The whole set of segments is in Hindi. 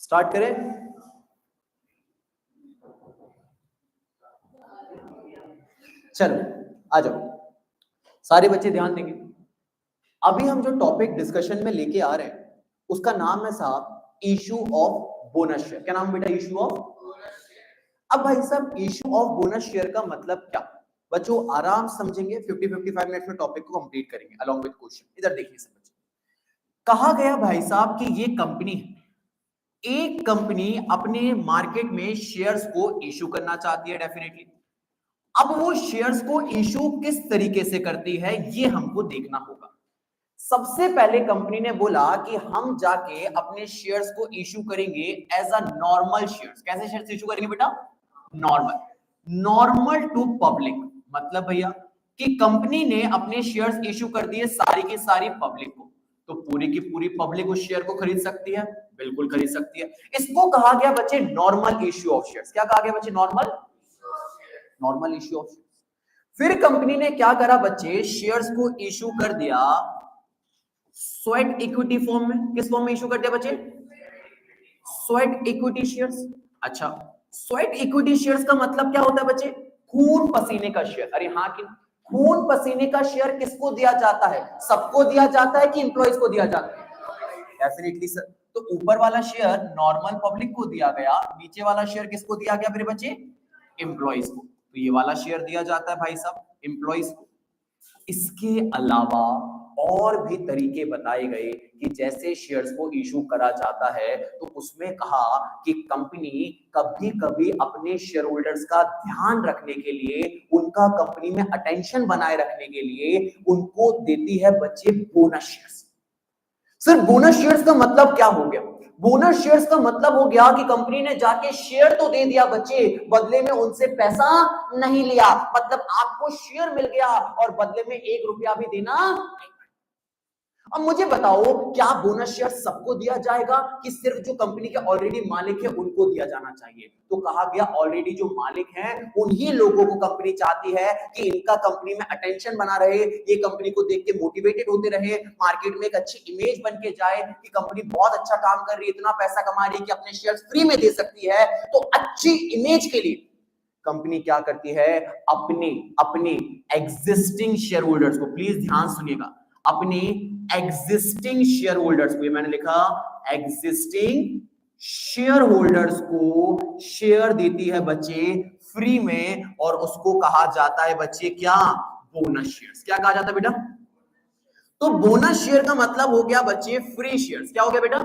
स्टार्ट करें। चलो आ जाओ, सारे बच्चे ध्यान देंगे। अभी हम जो टॉपिक डिस्कशन में लेके आ रहे हैं उसका नाम है साहब इशू ऑफ बोनस शेयर। क्या नाम बेटा? Issue of bonus share. अब भाई साहब इशू ऑफ बोनस शेयर का मतलब क्या? बच्चों आराम समझेंगे, 50-55 मिनट में टॉपिक को कंप्लीट करेंगे अलॉन्ग विद क्वेश्चन। इधर देखिए सब बच्चे, कहा गया भाई साहब कि ये कंपनी है, एक कंपनी अपने मार्केट में शेयर्स को इशू करना चाहती है डेफिनेटली। अब वो शेयर्स को इशू किस तरीके से करती है ये हमको देखना होगा। सबसे पहले कंपनी ने बोला कि हम जाके अपने शेयर्स को इशू करेंगे एज अ नॉर्मल शेयर्स। कैसे शेयर्स इशू करेंगे बेटा? Normal to public. मतलब भैया कि कंपनी ने अपने शेयर्स इशू कर दिए सारी की सारी पब्लिक को, तो पूरी की पूरी पब्लिक उस शेयर को खरीद सकती है, बिल्कुल खरीद सकती है। इसको कहा गया बच्चे नॉर्मल इश्यू ऑफ शेयर्स। क्या कहा गया बच्चे? Normal issue of shares. फिर कंपनी ने क्या करा बच्चे? शेयर्स को इशू कर दिया स्वेट इक्विटी फॉर्म में। किस फॉर्म में इशू कर दिया बच्चे? Sweat equity shares. अच्छा, स्वेट इक्विटी शेयर्स का मतलब क्या होता है बच्चे? खून पसीने का शेयर। अरे हाँ कि खून पसीने का शेयर किसको दिया जाता है? सबको दिया जाता है कि एम्प्लॉइज को दिया जाता है? Definitely sir. तो ऊपर वाला शेयर नॉर्मल पब्लिक को दिया गया, नीचे वाला शेयर किसको दिया गया मेरे बच्चे? एम्प्लॉइज को। तो ये वाला शेयर दिया जाता है भाई साहब एम्प्लॉइज को। इसके अलावा और भी तरीके बताए गए कि जैसे शेयर्स को इशू करा जाता है तो उसमें कहा कि कंपनी कभी कभी अपने शेयर होल्डर्स का ध्यान रखने के लिए, उनका कंपनी में अटेंशन बनाए रखने के लिए उनको देती है बच्चे bonus shares. Sir bonus shares का मतलब क्या हो गया? बोनस शेयर्स का मतलब हो गया कि कंपनी ने जाके शेयर तो दे दिया बच्चे, बदले में उनसे पैसा नहीं लिया। मतलब आपको शेयर मिल गया और बदले में 1 रुपया भी देना। अब मुझे बताओ, क्या बोनस शेयर सबको दिया जाएगा कि सिर्फ जो कंपनी के ऑलरेडी मालिक है उनको दिया जाना चाहिए? तो कहा गया ऑलरेडी जो मालिक हैं उन्हीं लोगों को कंपनी चाहती है कि इनका कंपनी में अटेंशन बना रहे, ये कंपनी को देख के मोटिवेटेड होते रहे, मार्केट में एक अच्छी इमेज बन के जाए कि कंपनी बहुत अच्छा काम कर रही है, इतना पैसा कमा रही है कि अपने शेयर्स फ्री में दे सकती है। तो अच्छी इमेज के लिए कंपनी क्या करती है? अपने एग्जिस्टिंग शेयर होल्डर्स को, प्लीज ध्यान सुनिएगा, अपने एग्जिस्टिंग शेयर होल्डर्स को, ये मैंने लिखा एग्जिस्टिंग शेयर होल्डर्स को शेयर देती है बच्चे फ्री में, और उसको कहा जाता है बच्चे क्या? Bonus shares. क्या कहा जाता है बेटा? तो बोनस शेयर का मतलब हो गया बच्चे फ्री शेयर्स। क्या हो गया बेटा?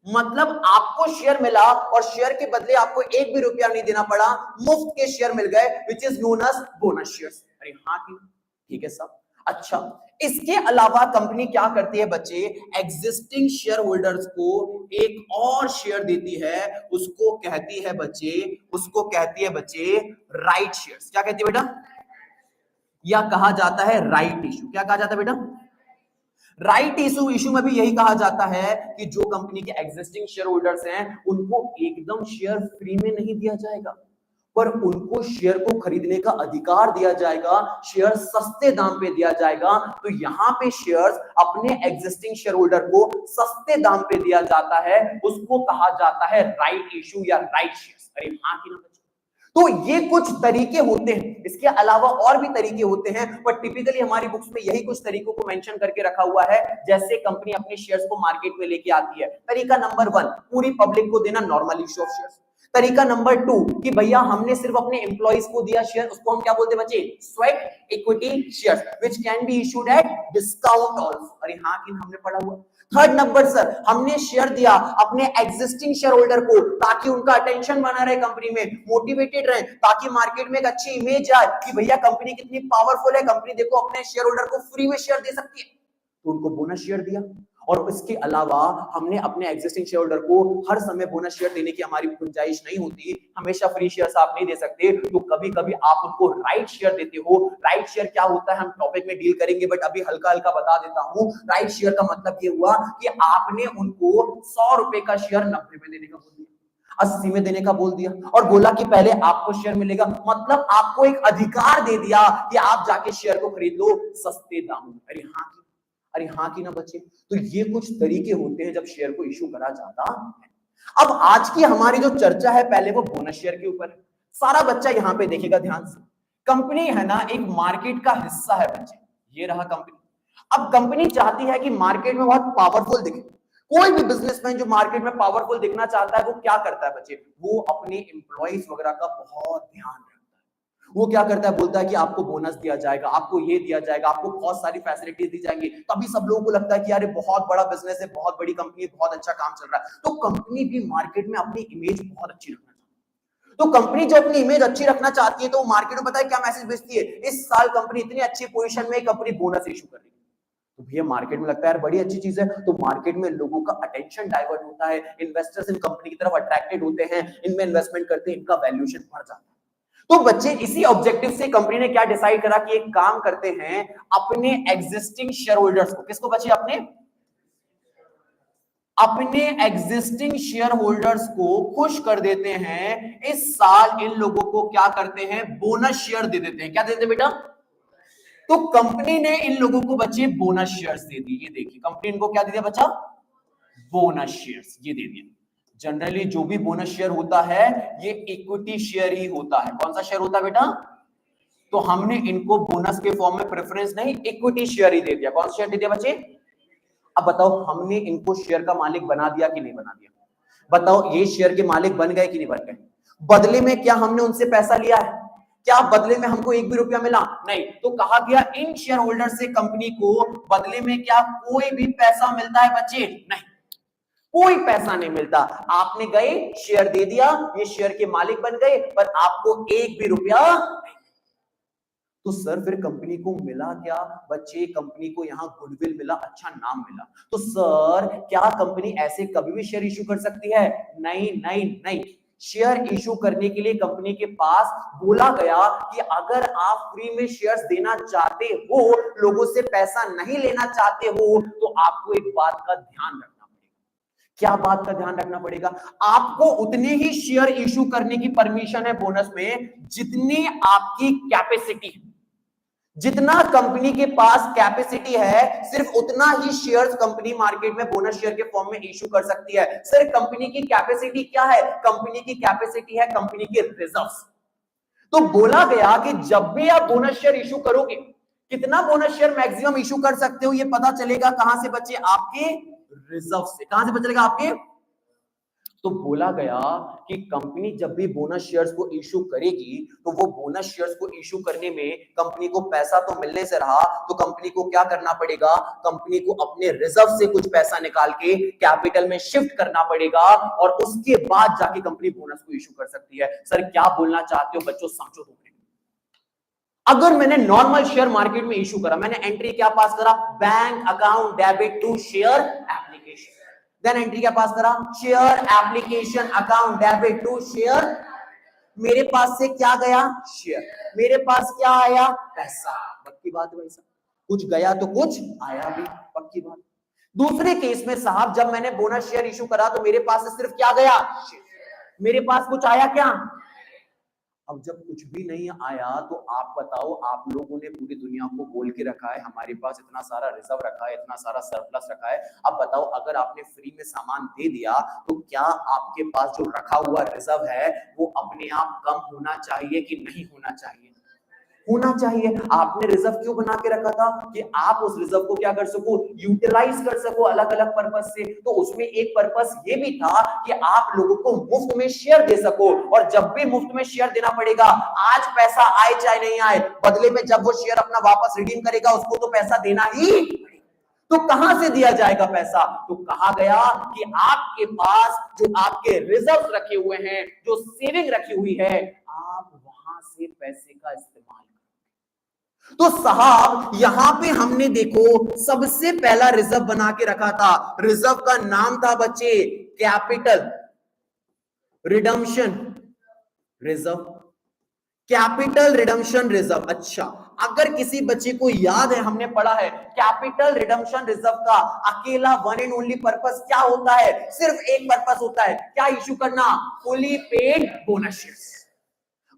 मतलब आपको शेयर मिला और शेयर के बदले आपको 1 भी रुपया नहीं देना पड़ा, मुफ्त के शेयर मिल गए, which is known as bonus shares. अरे हाँ कि ठीक है सब। अच्छा, इसके अलावा कंपनी क्या करती है बच्चे? एग्जिस्टिंग शेयर होल्डर्स को एक और शेयर देती है, उसको कहती है बच्चे राइट शेयर्स। क्या कहती है बेटा? या कहा जाता है राइट इशू। क्या कहा जाता है बेटा? राइट इशू में भी यही कहा जाता है कि जो कंपनी के एग्जिस्टिंग शेयर होल्डर्स हैं उनको एकदम शेयर फ्री में नहीं दिया जाएगा, पर उनको शेयर को खरीदने का अधिकार दिया जाएगा, शेयर सस्ते दाम पे दिया जाएगा। तो यहां पे शेयर्स अपने एग्जिस्टिंग शेयर होल्डर को सस्ते दाम पे दिया जाता है, उसको कहा जाता है राइट इशू या राइट शेयर्स। अरे हाँ कि ना? तो ये कुछ तरीके होते हैं, इसके अलावा और भी तरीके होते हैं, पर टिपिकली हमारी बुक्स में यही कुछ तरीकों को मेंशन करके रखा हुआ है जैसे कंपनी अपने शेयर्स को मार्केट में लेके आती है। तरीका नंबर 1, पूरी पब्लिक को देना नॉर्मल इशू ऑफ शेयर्स। तरीका नंबर 2 कि भैया हमने सिर्फ अपने एम्प्लॉइज को दिया शेयर, उसको हम क्या बोलते हैं बच्चे? Sweat equity shares which can be issued at discount also. अरे हाँ कि हमने पढ़ा हुआ। थर्ड नंबर सर, हमने शेयर दिया अपने एग्जिस्टिंग शेयर होल्डर को ताकि उनका अटेंशन बना रहे, कंपनी में मोटिवेटेड रहे, ताकि मार्केट में एक अच्छी इमेज आए कि भैया कंपनी कितनी पावरफुल है, कंपनी देखो अपने शेयर होल्डर को फ्री में शेयर दे सकती है, तो उनको बोनस शेयर दिया। और इसके अलावा हमने अपने एग्जिस्टिंग शेयर होल्डर को हर समय बोनस शेयर देने की हमारी गुंजाइश नहीं होती, हमेशा फ्री शेयर्स आप नहीं दे सकते, तो कभी कभी आप उनको राइट शेयर देते हो। राइट शेयर क्या होता है हम टॉपिक में डील करेंगे, बट अभी हल्का हल्का बता देता हूं। राइट शेयर का मतलब ये हुआ कि आपने उनको 100 रुपए का शेयर 90 में देने का बोल दिया, 80 में देने का बोल दिया, और बोला कि पहले आपको शेयर मिलेगा, मतलब आपको एक अधिकार दे दिया कि आप जाके शेयर को खरीद लो सस्ते दाम। अरे हाँ कि ना बच्चे? तो ये कुछ तरीके होते हैं जब शेयर को इशू करा जाता है। अब आज की हमारी जो चर्चा है पहले वो बोनस शेयर के ऊपर है। सारा बच्चा यहां पे देखेगा ध्यान से। कंपनी है ना एक मार्केट का हिस्सा है बच्चे, ये रहा कंपनी। अब कंपनी चाहती है कि मार्केट में बहुत पावरफुल दिखे। कोई भी बिजनेसमैन जो मार्केट में पावरफुल दिखना चाहता है वो क्या करता है बच्चे, वो अपने एम्प्लॉइज वगैरह का बहुत ध्यान रखता है। वो क्या करता है, बोलता है कि आपको बोनस दिया जाएगा, आपको ये दिया जाएगा, आपको बहुत सारी फैसिलिटीज दी जाएंगी। तभी सब लोगों को लगता है कि यार बहुत बड़ा बिजनेस है, बहुत बड़ी कंपनी है, बहुत अच्छा काम चल रहा है। तो कंपनी भी मार्केट में अपनी इमेज बहुत अच्छी रखना चाहती है। तो कंपनी जो अपनी इमेज अच्छी रखना चाहती है तो मार्केट में पता है क्या मैसेज भेजती है, इस साल कंपनी इतनी अच्छी पोजीशन में, कंपनी बोनस इशू कर रही है। तो भैया मार्केट में लगता है यार बड़ी अच्छी चीज है, तो मार्केट में लोगों का अटेंशन डाइवर्ट होता है, इन्वेस्टर्स इन कंपनी की तरफ अट्रैक्टेड होते हैं, इनमें इन्वेस्टमेंट करते हैं, इनका वैल्यूएशन बढ़ जाता है। तो बच्चे इसी ऑब्जेक्टिव से कंपनी ने क्या डिसाइड करा कि एक काम करते हैं, अपने एग्जिस्टिंग शेयर होल्डर्स को, किसको बच्चे, अपने एग्जिस्टिंग शेयर होल्डर्स को खुश कर देते हैं। इस साल इन लोगों को क्या करते हैं, बोनस शेयर दे देते हैं। क्या देते हैं बेटा, तो कंपनी ने इन लोगों को बच्चे बोनस शेयर्स दे दी। ये देखिए कंपनी इनको क्या दे दिया बच्चा, बोनस शेयर्स ये दे दिया। जनरली जो भी बोनस शेयर होता है ये इक्विटी शेयर ही होता है। कौन सा शेयर होता है बेटा, तो हमने इनको बोनस के फॉर्म में प्रेफरेंस नहीं, इक्विटी शेयर ही दे दिया। कौन सा शेयर दे दिया बच्चे, अब बताओ हमने इनको शेयर का मालिक बना दिया कि नहीं बना दिया, बताओ ये शेयर के मालिक बन गए कि नहीं बन गए। बदले में क्या हमने उनसे पैसा लिया है, क्या बदले में हमको एक भी रुपया मिला, नहीं। तो कहा गया इन शेयर होल्डर से कंपनी को बदले में क्या कोई भी पैसा मिलता है बच्चे, नहीं, कोई पैसा नहीं मिलता। आपने गए शेयर दे दिया, ये शेयर के मालिक बन गए, पर आपको एक भी रुपया नहीं। तो सर फिर कंपनी को मिला क्या बच्चे, कंपनी को यहां गुडविल मिला, अच्छा नाम मिला। तो सर क्या कंपनी ऐसे कभी भी शेयर इश्यू कर सकती है, नहीं नहीं नहीं। शेयर इशू करने के लिए कंपनी के पास बोला गया कि अगर आप फ्री में शेयर्स देना चाहते हो, लोगों से पैसा नहीं लेना चाहते हो, तो आपको एक बात का ध्यान रखना पड़ेगा। क्या बात का ध्यान रखना पड़ेगा, आपको उतने ही शेयर इशू करने की परमिशन है बोनस में जितनी आपकी कैपेसिटी है। जितना कंपनी के पास कैपेसिटी है सिर्फ उतना ही शेयर्स कंपनी मार्केट में बोनस शेयर के फॉर्म में इशू कर सकती है। सर कंपनी की कैपेसिटी क्या है, कंपनी की कैपेसिटी है कंपनी के रिजर्व्स। तो बोला गया कि जब भी आप बोनस शेयर इशू करोगे, कितना बोनस शेयर मैक्सिमम इशू कर सकते हो, ये पता चलेगा कहां से बच्चे, आपके रिजर्व से। कहां से पता चलेगा, आपके। तो बोला गया कि कंपनी जब भी बोनस शेयर्स को इशू करेगी तो वो बोनस शेयर्स को इशू करने में कंपनी को पैसा तो मिलने से रहा, तो कंपनी को क्या करना पड़ेगा, कंपनी को अपने रिजर्व से कुछ पैसा निकाल के कैपिटल में शिफ्ट करना पड़ेगा और उसके बाद जाके कंपनी बोनस को इशू कर सकती है। सर क्या बोलना चाहते हो बच्चों, समझो तुमने। अगर मैंने नॉर्मल शेयर मार्केट में इशू करा, मैंने एंट्री क्या पास करा, bank account debit to share application, then entry क्या पास करा, share application account debit to share. मेरे पास से क्या गया, शेयर, मेरे पास क्या आया, पैसा। पक्की बात है भाई साहब, कुछ गया तो कुछ आया भी, पक्की बात। दूसरे केस में साहब जब मैंने बोनस शेयर इशू करा तो मेरे पास से सिर्फ क्या गया, शेयर, मेरे पास कुछ आया क्या। अब जब कुछ भी नहीं आया तो आप बताओ, आप लोगों ने पूरी दुनिया को बोल के रखा है हमारे पास इतना सारा रिजर्व रखा है, इतना सारा सरप्लस रखा है। अब बताओ अगर आपने फ्री में सामान दे दिया तो क्या आपके पास जो रखा हुआ रिजर्व है वो अपने आप कम होना चाहिए कि नहीं होना चाहिए, होना चाहिए। आपने रिजर्व क्यों बना के रखा था, कि आप उस रिजर्व को क्या कर सको, यूटिलाइज कर सको अलग अलग पर्पस से। तो उसमें एक पर्पस ये भी था कि आप लोगों को मुफ्त में शेयर दे सको, और जब भी मुफ्त में शेयर देना पड़ेगा, आज पैसा आए चाहे नहीं आए, बदले में जब वो शेयर अपना वापस रिडीम करेगा उसको तो पैसा देना ही। तो कहां से दिया जाएगा पैसा, तो कहा गया कि आपके पास जो आपके रिजर्व रखे हुए हैं, जो सेविंग रखी हुई है, आप वहां से पैसे का इस्तेमाल। तो साहब यहां पे हमने देखो सबसे पहला रिजर्व बना के रखा था, रिजर्व का नाम था बच्चे capital redemption reserve, capital redemption reserve. अच्छा अगर किसी बच्चे को याद है, हमने पढ़ा है कैपिटल रिडम्पशन रिजर्व का अकेला वन एंड ओनली पर्पस क्या होता है, सिर्फ एक पर्पस होता है, क्या इशू करना, फुली पेड बोनस शेयर्स।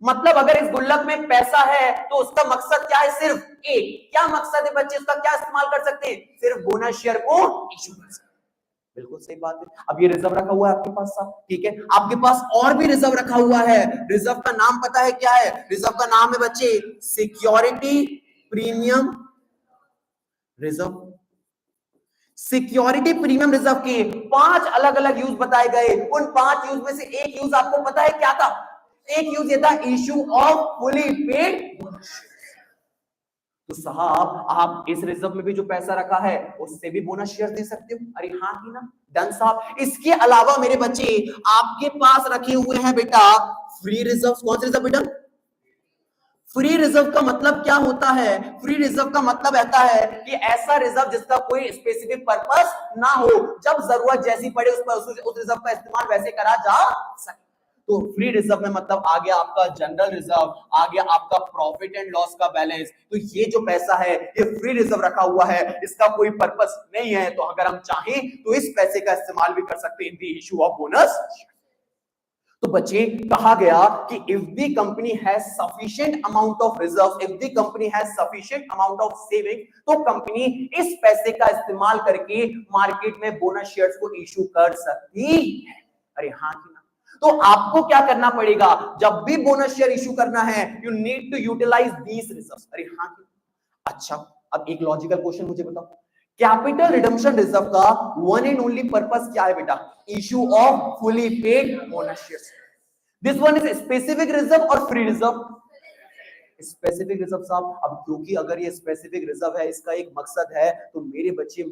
मतलब अगर इस गुल्लक में पैसा है तो उसका मकसद क्या है, सिर्फ एक, क्या मकसद है बच्चे, उसका क्या इस्तेमाल कर सकते हैं, सिर्फ बोनस शेयर को इशू कर सकते हैं। बिल्कुल सही बात है। अब ये रिजर्व रखा हुआ है आपके पास साहब, ठीक है, आपके पास और भी रिजर्व रखा हुआ है। रिजर्व का नाम पता है क्या है? रिजर्व का नाम है बच्चे security premium reserve. Security premium reserve के 5 अलग अलग यूज बताए गए। उन 5 यूज में से एक यूज आपको पता है क्या था? एक यूज ये था इश्यू ऑफ फुली पेड। तो साहब आप इस रिजर्व में भी जो पैसा रखा है उससे भी बोनस शेयर दे सकते हो। अरे हाँ कि ना? डन साहब। इसके अलावा मेरे बच्चे आपके पास रखे हुए हैं बेटा फ्री रिजर्व। कौन से रिजर्व बेटा? फ्री रिजर्व का मतलब क्या होता है? फ्री रिजर्व का मतलब रहता है कि ऐसा रिजर्व जिसका कोई स्पेसिफिक पर्पस ना हो, जब जरूरत जैसी पड़े उस रिजर्व का इस्तेमाल वैसे करा जा सके। तो फ्री रिजर्व में मतलब आ गया आपका जनरल रिजर्व, आ गया आपका प्रॉफिट एंड लॉस का बैलेंस। तो ये जो पैसा है ये फ्री रिजर्व रखा हुआ है, इसका कोई पर्पस नहीं है, तो अगर हम चाहें तो इस पैसे का इस्तेमाल भी कर सकते हैं इन द इशू ऑफ बोनस। तो बच्चे कहा गया कि if the company has sufficient amount of reserve, if the company has sufficient amount of saving, तो कंपनी इस पैसे का इस्तेमाल करके मार्केट में बोनस शेयर्स को इशू कर सकती है। अरे हाँ कि ना? तो आपको क्या करना पड़ेगा? जब भी बोनस शेयर इशू करना है you need to utilise these reserves. अरे हाँ कि? अच्छा, अब एक लॉजिकल क्वेश्चन मुझे बताओ, कैपिटल रिडम्पशन रिजर्व का वन एंड ओनली पर्पस क्या है बेटा? Issue of fully paid bonus shares. This one is specific reserve और फ्री रिजर्व? स्पेसिफिक रिजर्व साहब। अब क्योंकि अगर ये स्पेसिफिक रिजर्व है, इसका एक मकसद है, तो मेरे बच्चे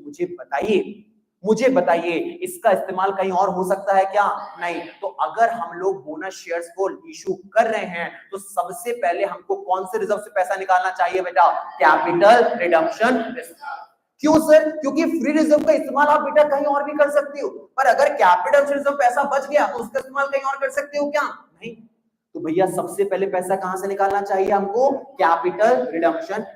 मुझे बताइए इसका इस्तेमाल कहीं और हो सकता है क्या? नहीं। तो अगर हम लोग बोनस शेयर्स को इशू कर रहे हैं तो सबसे पहले हमको कौन से रिजर्व से पैसा निकालना चाहिए बेटा? Capital redemption reserve. क्यों सर? क्योंकि फ्री रिजर्व का इस्तेमाल आप बेटा कहीं और भी कर सकते हो, पर अगर कैपिटल रिजर्व पैसा बच गया तो उसका इस्तेमाल कहीं और कर सकते हो क्या? नहीं। तो भैया सबसे पहले पैसा कहां से निकालना चाहिए हमको? कैपिटल रिडम्पशन,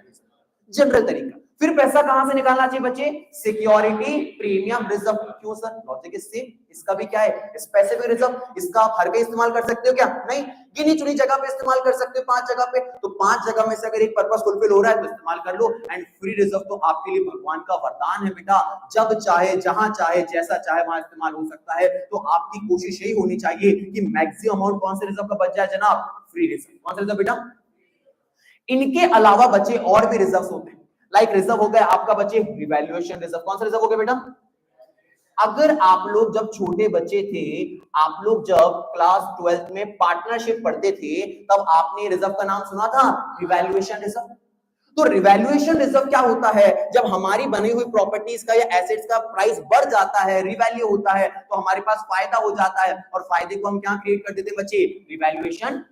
जनरल तरीका। फिर पैसा कहां से निकालना चाहिए बच्चे? Security premium reserve. क्यों सर? Logic is same. इसका भी क्या है? Specific reserve. इसका आप हर कहीं इस्तेमाल कर सकते हो क्या? नहीं, गिनी चुनी जगह पे इस्तेमाल कर सकते हो, 5 जगह पे। तो 5 जगह में से अगर एक पर्पस फुलफिल हो रहा है तो इस्तेमाल कर लो। एंड फ्री रिजर्व तो आपके लिए भगवान का वरदान है बेटा, जब चाहे जहां चाहे जैसा चाहे वहां इस्तेमाल हो सकता है। तो आपकी कोशिश यही होनी चाहिए कि मैक्सिमम अमाउंट कौन से रिजर्व का बच जाए जनाब? Free reserve. कौन सा रिजर्व बेटा? इनके अलावा बच्चे और भी रिजर्व होते हैं। लाइक रिजर्व हो गया आपका बच्चे रिवैल्यूएशन रिजर्व। कौन सा रिजर्व हो गया बेटा? अगर आप लोग जब छोटे बच्चे थे, आप लोग जब क्लास 12th में पार्टनरशिप पढ़ते थे, तब आपने रिजर्व का नाम सुना था? Revaluation reserve. तो रिवैल्यूएशन रिजर्व क्या होता है? जब हमारी बनी हुई प्रॉपर्टीज का या एसेट्स का प्राइस बढ़ जाता है, रिवैल्यू होता है, तो हमारे पास फायदा हो जाता है, और फायदे को हम क्या क्रिएट कर देते हैं बच्चे? रिवैल्यूएशन।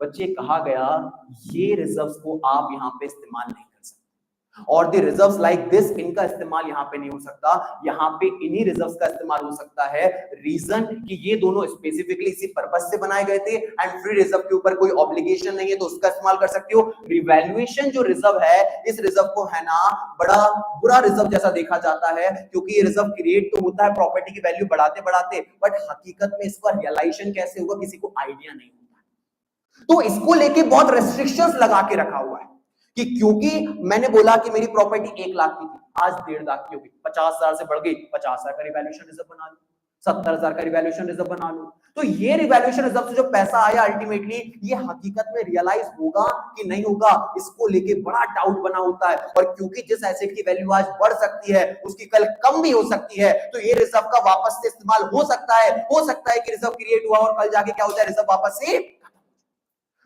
बच्चे कहा गया ये रिजर्व्स को आप यहां पे इस्तेमाल नहीं कर सकते, और द रिजर्व्स लाइक दिस, इनका इस्तेमाल यहां पे नहीं हो सकता। यहां पे इन्हीं रिजर्व्स का इस्तेमाल हो सकता है। रीजन कि ये दोनों स्पेसिफिकली इसी पर्पस से बनाए गए थे, एंड फ्री रिजर्व के ऊपर कोई ऑब्लिगेशन नहीं है तो उसका इस्तेमाल कर सकते हो। रिवैल्यूएशन जो रिजर्व है, इस रिजर्व को है ना बड़ा बुरा रिजर्व जैसा देखा जाता है, क्योंकि ये रिजर्व क्रिएट तो होता है प्रॉपर्टी की वैल्यू बढ़ाते बढ़ाते, बट हकीकत में इसका रियलाइजेशन कैसे होगा किसी को आइडिया नहीं होता। तो इसको लेके बहुत रेस्ट्रिक्शंस लगा के रखा हुआ है कि क्योंकि मैंने बोला कि मेरी प्रॉपर्टी 1 लाख की थी, आज 1.5 लाख की हो गई, 50,000 से बढ़ गई, 50,000 का रिवैल्यूएशन रिजर्व बना लो, 70,000 का रिवैल्यूएशन रिजर्व बना लो। तो ये रिवैल्यूएशन रिजर्व से जो पैसा आया अल्टीमेटली ये हकीकत में रियलाइज होगा कि नहीं होगा, इसको लेके बड़ा डाउट बना होता है। और क्योंकि जिस एसेट की वैल्यू आज बढ़ सकती है उसकी कल कम भी हो सकती है, तो ये रिजर्व का वापस से इस्तेमाल हो सकता है कि रिजर्व क्रिएट हुआ और कल जाके क्या हो जाए, रिजर्व वापस से।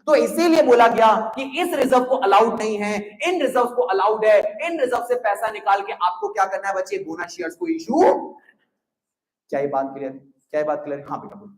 तो इसीलिए बोला गया कि इस रिजर्व को अलाउड नहीं है, इन रिजर्व को अलाउड है। इन रिजर्व से पैसा निकाल के आपको क्या करना है बच्चे? बोनस शेयर्स को इशू। क्या ये बात क्लियर? क्या ये बात क्लियर? हाँ बेटा बोलो।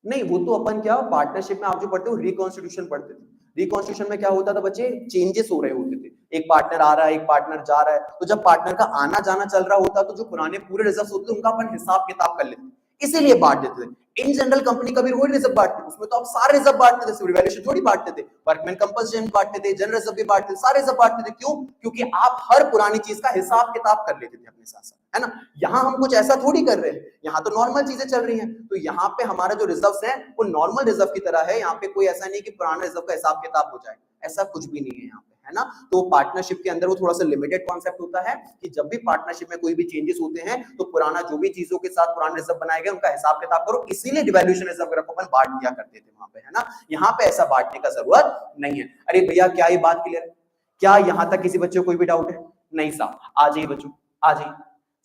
नहीं, वो तो अपन क्या पार्टनरशिप में आप जो पढ़ते हो रिकॉन्स्टिट्यूशन पढ़ते थे। रिकॉन्स्टिट्यूशन में क्या होता था बच्चे? चेंजेस हो रहे होते थे, एक पार्टनर आ रहा है, एक पार्टनर जा रहा है। तो जब पार्टनर का आना जाना चल रहा होता तो जो पुराने पूरे रिजर्व होते थे उनका अपन हिसाब किताब कर लेते, इसीलिए बांट देते थे। इन जनरल कंपनी का भी वही रिजर्व बांटते, उसमें तो आप सारे रिजर्व बांटते थे, सिर्फ रिवैल्यूएशन थोड़ी बांटते थे। वर्कमैन कंपल्सन बांटते थे, जनरल रिजर्व भी बांटते थे, सारे रिजर्व बांटते थे। क्यों? क्योंकि आप हर पुरानी चीज का हिसाब किताब कर लेते थे अपने साथ साथ, है ना। यहाँ हम कुछ ऐसा थोड़ी कर रहे हैं, यहाँ तो नॉर्मल चीजें चल रही हैं। तो यहाँ पे हमारा जो रिजर्व है वो नॉर्मल रिजर्व की तरह है, यहाँ पे कोई ऐसा नहीं कि पुराने रिजर्व का हिसाब किताब हो जाए, ऐसा कुछ भी नहीं है यहाँ पे। है ना। तो पार्टनरशिप के अंदर वो थोड़ा सा लिमिटेड कॉन्सेप्ट होता है कि जब भी पार्टनरशिप में कोई भी चेंजेस होते हैं तो पुराना जो भी चीजों के साथ पुराने रिजर्व बनाए गए उनका हिसाब किताब करो, इसीलिए डिवैल्यूएशन रिजर्व को अपन बांट दिया करते थे वहां पे, है ना। यहाँ पे ऐसा बांटने का जरूरत नहीं है। अरे भैया क्या ये बात क्लियर है? क्या यहां तक किसी बच्चे को कोई भी डाउट है? नहीं साहब, आ जाइए बच्चों, आ जाइए।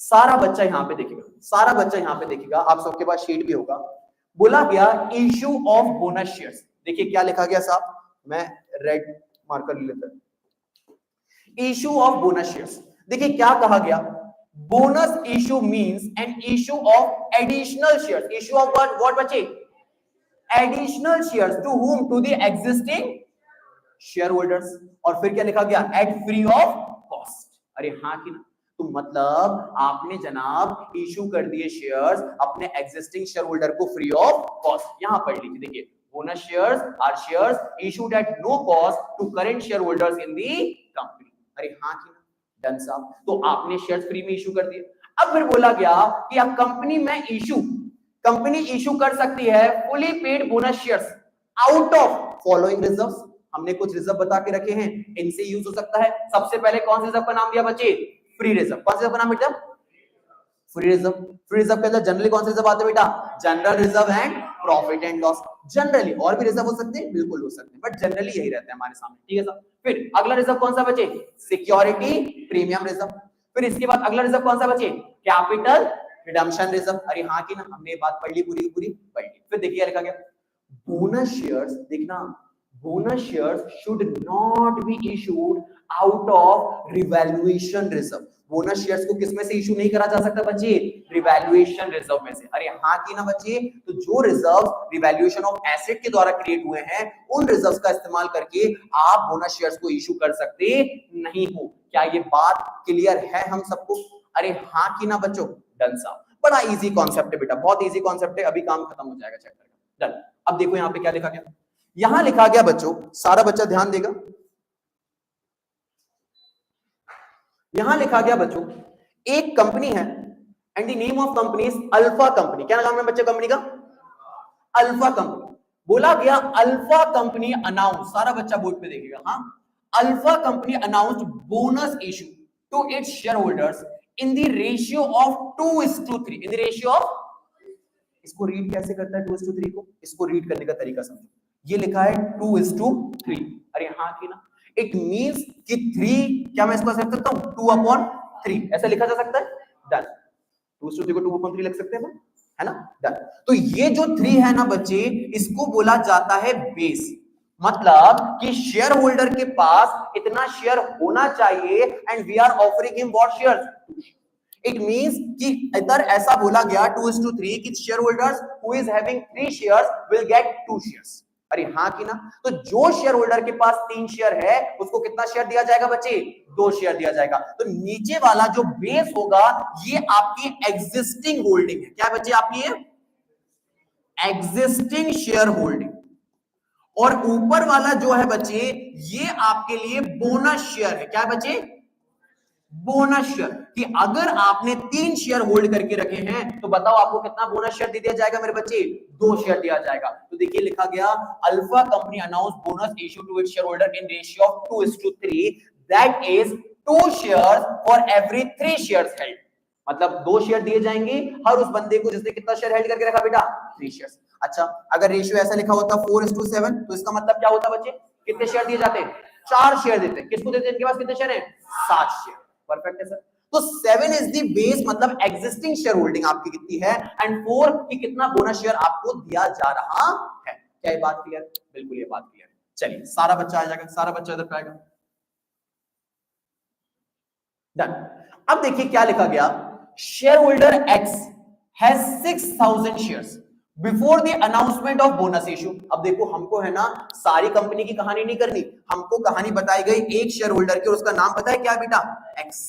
सारा बच्चा यहाँ पे देखेगा, सारा बच्चा यहाँ पे देखेगा, आप सबके पास शीट भी होगा। बोला गया इश्यू ऑफ बोनस शेयर्स, देखिए क्या लिखा गया साहब, मैं रेड मार्कर ले लेता हूं। इश्यू ऑफ बोनस शेयर्स, देखिए क्या कहा गया, bonus issue means an issue of additional shares. Issue of what बच्चे? Additional shares to whom? To the existing share holders. और फिर क्या लिखा गया? At free of cost. अरे हाँ कि ना, तो मतलब आपने जनाब इशू कर दिए शेयर्स अपने एग्जिस्टिंग शेयर होल्डर को फ्री ऑफ कॉस्ट। यहां पढ़ लीजिए, देखिए bonus shares are shares issued at no cost to current share holders in the company. अरे हाँ कि ना, डन साहब। तो आपने शेयर्स फ्री में इशू कर दिए। अब फिर बोला गया कि अब कंपनी इशू कर सकती है fully paid bonus shares out of following reserves. हमने कुछ रिजर्व बता के रखे हैं, इनसे यूज हो सकता है। सबसे पहले कौन से रिजर्व का नाम दिया बच्चे? Free reserve. कौन से रिजर्व का नाम बेटा? Free reserve. फ्री रिजर्व के अंदर जनरली कौन से रिजर्व आते हैं बेटा? General reserve and profit and loss. Generally और भी रिजर्व हो सकते हैं, बिल्कुल हो सकते हैं, बट जनरली यही रहते हैं हमारे सामने, ठीक है साहब। फिर अगला रिजर्व कौन सा बचे? Security premium reserve. फिर इसके बाद अगला रिजर्व कौन सा बचे? Capital redemption reserve. अरे हाँ कि ना, हमने ये बात पढ़ ली, पूरी पूरी पढ़ ली। फिर देखिए लिखा गया बोनस शेयर्स, देखना bonus shares should not be issued out of revaluation reserve. Bonus shares को किसमें से इशू नहीं करा जा सकता बच्चे? रिवैल्यूएशन रिजर्व में से। अरे हाँ कि ना बच्चे, तो जो रिजर्व रिवैल्यूएशन ऑफ एसेट के द्वारा क्रिएट हुए हैं उन रिजर्व्स का इस्तेमाल करके आप बोनस शेयर्स को इशू कर सकते नहीं हो। क्या ये बात क्लियर है हम सबको? अरे हाँ कि ना बच्चों, डन साहब। बड़ा इजी कॉन्सेप्ट है बेटा, बहुत इजी कॉन्सेप्ट है, अभी काम खत्म हो जाएगा चैप्टर का। डन। अब देखो यहाँ पे क्या लिखा गया, यहां लिखा गया बच्चों, सारा बच्चा ध्यान देगा। यहां लिखा गया बच्चों, एक कंपनी है and the name of company is alpha company. क्या नाम है बच्चे कंपनी का? Alpha company. बोला गया अल्फा कंपनी अनाउंस, सारा बच्चा बोर्ड पे देखेगा, हाँ। Alpha company announced bonus issue to its share holders in the ratio of 2:3। In the ratio of, इसको रीड कैसे करता है 2:3 को? इसको रीड करने का तरीका समझो। ये लिखा है 2:3। अरे हाँ कि ना, इट मींस कि 3, क्या मैं इसको लिख सकता हूं 2/3, ऐसा लिखा जा सकता है। डन। 2:3 को 2/3 लिख सकते हैं, है ना। डन। तो ये जो 3 है ना बच्चे, इसको बोला जाता है बेस। मतलब कि शेयर होल्डर के पास इतना शेयर होना चाहिए and we are offering him what shares. It means कि इधर ऐसा बोला गया 2:3 कि share holders who is having 3 shares will get 2 shares. अरे हाँ कि ना, तो जो शेयर होल्डर के पास 3 शेयर है उसको कितना शेयर दिया जाएगा बच्चे? 2 शेयर दिया जाएगा। तो नीचे वाला जो बेस होगा ये आपकी एग्जिस्टिंग होल्डिंग है। क्या बच्चे? आपकी एग्जिस्टिंग शेयर होल्डिंग। और ऊपर वाला जो है बच्चे ये आपके लिए बोनस शेयर है। क्या बच्चे? Bonus share. कि अगर आपने 3 शेयर होल्ड करके रखे हैं तो बताओ आपको कितना बोनस शेयर दे दिया जाएगा मेरे बच्चे? 2 शेयर दिया जाएगा। तो देखिए लिखा गया alpha company announce bonus issue to its share holder in ratio of 2:3, that is 2 shares for every 3 shares held. मतलब 2 शेयर दिए जाएंगे हर उस बंदे को जिसने कितना शेयर हेल्ड करके रखा बेटा? 3 शेयर्स। अच्छा, अगर रेशियो ऐसा लिखा होता 4:7 तो इसका मतलब क्या होता बच्चे? कितने शेयर दिए जाते? 4 शेयर देते। किसको देते? इनके पास कितने शेयर है? 7 शेयर। परफेक्ट है सर। तो 7 इज द बेस, मतलब एग्जिस्टिंग शेयर होल्डिंग आपकी कितनी है, एंड 4 कि कितना बोनस शेयर आपको दिया जा रहा है। क्या ये बात क्लियर? बिल्कुल ये बात क्लियर है। चलिए सारा बच्चा आ जाएगा, सारा बच्चा इधर पे आएगा। डन। अब देखिए क्या लिखा गया, share holder x has 6000 shares before the announcement of bonus issue. अब देखो हमको है ना सारी कंपनी की कहानी नहीं करनी, हमको कहानी बताई गई एक शेयर होल्डर की और उसका नाम पता है क्या बेटा? एक्स।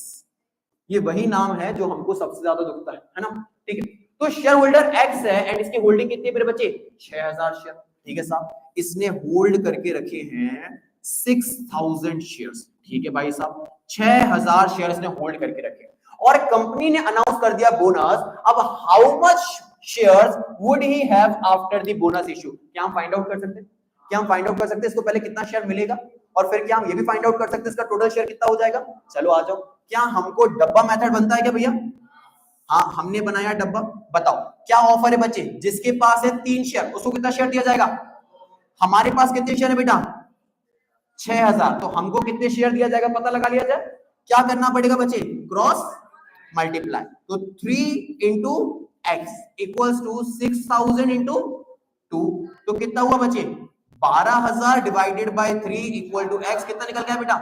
ये वही नाम है जो हमको सबसे ज्यादा दुखता है ना। ठीक है, तो शेयर होल्डर एक्स है एंड इसकी होल्डिंग कितनी है मेरे बच्चे? 6000 शेयर। ठीक है साहब, इसने होल्ड करके रखे हैं 6000 शेयर्स। ठीक है भाई साहब, 6000 शेयर इसने होल्ड करके रखे और कंपनी ने अनाउंस कर दिया बोनस। अब how much shares would he have after the bonus issue? क्या हम फाइंड आउट कर सकते हैं? क्या हम फाइंड आउट कर सकते हैं इसको पहले कितना शेयर मिलेगा और फिर क्या हम ये भी फाइंड आउट कर सकते हैं इसका टोटल शेयर कितना हो जाएगा। चलो आ जाओ, क्या हमको डब्बा मेथड बनता है क्या भैया? हाँ हमने बनाया डब्बा। बताओ क्या ऑफर है बच्चे, जिसके पास है 3 शेयर उसको कितना शेयर दिया जाएगा? हमारे पास कितने शेयर है बेटा? 6000। तो हमको कितने शेयर दिया जाएगा पता लगा लिया जाए। क्या करना पड़ेगा बच्चे? Cross multiply. तो 3 into x equals to 6000 into 2। तो कितना हुआ बच्चे? 12000 divided by 3 equal to x. कितना निकल गया बेटा?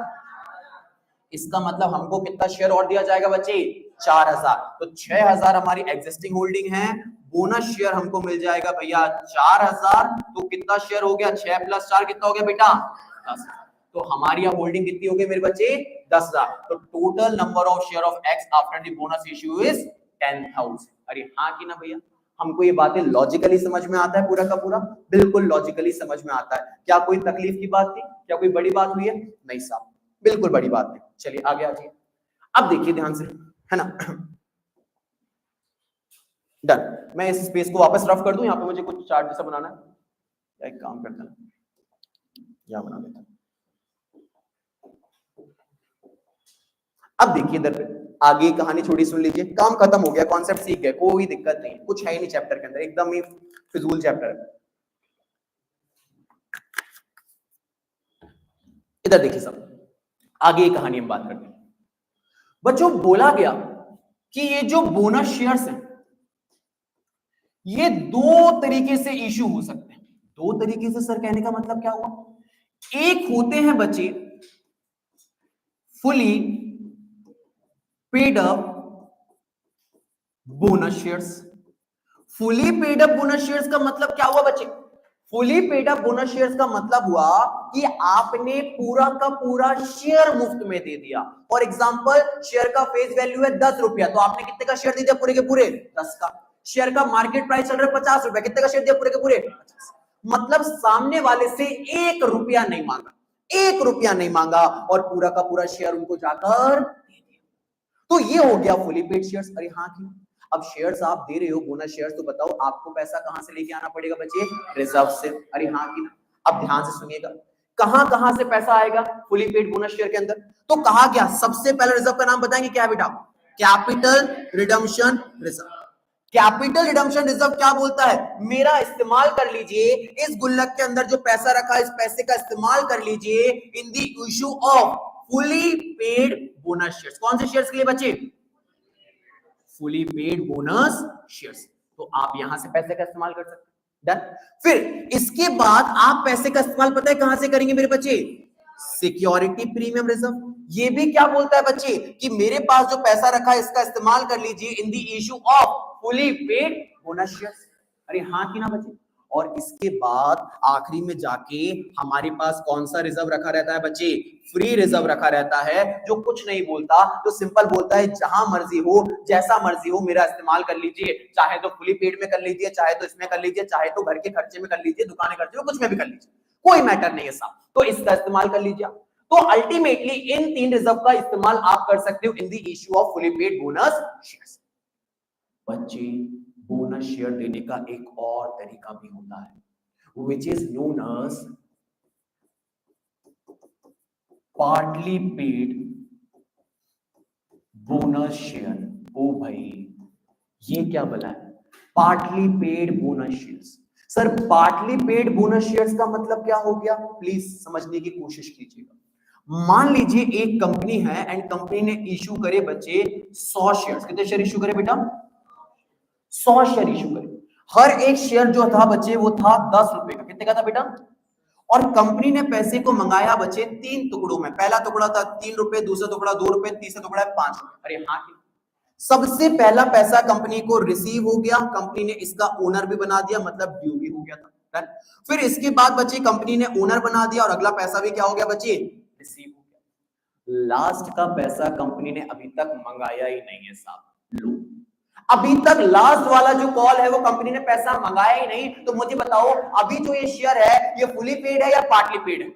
इसका मतलब हमको कितना शेयर और दिया जाएगा बच्चे? 4000। तो 6000 हमारी एग्जिस्टिंग होल्डिंग है, बोनस शेयर हमको मिल जाएगा भैया 4000। तो कितना शेयर हो गया? 6 + 4 कितना हो गया बेटा? 10। तो हमारी यहाँ होल्डिंग कितनी हो गई मेरे बच्चे? 10,000। तो total number of share of x after the bonus issue is 10,000। अरे हाँ कि ना भैया? हमको ये बातें लॉजिकली समझ में आता है पूरा का पूरा? बिल्कुल लॉजिकली समझ में आता है। क्या कोई तकलीफ की बात थी? क्या कोई बड़ी बात हुई है? नहीं साहब, बिल्कुल बड़ी बात नहीं। चलिए आगे आ जाइए। अब देखिए ध्यान से, है ना। डन। मैं इस स्पेस को वापस रफ कर दूं, यहाँ पे मुझे कुछ चार्ट जैसा बनाना है। एक काम करता हूं, यहाँ बना देता हूं। अब देखिए इधर आगे कहानी थोड़ी सुन लीजिए। काम खत्म हो गया, कॉन्सेप्ट सीख गए, कोई दिक्कत नहीं, कुछ है ही नहीं चैप्टर के अंदर, एकदम ही फिजूल चैप्टर है। इधर देखिए सब, आगे कहानी हम बात करते हैं। बच्चों बोला गया कि ये जो बोनस शेयर्स हैं ये 2 तरीके से इश्यू हो सकते हैं। 2 तरीके से सर कहने का मतलब क्या हुआ? एक होते हैं बच्चे fully paid up bonus shares. Fully paid up bonus shares का मतलब क्या हुआ बच्चे? Fully paid up bonus shares का मतलब हुआ कि आपने पूरा का पूरा शेयर मुफ्त में दे दिया। फॉर एग्जांपल शेयर का फेस वैल्यू है 10 रुपया, तो आपने कितने का शेयर दे दिया? पूरे के पूरे 10 का। शेयर का मार्केट प्राइस चल रहा है 50 रुपया, कितने का शेयर दिया? पूरे के पूरे 50। मतलब सामने वाले से 1 रुपया नहीं मांगा, 1 रुपया नहीं मांगा और पूरा का पूरा शेयर उनको जाकर दे दिया। तो ये हो गया फुली पेड शेयर्स। अरे हाँ क्यों? अब शेयर्स आप दे रहे हो बोनस शेयर्स, तो बताओ आपको पैसा कहां से लेके आना पड़ेगा बच्चे? रिजर्व से। अरे हाँ कि ना? अब ध्यान से सुनिएगा, कहां कहां से पैसा आएगा फुली पेड बोनस शेयर के अंदर? तो कहा गया सबसे पहले रिजर्व का नाम बताएंगे क्या बेटा? Capital redemption reserve. Capital redemption reserve क्या बोलता है? मेरा इस्तेमाल कर लीजिए, इस गुल्लक के अंदर जो पैसा रखा है इस पैसे का इस्तेमाल कर लीजिए in the issue of fully paid bonus shares. कौन से शेयर्स के लिए बच्चे? Fully paid bonus shares. तो आप यहां से पैसे का इस्तेमाल कर सकते हैं। डन। फिर इसके बाद आप पैसे का इस्तेमाल पता है कहां से करेंगे मेरे बच्चे? Security premium reserve. ये भी क्या बोलता है बच्चे कि मेरे पास जो पैसा रखा है इसका इस्तेमाल कर लीजिए in the issue of fully paid bonus shares. अरे हाँ कि ना बच्चे? और इसके बाद आखिरी में जाके हमारे पास कौन सा रिजर्व रखा रहता है बच्चे? फ्री रिजर्व रखा रहता है, जो कुछ नहीं बोलता, जो सिंपल बोलता है जहां मर्जी हो जैसा मर्जी हो मेरा इस्तेमाल कर लीजिए, चाहे तो फुली पेड में कर लीजिए, चाहे तो इसमें कर लीजिए, चाहे तो घर के खर्चे में कर लीजिए, दुकानें खर्चे में, कुछ में भी कर लीजिए, कोई मैटर नहीं है साहब। तो इसका इस्तेमाल कर लीजिए। तो अल्टीमेटली इन 3 रिजर्व का इस्तेमाल आप कर सकते हो in the issue of fully paid bonus shares. बच्चे बोनस शेयर देने का एक और तरीका भी होता है which is known as partly paid bonus share. ओ भाई ये क्या बोला है? Partly paid bonus shares. Sir partly paid bonus shares का मतलब क्या हो गया? प्लीज समझने की कोशिश कीजिएगा। मान लीजिए एक कंपनी है एंड कंपनी ने इशू करे बच्चे 100 शेयर्स। कितने शेयर इशू करे बेटा? 100 शेयर इशू करे। हर एक शेयर जो था बच्चे वो था 10 रुपए का। कितने का था बेटा? और कंपनी ने पैसे को मंगाया बच्चे 3 टुकड़ों में। पहला टुकड़ा था 3 रुपए, दूसरा टुकड़ा 2 रुपए, तीसरा टुकड़ा 5 रुपए। अरे हाँ, सबसे पहला पैसा कंपनी को रिसीव हो गया, कंपनी ने इसका ओनर भी बना दिया, मतलब ड्यू भी हो गया था। फिर इसके बाद बच्चे कंपनी ने ओनर बना दिया और अगला पैसा भी क्या हो गया बच्चे? रिसीव हो गया। लास्ट का पैसा कंपनी ने अभी तक मंगाया ही नहीं है साहब। लो, अभी तक लास्ट वाला जो कॉल है वो कंपनी ने पैसा मंगाया ही नहीं। तो मुझे बताओ अभी जो ये शेयर है ये फुली पेड है या पार्टली पेड है?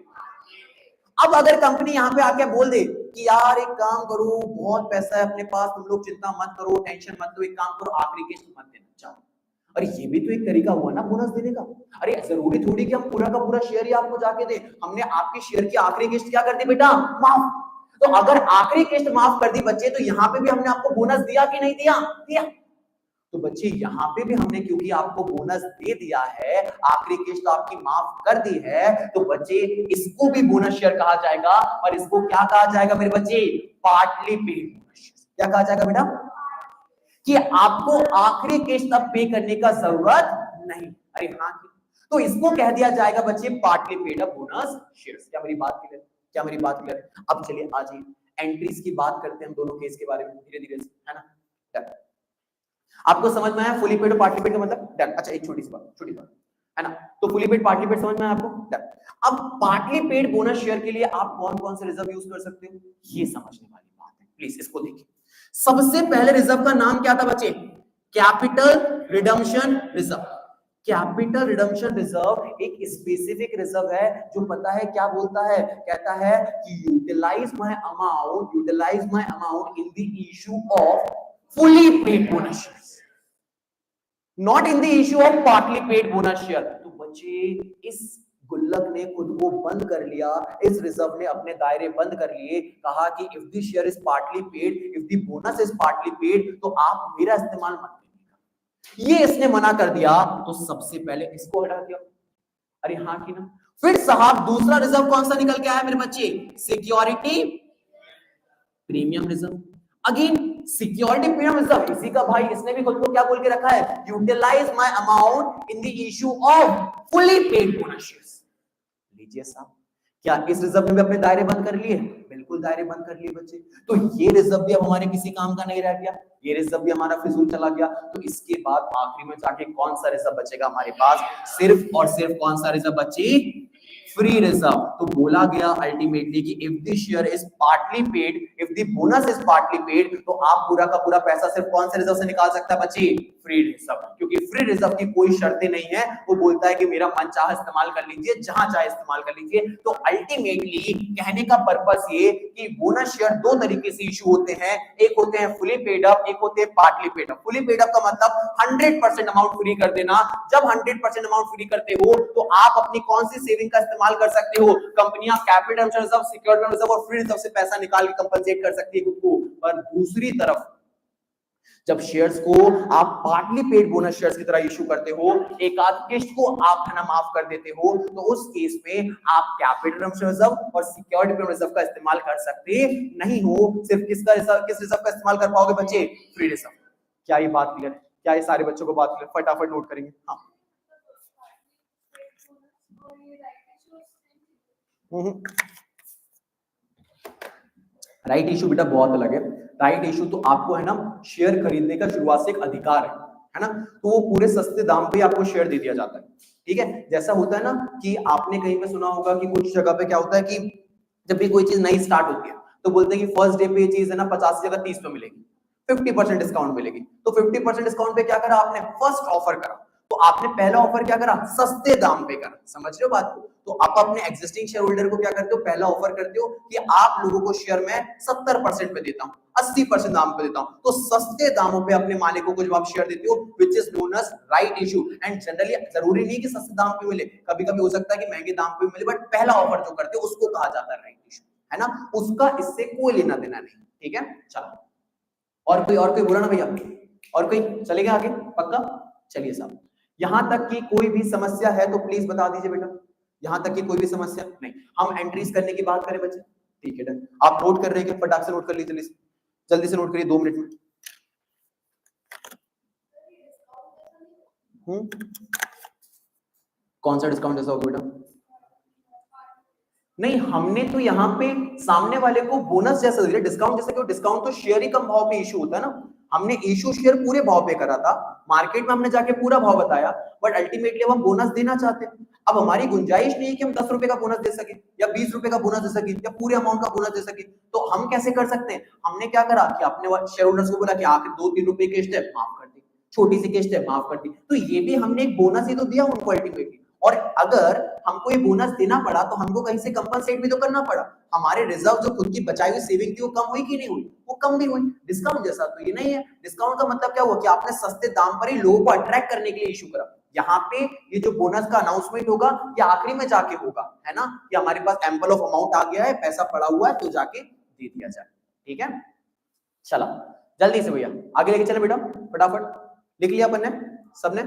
अब अगर कंपनी यहां पे आके बोल दे कि यार एक काम करो, बहुत पैसा है अपने पास, तुम लोग चिंता मत करो, टेंशन मत लो, एक काम करो आखिरी किस्त मत देना, जाओ। अरे ये भी तो एक तरीका हुआ ना बोनस देने का। अरे जरूरी थोड़ी कि हम पूरा का पूरा शेयर ही आपको जाके दे, हमने आपके शेयर की आखिरी किस्त क्या कर दी बेटा, माफ। तो अगर आखिरी किस्त माफ कर दी बच्चे, तो यहाँ पे भी हमने आपको बोनस दिया कि नहीं दिया, दिया। तो बच्चे यहाँ पे भी हमने क्योंकि आपको बोनस दे दिया है, आखिरी किस्त आपकी माफ कर दी है, तो बच्चे इसको भी बोनस शेयर कहा जाएगा। और इसको क्या कहा जाएगा मेरे बच्चे, पार्टली पेड बोनस शेयर। क्या कहा जाएगा बेटा, कि आपको आखिरी किस्त अब पे करने का जरूरत नहीं। अरे हाँ, तो इसको कह दिया जाएगा बच्चे partly paid up bonus shares. क्या मेरी बात क्लियर, क्या मेरी बात क्लियर है? अब चलिए आ जाइए एंट्रीज की बात करते हैं हम दोनों केस के बारे में धीरे धीरे, है ना। आपको समझ में आया फुली पेड और पार्टली पेड का मतलब? अच्छा एक छोटी बात है ना, तो फुली पेड पार्टली पेड समझ में आया आपको? अब पार्टली पेड बोनस शेयर के लिए आप कौन कौन से रिजर्व यूज कर सकते हो, ये समझने वाली बात है, प्लीज इसको देखिए। सबसे पहले रिजर्व का नाम क्या था बच्चे, capital redemption reserve. Capital redemption reserve एक स्पेसिफिक रिजर्व है जो पता है क्या बोलता है, कहता है कि utilise my amount in the issue of fully paid bonus share, not in the issue of partly paid bonus share. तो बच्चे इस गुल्लक ने खुद को बंद कर लिया, इस रिजर्व ने अपने दायरे बंद कर लिए, कहा कि if the share is partly paid, if the bonus is partly paid, तो आप मेरा इस्तेमाल मत करिएगा। ये इसने मना कर दिया, तो सबसे पहले इसको हटा दिया। अरे हाँ कि ना। फिर साहब दूसरा रिजर्व कौन सा निकल के आया मेरे बच्चे, security premium reserve. Again security premium reserve, इसी का भाई इसने भी खुद को क्या बोल के रखा है, utilise my amount in the issue of fully paid bonus shares. लीजिए साहब, क्या इस रिजर्व ने भी अपने दायरे बंद कर लिए? बिल्कुल दायरे बंद कर लिए बच्चे। तो ये रिजर्व भी अब हमारे किसी काम का नहीं रह गया, ये रिजर्व भी हमारा फिजूल चला गया। तो इसके बाद आखिरी में जाके कौन सा रिजर्व बचेगा हमारे पास, सिर्फ और सिर्फ कौन सा रिजर्व बची, फ्री रिजर्व। तो बोला गया अल्टीमेटली कि if the share is partly paid, if the bonus is partly paid, तो आप पूरा का पूरा पैसा सिर्फ कौन से रिजर्व से निकाल सकता है बच्चे, फ्री रिजर्व। क्योंकि फ्री रिजर्व की कोई शर्तें नहीं है, वो बोलता है कि मेरा मनचाहा इस्तेमाल कर लीजिए, जहां चाहे इस्तेमाल कर लीजिए। तो अल्टीमेटली कहने का पर्पस ये कि बोनस शेयर दो तरीके से इशू होते हैं, एक होते हैं फुली पेड अप, एक होते हैं partly paid up. Fully paid up का मतलब 100% अमाउंट फ्री कर देना। जब 100% अमाउंट फ्री करते हो तो आप अपनी कौन सी सेविंग का इस्तेमाल कर सकते हो, कंपनियां कैपिटल रिजर्व, सिक्योरिटी रिजर्व और फ्री रिजर्व से पैसा निकाल के कंपनसेट कर सकती है खुद को। पर दूसरी तरफ जब शेयर्स को आप पार्टली पेड बोनस शेयर्स की तरह इशू करते हो, एक आध किस्त को आप है ना माफ कर देते हो, तो उस केस में आप कैपिटल रिजर्व और सिक्योरिटी रिजर्व का इस्तेमाल कर सकते नहीं हो। सिर्फ किस रिजर्व का इस्तेमाल कर पाओगे बच्चे, फ्री रिजर्व। क्या ये बात क्लियर है? क्या ये सारे बच्चों को बात क्लियर? फटाफट नोट करेंगे। हाँ राइट इशू बेटा बहुत अलग है। राइट इशू तो आपको है ना शेयर खरीदने का शुरुआत से एक अधिकार है ना, तो वो पूरे सस्ते दाम पे आपको शेयर दे दिया जाता है। ठीक है, जैसा होता है ना कि आपने कहीं पे सुना होगा कि कुछ जगह पे क्या होता है कि जब भी कोई चीज नई स्टार्ट होती है तो बोलते हैं कि फर्स्ट डे पे ये चीज है ना 50 की जगह 30 पे मिलेगी, 50% डिस्काउंट मिलेगी। तो 50% डिस्काउंट पे क्या करा आपने, फर्स्ट ऑफर करा। तो आपने पहला ऑफर क्या करा, सस्ते दाम पे करा। समझ रहे हो बात को? तो आप अपने एग्जिस्टिंग शेयर होल्डर को क्या करते हो, पहला ऑफर करते हो कि आप लोगों को शेयर में 70% पे देता हूं, 80% दाम पे देता हूं। तो सस्ते दामों पे अपने मालिकों को जब आप शेयर देते हो, which is known as right issue. And generally जरूरी नहीं कि सस्ते दाम पे मिले, कभी कभी हो सकता है कि महंगे दाम पे मिले, बट पहला ऑफर जो करते हो उसको कहा जाता है राइट इशू, है ना। उसका इससे कोई लेना देना नहीं। ठीक है, चलो और कोई बोला ना भैया, और कोई चलेगा आगे पक्का? चलिए साहब, यहां तक की कोई भी समस्या है तो प्लीज बता दीजिए बेटा। यहां तक की कोई भी समस्या नहीं? हम एंट्रीज करने की बात करें बच्चे, ठीक है डन। आप नोट कर रहे हैं कि फटाक से नोट कर लीजिए, जल्दी से नोट करिए, 2 मिनट में। कौन सा डिस्काउंट जैसा होगा बेटा? नहीं, हमने तो यहाँ पे सामने वाले को बोनस जैसा दिया, डिस्काउंट जैसा। क्यों डिस्काउंट, तो शेयर ही कम भाव पे इशू होता है ना। हमने इशू शेयर पूरे भाव पे करा था, मार्केट में हमने जाके पूरा भाव बताया, बट अल्टीमेटली अब हम बोनस देना चाहते हैं। अब हमारी गुंजाइश नहीं है कि हम 10 रुपए का बोनस दे सके या 20 रुपए का बोनस दे सके या पूरे अमाउंट का बोनस दे सके। तो हम कैसे कर सकते हैं? हमने क्या करा कि अपने शेयर होल्डर्स को बोला कि आखिर 2-3 रुपए किस्त है माफ कर दी, छोटी सी किस्त है माफ कर दी। तो ये भी हमने एक बोनस ही तो दिया उनको अल्टीमेटली। और अगर हमको ये बोनस देना पड़ा तो हमको कहीं से कंपनसेट भी तो करना पड़ा। हमारे रिजर्व जो खुद की बचाई हुई सेविंग थी वो कम हुई कि नहीं हुई? वो कम भी हुई। डिस्काउंट जैसा तो ये नहीं है। डिस्काउंट का मतलब क्या हुआ कि आपने सस्ते दाम पर ही लोगों को अट्रैक्ट करने के लिए इशू करा। यहाँ पे ये जो बोनस का अनाउंसमेंट होगा ये आखिरी में जाके होगा, है ना, कि हमारे पास एम्पल ऑफ अमाउंट आ गया है, पैसा पड़ा हुआ है, तो जाके दे दिया जाए। ठीक है, चला जल्दी से भैया आगे लेके चले बेटा, फटाफट लिख लिया अपन ने सबने,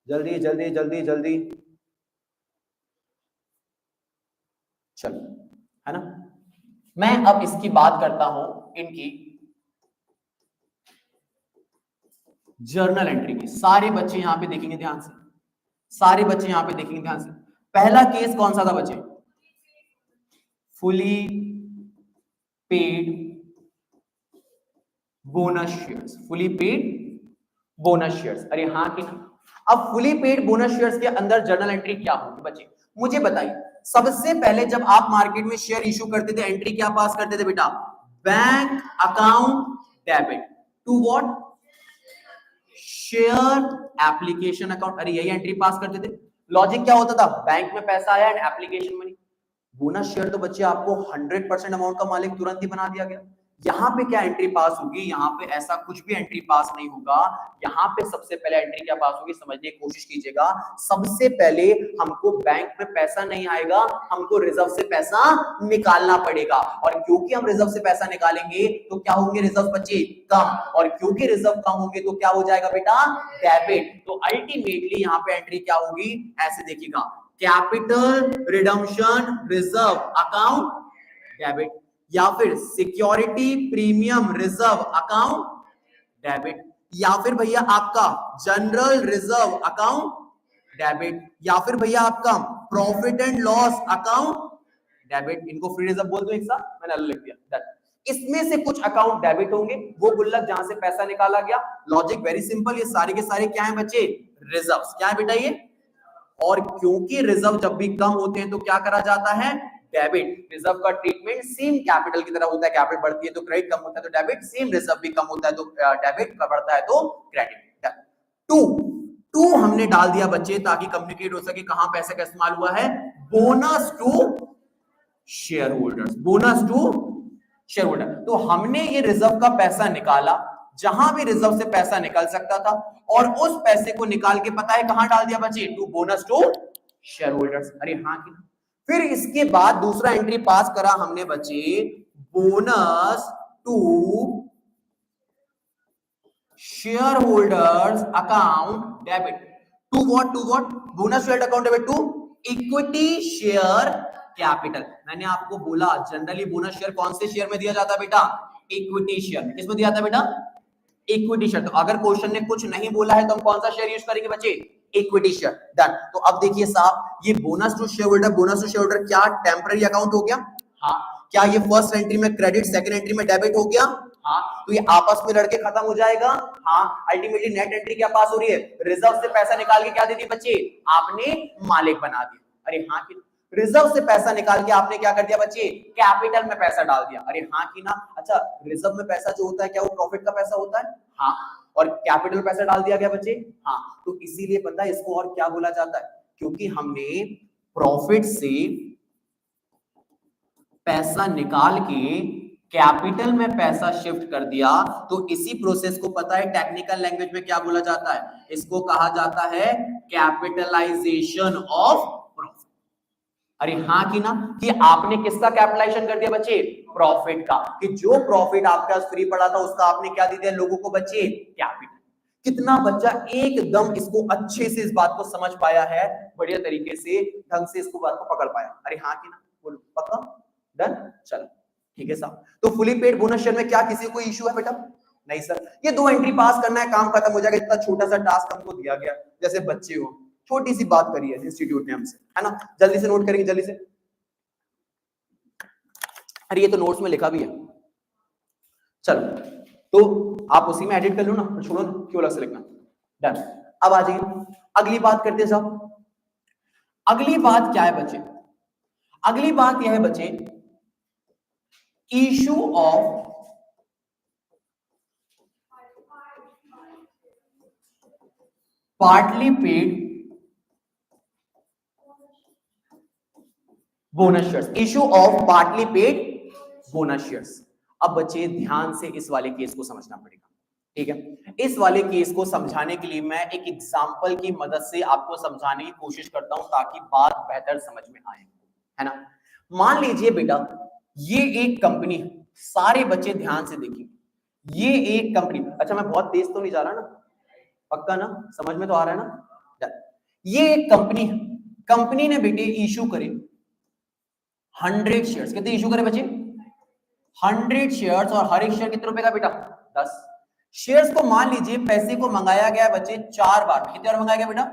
जल्दी जल्दी जल्दी जल्दी, चलो, है ना। मैं अब इसकी बात करता हूं इनकी जर्नल एंट्री की। सारे बच्चे यहां पे देखेंगे ध्यान से, सारे बच्चे यहां पे देखेंगे ध्यान से। पहला केस कौन सा था बच्चे? Fully paid bonus shares, fully paid bonus shares, अरे हाँ कि ना। अब फुली पेड बोनस शेयर्स के अंदर जर्नल एंट्री क्या होगी बच्चे, मुझे बताइए। सबसे पहले जब आप मार्केट में शेयर इशू करते थे, एंट्री क्या पास करते थे बेटा? Bank account debit to what? Share application account. अरे यही एंट्री पास करते थे। लॉजिक क्या होता था? बैंक में पैसा आया and application money. Bonus share तो बच्चे आपको 100% अमाउंट का मालिक तुरंत ही बना दिया गया। यहाँ पे क्या एंट्री पास होगी? यहाँ पे ऐसा कुछ भी एंट्री पास नहीं होगा। यहाँ पे सबसे पहले एंट्री क्या पास होगी समझने की कोशिश कीजिएगा। सबसे पहले हमको बैंक में पैसा नहीं आएगा, हमको रिजर्व से पैसा निकालना पड़ेगा। और क्योंकि हम रिजर्व से पैसा निकालेंगे तो क्या होंगे रिजर्व बच्चे? कम। और क्योंकि रिजर्व कम होंगे तो क्या हो जाएगा बेटा? डेबिट। तो अल्टीमेटली यहाँ पे एंट्री क्या होगी? ऐसे देखिएगा, capital redemption reserve account debit, या फिर security premium reserve account debit, या फिर भैया आपका जनरल रिजर्व अकाउंट डेबिट, या फिर भैया आपका profit and loss account debit. इनको फ्री रिजर्व बोल दो एक साथ, मैंने अलग लिख दिया। इसमें से कुछ अकाउंट डेबिट होंगे, वो गुल्लक जहां से पैसा निकाला गया। लॉजिक वेरी सिंपल, ये सारे के सारे क्या है बच्चे? रिजर्व्स। क्या है बेटा ये? और क्योंकि रिजर्व जब भी कम होते हैं तो क्या करा जाता है? डेबिट। रिजर्व का ट्रीटमेंट सेम कैपिटल की तरह होता है, कैपिटल बढ़ती है तो क्रेडिट, कम होता है तो डेबिट। सेम रिजर्व भी कम होता है तो डेबिट, बढ़ता है तो क्रेडिट। टू टू हमने डाल दिया बच्चे ताकि कम्युनिकेट हो सके कहां पैसे का इस्तेमाल हुआ है। Bonus to share holders, bonus to share holder. तो हमने ये रिजर्व का पैसा निकाला, जहां भी रिजर्व से पैसा निकल सकता था, और उस पैसे को निकाल के पता है कहां डाल दिया बच्चे? To bonus to share holders. अरे हाँ कि। फिर इसके बाद दूसरा एंट्री पास करा हमने बच्चे, bonus to share holders account debit to what? To what? Bonus share account debit to equity share capital. मैंने आपको बोला जनरली बोनस शेयर कौन से शेयर में दिया जाता है बेटा? Equity share. किसमें दिया जाता है बेटा? Equity share. तो अगर क्वेश्चन ने कुछ नहीं बोला है तो हम कौन सा शेयर यूज करेंगे बच्चे? Equity share. डन। तो अब देखिए साहब, ये bonus to share holder, bonus to share holder क्या टेम्पररी अकाउंट हो गया? हाँ। क्या ये फर्स्ट एंट्री में क्रेडिट, सेकंड एंट्री में डेबिट हो गया? हाँ। तो ये आपस में लड़के खत्म हो जाएगा। हाँ। अल्टीमेटली नेट एंट्री क्या पास हो रही है? रिजर्व से पैसा निकाल के क्या दे दी बच्चे? आपने मालिक बना दिया। अरे हाँ कि। रिजर्व से पैसा निकाल के आपने क्या कर दिया बच्चे? कैपिटल में पैसा डाल दिया। अरे हाँ कि ना। अच्छा, रिजर्व में पैसा जो होता है क्या वो प्रॉफिट का पैसा होता है? हाँ। और कैपिटल पैसा डाल दिया गया बच्चे। हाँ। तो इसीलिए पता है इसको और क्या बोला जाता है? क्योंकि हमने प्रॉफिट से पैसा निकाल के कैपिटल में पैसा शिफ्ट कर दिया, तो इसी प्रोसेस को पता है टेक्निकल लैंग्वेज में क्या बोला जाता है? इसको कहा जाता है कैपिटलाइजेशन ऑफ प्रॉफिट। अरे हाँ कि ना, कि आपने किसका कैपिटलाइजेशन कर दिया बच्चे? प्रॉफिट का। कि जो प्रॉफिट आपके पास फ्री पड़ा था उसका आपने क्या दे दिया लोगों को बच्चे? कैपिटल। कितना बच्चा एकदम इसको अच्छे से इस बात को समझ पाया है, बढ़िया तरीके से ढंग से इसको बात को पकड़ पाया? अरे हाँ कि ना, बोलो पक्का? डन। चलो ठीक है साहब। तो फुली पेड बोनस शेयर में क्या किसी को इश्यू है बेटा? नहीं सर, ये दो एंट्री पास करना है, काम खत्म हो जाएगा। इतना छोटा सा टास्क हमको दिया गया, जैसे बच्चे हो, छोटी सी बात करी है इंस्टीट्यूट ने हमसे, है ना। जल्दी से नोट करेंगे, जल्दी से। अरे ये तो नोट्स में लिखा भी है। चलो, तो आप उसी में एडिट कर लो ना, छोड़ो ना, क्यों अलग से लिखना। डन। अब आ जाइए, अगली बात करते हैं साहब। अगली बात क्या है बच्चे? अगली बात यह है बच्चे, issue of partly paid bonus shares, issue of partly paid bonus shares. अब बच्चे ध्यान से इस वाले केस को समझना पड़ेगा, ठीक है। इस वाले केस को समझाने के लिए मैं एक एग्जांपल की मदद से आपको समझाने की कोशिश करता हूं ताकि बात बेहतर समझ में आए, है ना। मान लीजिए बेटा ये एक कंपनी, सारे बच्चे ध्यान से देखिए, ये एक कंपनी, अच्छा मैं बहुत तेज तो नहीं जा रहा ना, पक्का ना, समझ में तो आ रहा है ना। ये एक कंपनी है, कंपनी ने बेटे इशू करे 100 शेयर्स, कितने इशू करे बच्चे 100 शेयर्स, और हर एक शेयर कितने रुपए का बेटा 10 शेयर्स को मान लीजिए पैसे को मंगाया गया बच्चे 4 बार, कितने बार मंगाया गया बेटा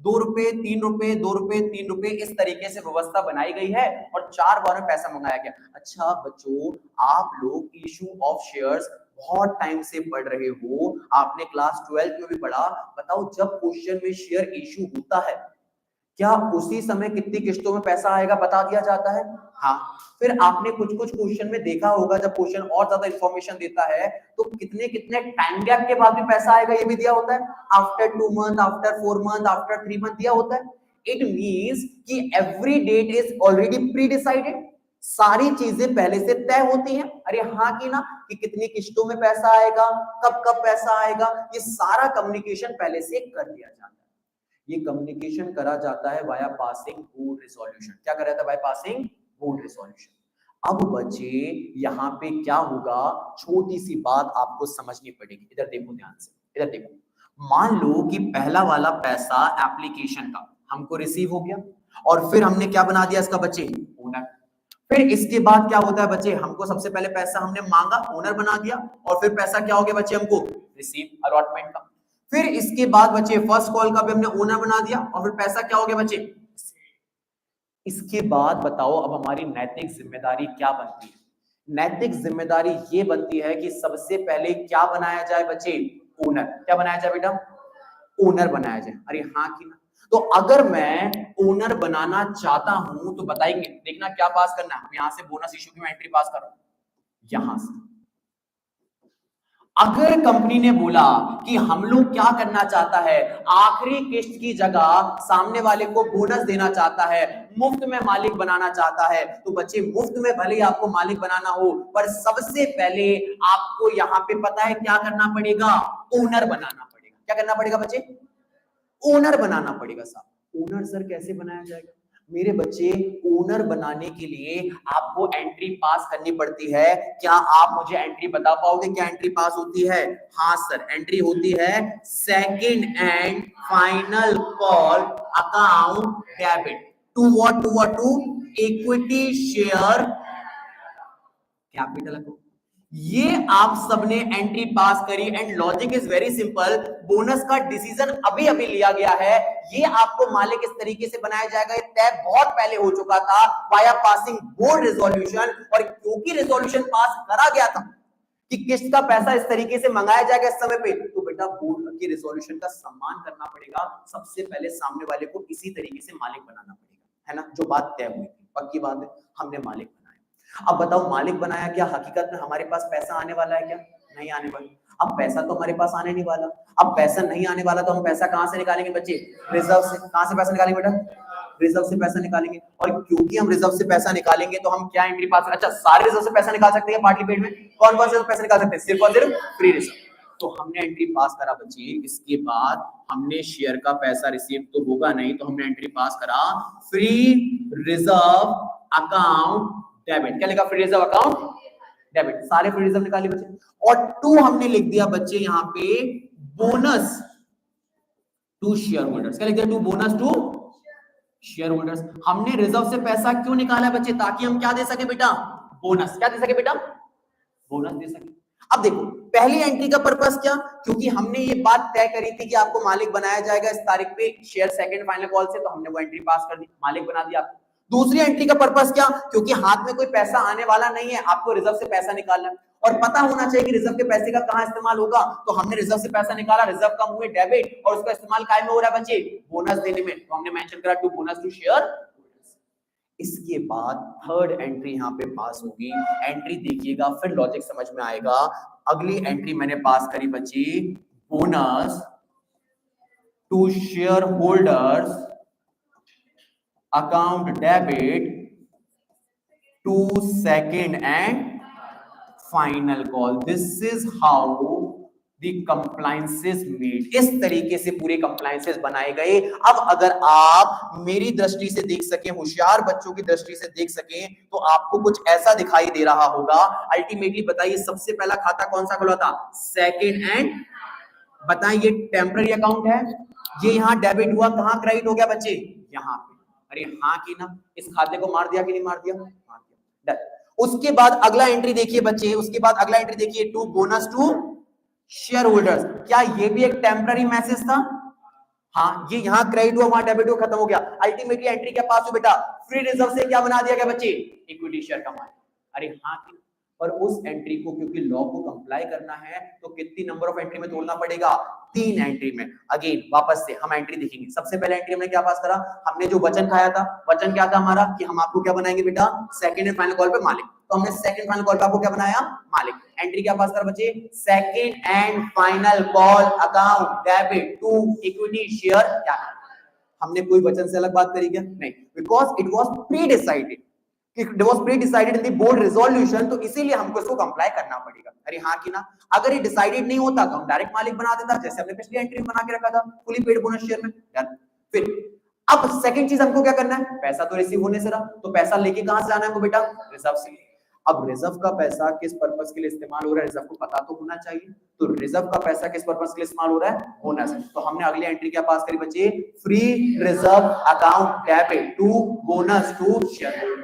2 रुपए 3 रुपए 2 रुपए 3 रुपए, इस तरीके से व्यवस्था बनाई गई है और 4 बार में पैसा मंगाया गया। अच्छा बच्चों आप लोग इशू ऑफ शेयर्स बहुत टाइम से पढ़ रहे हो, आपने क्लास 12th में भी पढ़ा, बताओ जब क्वेश्चन में शेयर इशू होता है क्या उसी समय कितनी किस्तों में पैसा आएगा बता दिया जाता है। हाँ, फिर आपने कुछ कुछ क्वेश्चन में देखा होगा जब क्वेश्चन और ज्यादा इंफॉर्मेशन देता है तो कितने कितने टाइम गैप के बाद भी पैसा आएगा ये भी दिया होता है, after 2 month, after 4 month, after 3 month दिया होता है। इट मींस कि every date is already pre decided, सारी चीजें पहले से तय होती हैं। अरे हाँ की ना, कि कितनी किस्तों में पैसा आएगा, कब कब पैसा आएगा, ये सारा कम्युनिकेशन पहले से कर दिया जाता है। ये कम्युनिकेशन करा जाता है वाया पासिंग बोर्ड रिजोल्यूशन। क्या करा जाता है? By passing board resolution. अब बच्चे यहाँ पे क्या होगा, छोटी सी बात आपको समझनी पड़ेगी, इधर देखो ध्यान से, इधर देखो। मान लो कि पहला वाला पैसा एप्लीकेशन का हमको रिसीव हो गया और फिर हमने क्या बना दिया इसका बच्चे ओनर। फिर इसके बाद क्या होता है बच्चे, हमको सबसे पहले पैसा हमने मांगा, ओनर बना दिया, और फिर पैसा क्या हो गया बच्चे हमको रिसीव अलॉटमेंट का। फिर इसके बाद बच्चे फर्स्ट कॉल का भी हमने ओनर बना दिया और फिर पैसा क्या हो गया बच्चे। इसके बाद बताओ अब हमारी नैतिक जिम्मेदारी क्या बनती है। नैतिक जिम्मेदारी ये बनती है कि सबसे पहले क्या बनाया जाए बच्चे, ओनर। क्या बनाया जाए बेटा, ओनर बनाया जाए। अरे हाँ कि ना, तो अगर मैं ओनर बनाना चाहता हूं तो बताएंगे, देखना क्या पास करना है। यहां से बोनस इशू की मैं एंट्री पास कर रहा हूं यहां से। अगर कंपनी ने बोला कि हम लोग क्या करना चाहता है, आखिरी किस्त की जगह सामने वाले को बोनस देना चाहता है, मुफ्त में मालिक बनाना चाहता है, तो बच्चे मुफ्त में भले ही आपको मालिक बनाना हो पर सबसे पहले आपको यहां पे पता है क्या करना पड़ेगा, ओनर बनाना पड़ेगा। क्या करना पड़ेगा बच्चे, ओनर बनाना पड़ेगा। साहब ओनर सर कैसे बनाया जाएगा मेरे बच्चे, ओनर बनाने के लिए आपको एंट्री पास करनी पड़ती है। क्या आप मुझे एंट्री बता पाओगे क्या एंट्री पास होती है? हाँ सर, एंट्री होती है second and final call account debit to what, to equity share capital account. ये आप सबने एंट्री पास करी and logic is very simple. Bonus का डिसीजन अभी अभी लिया गया है, ये आपको मालिक इस तरीके से बनाया जाएगा, ये तय बहुत पहले हो चुका था वाया पासिंग बोर्ड रिजोल्यूशन। और क्योंकि रिजोल्यूशन पास करा गया था कि किस्त का पैसा इस तरीके से मंगाया जाएगा इस समय पे, तो बेटा बोर्ड की रिजोल्यूशन का सम्मान करना पड़ेगा। सबसे पहले सामने वाले को इसी तरीके से मालिक बनाना पड़ेगा, है ना। जो बात तय हुई थी पक्की बात है, हमने मालिक बनाया। अब बताओ मालिक बनाया, क्या हकीकत में हमारे पास पैसा आने वाला है क्या? नहीं आने वाला। अब पैसा तो हमारे पास आने नहीं वाला, अब पैसा नहीं आने वाला तो हम पैसा कहां से निकालेंगे बच्चे, रिजर्व से। कहां से पैसा निकालेंगे बेटा, रिजर्व से पैसा निकालेंगे। और क्योंकि हम रिजर्व से पैसा निकालेंगे तो हम क्या एंट्री पास, अच्छा सारे रिजर्व से पैसा निकाल सकते हैं पार्टली पेड में, कौन कौन से पैसा निकाल सकते हैं, सिर्फ और सिर्फ फ्री रिजर्व। तो हमने एंट्री पास करा बच्चे, इसके बाद हमने शेयर का पैसा रिसीव तो होगा नहीं, तो हमने एंट्री पास करा फ्री रिजर्व अकाउंट डेबिट। क्या लिखा, फ्री रिजर्व अकाउंट डेबिट, सारे फ्री रिजर्व निकाले बच्चे। और टू हमने लिख दिया बच्चे यहाँ पे बोनस टू शेयर होल्डर्स। क्या लिख दिया, to bonus to share holders. हमने रिजर्व से पैसा क्यों निकाला है बच्चे, ताकि हम क्या दे सके बेटा, बोनस। क्या दे सके बेटा, बोनस दे सके। अब देखो पहली एंट्री का पर्पस क्या, क्योंकि हमने ये बात तय करी थी कि आपको मालिक बनाया जाएगा इस तारीख पे शेयर सेकंड फाइनल कॉल से, तो हमने वो एंट्री पास कर दी, मालिक बना दिया आपको। दूसरी एंट्री का पर्पस क्या, क्योंकि हाथ में कोई पैसा आने वाला नहीं है, आपको रिजर्व से पैसा निकालना है और पता होना चाहिए कि रिजर्व के पैसे का कहां इस्तेमाल होगा, तो हमने रिजर्व से पैसा निकाला, रिजर्व कम हुए डेबिट, और उसका इस्तेमाल काय में हो रहा है बच्चे, बोनस देने में, तो हमने मेंशन करा टू बोनस टू शेयर। इसके बाद थर्ड एंट्री यहां पे पास होगी, एंट्री देखिएगा फिर लॉजिक समझ में आएगा। अगली एंट्री मैंने पास करी बच्ची, bonus to share holders account debit to second and final call. This is how the compliances made. इस तरीके से पूरे compliances बनाए गए। अब अगर आप मेरी दृष्टि से देख सकें, होशियार बच्चों की दृष्टि से देख सकें, तो आपको कुछ ऐसा दिखाई दे रहा होगा। अल्टीमेटली बताइए सबसे पहला खाता कौन सा खुला था? सेकेंड एंड, बताइए ये टेम्पररी अकाउंट है, ये यहाँ डेबिट हुआ, कहाँ क्रेडिट हो गया बच्चे? यहाँ पे। अरे हाँ कि ना? इस खाते को मार दिया कि नहीं मार दिया? मार दिया। उसके बाद अगला एंट्री देखिए बच्चे, उसके बाद अगला एंट्री देखिए, to bonus to share holders. क्या ये भी एक टेम्पररी मैसेज था? हाँ, ये यहाँ क्रेडिट हुआ, वहां डेबिट हुआ, खत्म हो गया। अल्टीमेटली एंट्री क्या पास हो बेटा? फ्री रिजर्व से क्या बना दिया गया बच्चे? इक्विटी शेयर का मालिक। अरे हाँ कि? पर उस एंट्री को क्योंकि लॉ को कंप्लाई करना है तो कितनी नंबर ऑफ एंट्री में तोड़ना पड़ेगा? 3 एंट्री में। अगेन वापस से हम एंट्री देखेंगे। सबसे पहले एंट्री हमने क्या पास करा? हमने जो वचन खाया था, वचन क्या था हमारा? कि हम आपको क्या बनाएंगे बेटा? सेकंड एंड फाइनल कॉल पे मालिक। तो हमने सेकंड फाइनल कॉल पे आपको क्या बनाया? मालिक। एंट्री क्या पास करा बच्चे? Second and final call account debit to equity share capital. हमने कोई वचन से अलग बात करी क्या? नहीं, because it was pre decided, it was pre decided in the board resolution, तो इसीलिए हमको इसको कंप्लाई करना पड़ेगा। अरे हाँ कि ना? अगर ये डिसाइडेड नहीं होता तो हम डायरेक्ट मालिक बना देता, जैसे हमने पिछली एंट्री में बना के रखा था, फुली पेड बोनस शेयर में। डन। फिर अब सेकंड चीज हमको क्या करना है? पैसा तो रिसीव होने से रहा, तो पैसा लेके कहां से आना है हमको बेटा? रिजर्व से। अब रिजर्व का पैसा किस पर्पस के लिए इस्तेमाल हो रहा है, रिजर्व को पता तो होना चाहिए। तो रिजर्व का पैसा किस पर्पस के लिए इस्तेमाल हो रहा है? बोनस। तो हमने अगली एंट्री क्या पास करी बच्चे? Free reserve account debit to bonus to share.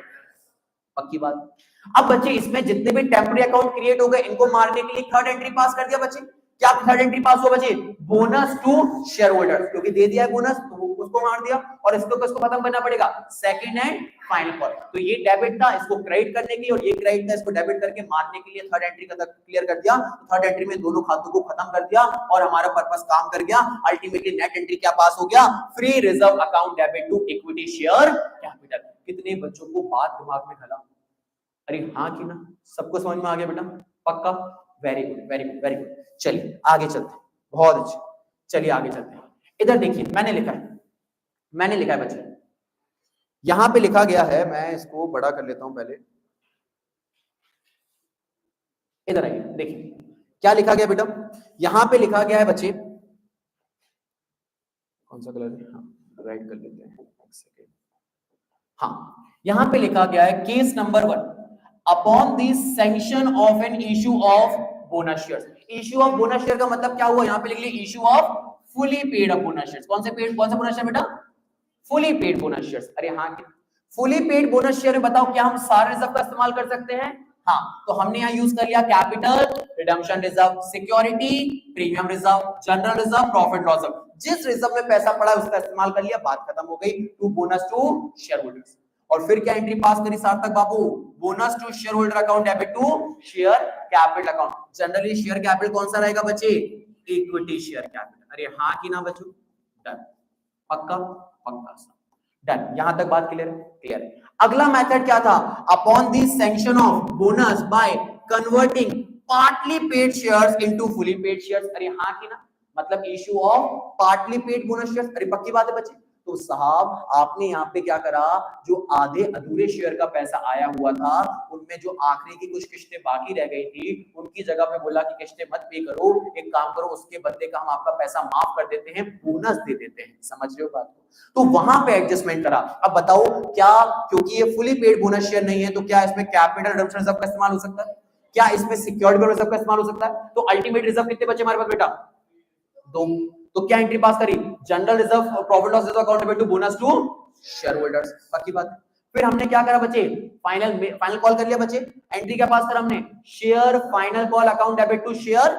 पक्की बात। अब बच्चे इसमें जितने भी टेम्पररी अकाउंट क्रिएट हो गए, इनको मारने के लिए थर्ड एंट्री पास कर दिया बच्चे। क्या थर्ड एंट्री पास हुआ बच्चे? बोनस टू शेयर होल्डर, क्योंकि दे दिया है बोनस तो उसको मार दिया, और इसको खत्म करना पड़ेगा सेकंड एंड फाइनल कॉल। तो ये डेबिट था, इसको क्रेडिट करने के लिए, और ये क्रेडिट था, इसको डेबिट करके मारने के लिए थर्ड एंट्री का क्लियर कर दिया। थर्ड एंट्री में दोनों खातों को खत्म कर दिया और हमारा पर्पस काम कर गया। अल्टीमेटली नेट एंट्री क्या पास हो गया? Free reserve account debit to equity share capital. कितने बच्चों को बात दिमाग में खला? अरे हाँ कि ना? सबको समझ में आ गया बेटा? पक्का? Very good, very good, very good. चलिए आगे चलते हैं। बहुत अच्छे, चलिए आगे चलते हैं। इधर देखिए, मैंने लिखा है बच्चे, यहां पे लिखा गया है, मैं इसको बड़ा कर लेता हूं पहले। इधर आइए, देखिए क्या लिखा गया बेटा? यहां पे लिखा गया है बच्चे, कौन सा कलर है? हाँ, राइट कर लेते हैं, एक सेकेंड। हाँ, यहां पे लिखा गया है case number 1, upon the sanction of N issue of bonus shares. Issue of bonus share का मतलब क्या हुआ? यहां पे लिख लिया issue of fully paid of bonus shares. कौन सा बोनस शेयर बेटा? Fully paid bonus shares. अरे हाँ, फुली पेड बोनस शेयर में बताओ क्या हम सारे रिजर्व का इस्तेमाल कर सकते हैं? हाँ, तो हमने यहाँ यूज कर लिया capital, redemption reserve, security, premium reserve, general reserve, profit loss reserve. जिस रिजर्व में पैसा पड़ा है उसका इस्तेमाल कर लिया, बात खत्म हो गई। To bonus to share holders. और फिर क्या एंट्री पास करी सार्थक बाबू? Bonus to share holder account debit to share capital account. Generally share capital कौन सा रहेगा बच्चे? Equity share capital. अरे हाँ कि ना बच्चों? डन। पक्का? पक्का। डन। यहां तक बात क्लियर है? क्लियर है। अगला मेथड क्या था? Upon the sanction of bonus by converting partly paid shares into fully paid shares. अरे हाँ कि ना? मतलब issue of partly paid bonus shares. अरे पक्की बात है बच्चे? तो साहब आपने यहाँ पे क्या करा? जो आधे अधूरे शेयर का पैसा आया हुआ था, उनमें जो आखिरी की कुछ किस्तें बाकी रह गई थी, उनकी जगह पे बोला कि किस्तें मत पे करो, एक काम करो, उसके बदले का हम आपका पैसा माफ कर देते हैं, बोनस दे देते हैं। समझ रहे हो बात को? तो वहां पे एडजस्टमेंट करा। अब बताओ क्या, क्योंकि ये फुली पेड बोनस शेयर नहीं है, तो क्या इसमें कैपिटल रिडम्पशन रिजर्व का इस्तेमाल हो सकता है? क्या इसमें सिक्योरिटी रिजर्व का इस्तेमाल हो सकता है? तो अल्टीमेट रिजर्व कितने बचे हमारे पास बेटा? 2। तो क्या एंट्री पास करी? General reserve, profit loss reserve account debit to bonus to share holders. पक्की बात। फिर हमने क्या करा बच्चे? फाइनल कॉल कर लिया बच्चे। एंट्री क्या पास करा हमने? Share final call account debit to share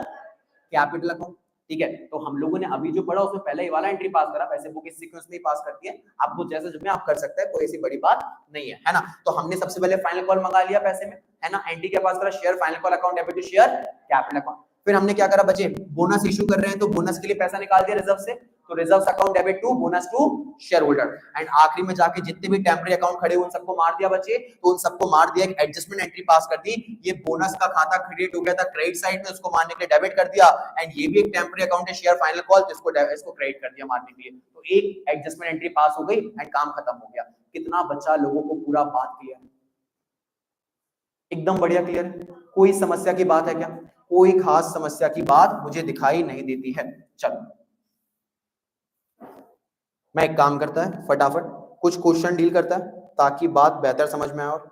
capital account. ठीक है, तो हम लोगों ने अभी जो पढ़ा उसमें पहले ही वाला एंट्री पास करा, वैसे बुक इस सीक्वेंस में ही पास करती है, आपको जैसे जो में आप कर सकते हैं, कोई ऐसी बड़ी बात नहीं है ना? तो हमने सबसे पहले फाइनल कॉल मंगा लिया पैसे में, है ना? एंट्री क्या पास करा? Share final call account debit to share capital account. फिर हमने क्या करा बच्चे? बोनस इशू कर रहे हैं तो बोनस के लिए पैसा निकाल दिया रिजर्व से, तो reserve account debit to bonus to share holder. And आखिरी में जाके जितने भी टेम्पररी अकाउंट खड़े उन सबको मार दिया बच्चे, तो उन सबको मार दिया, एक एडजस्टमेंट एंट्री पास कर दी। ये बोनस का खाता क्रेडिट हो गया था क्रेडिट साइड में, उसको मारने के लिए डेबिट कर दिया। एंड ये भी एक टेम्पररी अकाउंट है शेयर फाइनल कॉल, तो इसको क्रेडिट कर दिया मारने के लिए। तो एक एडजस्टमेंट एंट्री पास हो गई एंड काम खत्म हो गया। कितना बच्चा लोगों को पूरा बात किया? एकदम बढ़िया, क्लियर है। कोई समस्या की बात है क्या? कोई खास समस्या की बात मुझे दिखाई नहीं देती है। चलो मैं एक काम करता है, फटाफट कुछ क्वेश्चन डील करता है ताकि बात बेहतर समझ में आए। और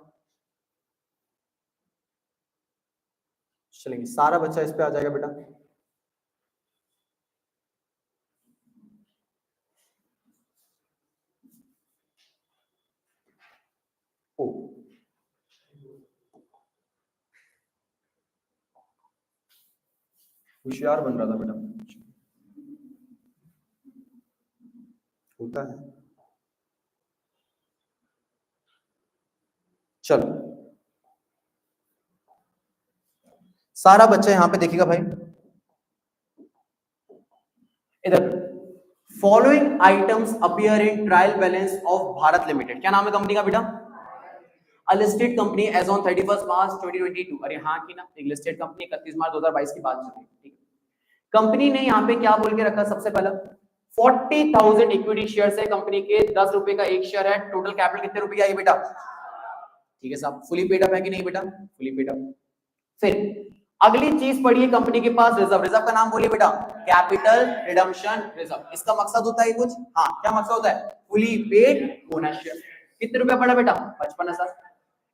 चलेंगे, सारा बच्चा इस पे आ जाएगा बेटा। ओ होशियार बन रहा था बेटा, होता है। चलो सारा बच्चा यहां पे देखिएगा भाई, इधर following items appear in trial balance of Bharat limited. क्या नाम है कंपनी का बेटा? A listed company as on 31st March 2022। अरे हाँ की ना, एक लिस्टेड कंपनी 31 मार्च 2022 की बात चल रही है, ठीक है। कंपनी ने यहाँ पे क्या बोल के रखा? सबसे पहला 40,000 इक्विटी शेयर है कंपनी के, 10 रुपए का एक शेयर है। टोटल कैपिटल कितने रुपए की आई बेटा? ठीक है साहब, फुली पेड अप है कि नहीं बेटा? Fully paid up. फिर अगली चीज पढ़िए, कंपनी के पास रिजर्व। रिजर्व का नाम बोलिए बेटा, कैपिटल रिडम्पशन रिजर्व। इसका मकसद होता है कुछ, हाँ क्या मकसद होता है? Fully paid bonus share. कितने रुपए पड़ा बेटा? 55,000।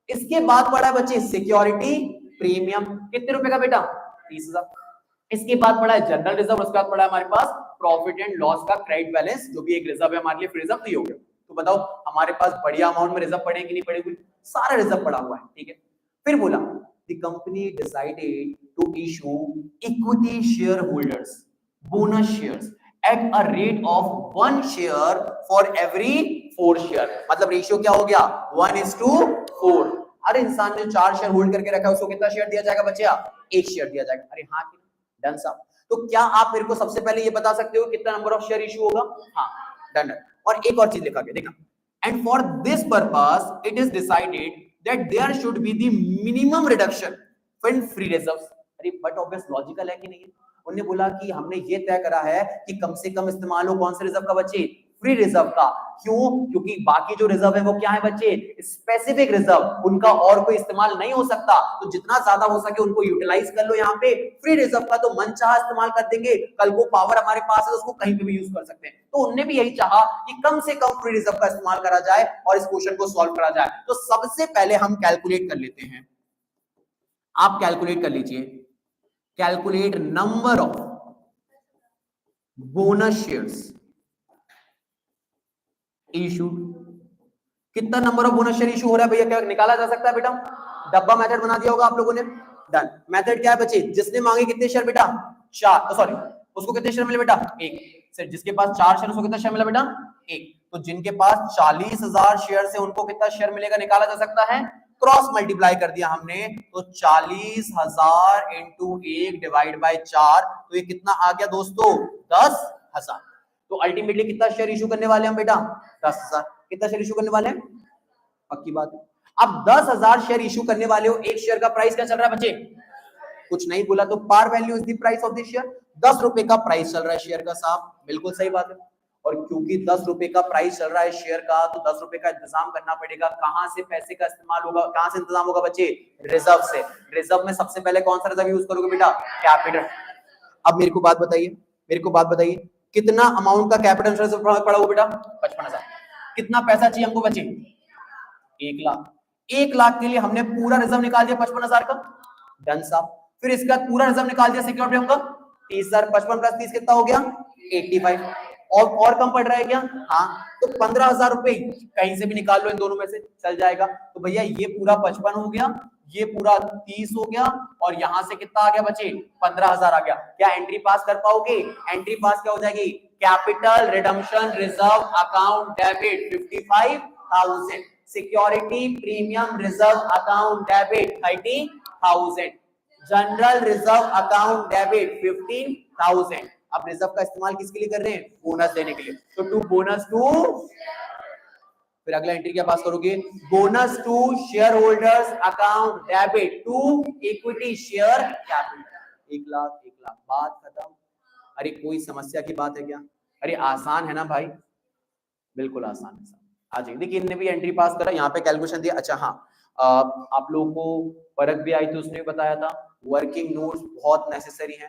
इसके बाद पड़ा बच्चे सिक्योरिटी प्रीमियम, कितने रुपए का बेटा? 30,000। इसके बाद पड़ा है जनरल रिजर्व, उसके बाद पड़ा है हमारे पास प्रॉफिट एंड लॉस का क्रेडिट बैलेंस, जो भी एक रिजर्व है हमारे लिए, रिजर्व नहीं हो गया। तो बताओ हमारे पास बढ़िया अमाउंट में रिजर्व पड़े कि नहीं पड़े? सारा रिजर्व पड़ा हुआ है, ठीक है। फिर बोला the company decided to issue equity share holders bonus shares at a rate of 1 share for every 4 share. मतलब रेशियो क्या हो गया? 1:4। हर इंसान ने 4 शेयर होल्ड करके रखा है, उसको कितना शेयर दिया जाएगा बच्चे? 1 शेयर दिया जाएगा। अरे हाँ, डन साहब। तो क्या आप मेरे को सबसे पहले ये बता सकते हो कितना नंबर ऑफ शेयर इशू होगा? हाँ डन। और एक और चीज लिखा गया, देखा, and for this purpose it is decided that there should be the minimum reduction in free reserves. अरे बट ऑब्वियस लॉजिकल है कि नहीं? उन्होंने बोला कि हमने ये तय करा है कि कम से कम इस्तेमाल हो कौन से रिजर्व का बच्चे? फ्री रिजर्व का। क्यों? क्योंकि बाकी जो रिजर्व है वो क्या है बच्चे? स्पेसिफिक रिजर्व, उनका और कोई इस्तेमाल नहीं हो सकता। तो जितना ज्यादा हो सके उनको यूटिलाइज कर लो। यहाँ पे फ्री रिजर्व का तो मनचाहा इस्तेमाल कर देंगे, कल को पावर हमारे पास है तो उसको कहीं पे भी यूज कर सकते हैं। तो उनने भी यही चाहा कि कम से कम फ्री रिजर्व का इस्तेमाल करा जाए और इस क्वेश्चन को सॉल्व करा जाए। तो सबसे पहले हम कैलकुलेट कर लेते हैं, आप कैलकुलेट कर लीजिए, calculate number of bonus shares issued. कितना number of bonus share issue हो रहा है भैया? क्या निकाला जा सकता है बेटा? डब्बा मेथड बना दिया होगा आप लोगों ने। डन। मेथड क्या है बच्चे? जिसने मांगे कितने शेयर बेटा? 4। सॉरी, उसको कितने शेयर मिले बेटा? 1। सर जिसके पास 4 शेयर उसको कितना शेयर मिला बेटा? 1। तो जिनके पास 40,000 शेयर से उनको कितना शेयर मिलेगा निकाला जा सकता है। क्रॉस मल्टीप्लाई कर दिया हमने, तो 40,000 इंटू 1 डिवाइड बाय 4, तो ये कितना आ गया दोस्तों? 10,000। तो अल्टीमेटली कितना शेयर इशू करने वाले हम बेटा? 10,000। कितना शेयर इशू करने वाले हैं? पक्की बात है। अब 10,000 शेयर इशू करने वाले हो, एक शेयर का प्राइस क्या चल रहा है बच्चे? कुछ नहीं बोला तो par value is the price of the share. 10 रुपए का प्राइस चल रहा है शेयर का साहब, बिल्कुल सही बात है। और क्योंकि 10 रुपए का प्राइस चल रहा है शेयर का, तो 10 रुपए का इंतजाम करना पड़ेगा। कहां से पैसे का इस्तेमाल होगा, कहां से इंतजाम होगा बच्चे? रिजर्व से। रिजर्व में सबसे पहले कौन सा रिजर्व यूज करोगे बेटा? कैपिटल। अब मेरे को बात बताइए, मेरे को बात बताइए, कितना अमाउंट का कैपिटल रिजर्व पड़ा हुआ बेटा? 55,000। कितना पैसा चाहिए हमको बच्चे? 1,00,000। 1,00,000 के लिए हमने पूरा रिजर्व निकाल दिया 55,000 का। डन साहब। फिर इसका पूरा रिजर्व निकाल दिया सिक्योरिटी होगा 30,000। 55 प्लस 30 कितना हो गया? 85। और कम पड़ रहा है क्या? हाँ। तो 15,000 रुपए कहीं से भी निकाल लो, इन दोनों में से चल जाएगा। तो भैया ये पूरा 55 हो गया, ये पूरा 30 हो गया, और यहां से कितना आ गया बच्चे? 15,000 आ गया। क्या एंट्री पास कर पाओगे? एंट्री पास क्या हो जाएगी? Capital redemption reserve account debit 55,000, security premium reserve account debit 30,000, general reserve account debit 15,000। अब रिजर्व का इस्तेमाल किसके लिए कर रहे हैं? बोनस देने के लिए। तो टू बोनस टू, फिर अगला एंट्री क्या पास करोगे? Bonus to share holders account debit to equity share capital. 1,00,000 1,00,000, बात खत्म। अरे कोई समस्या की बात है क्या? अरे आसान है ना भाई, बिल्कुल आसान है। आ जाइए, देखिए इनने भी एंट्री पास करा, यहाँ पे कैलकुलेशन दिया। अच्छा हाँ, आप लोगों को परख भी आई थी, उसने भी बताया था वर्किंग नोट्स बहुत नेसेसरी है,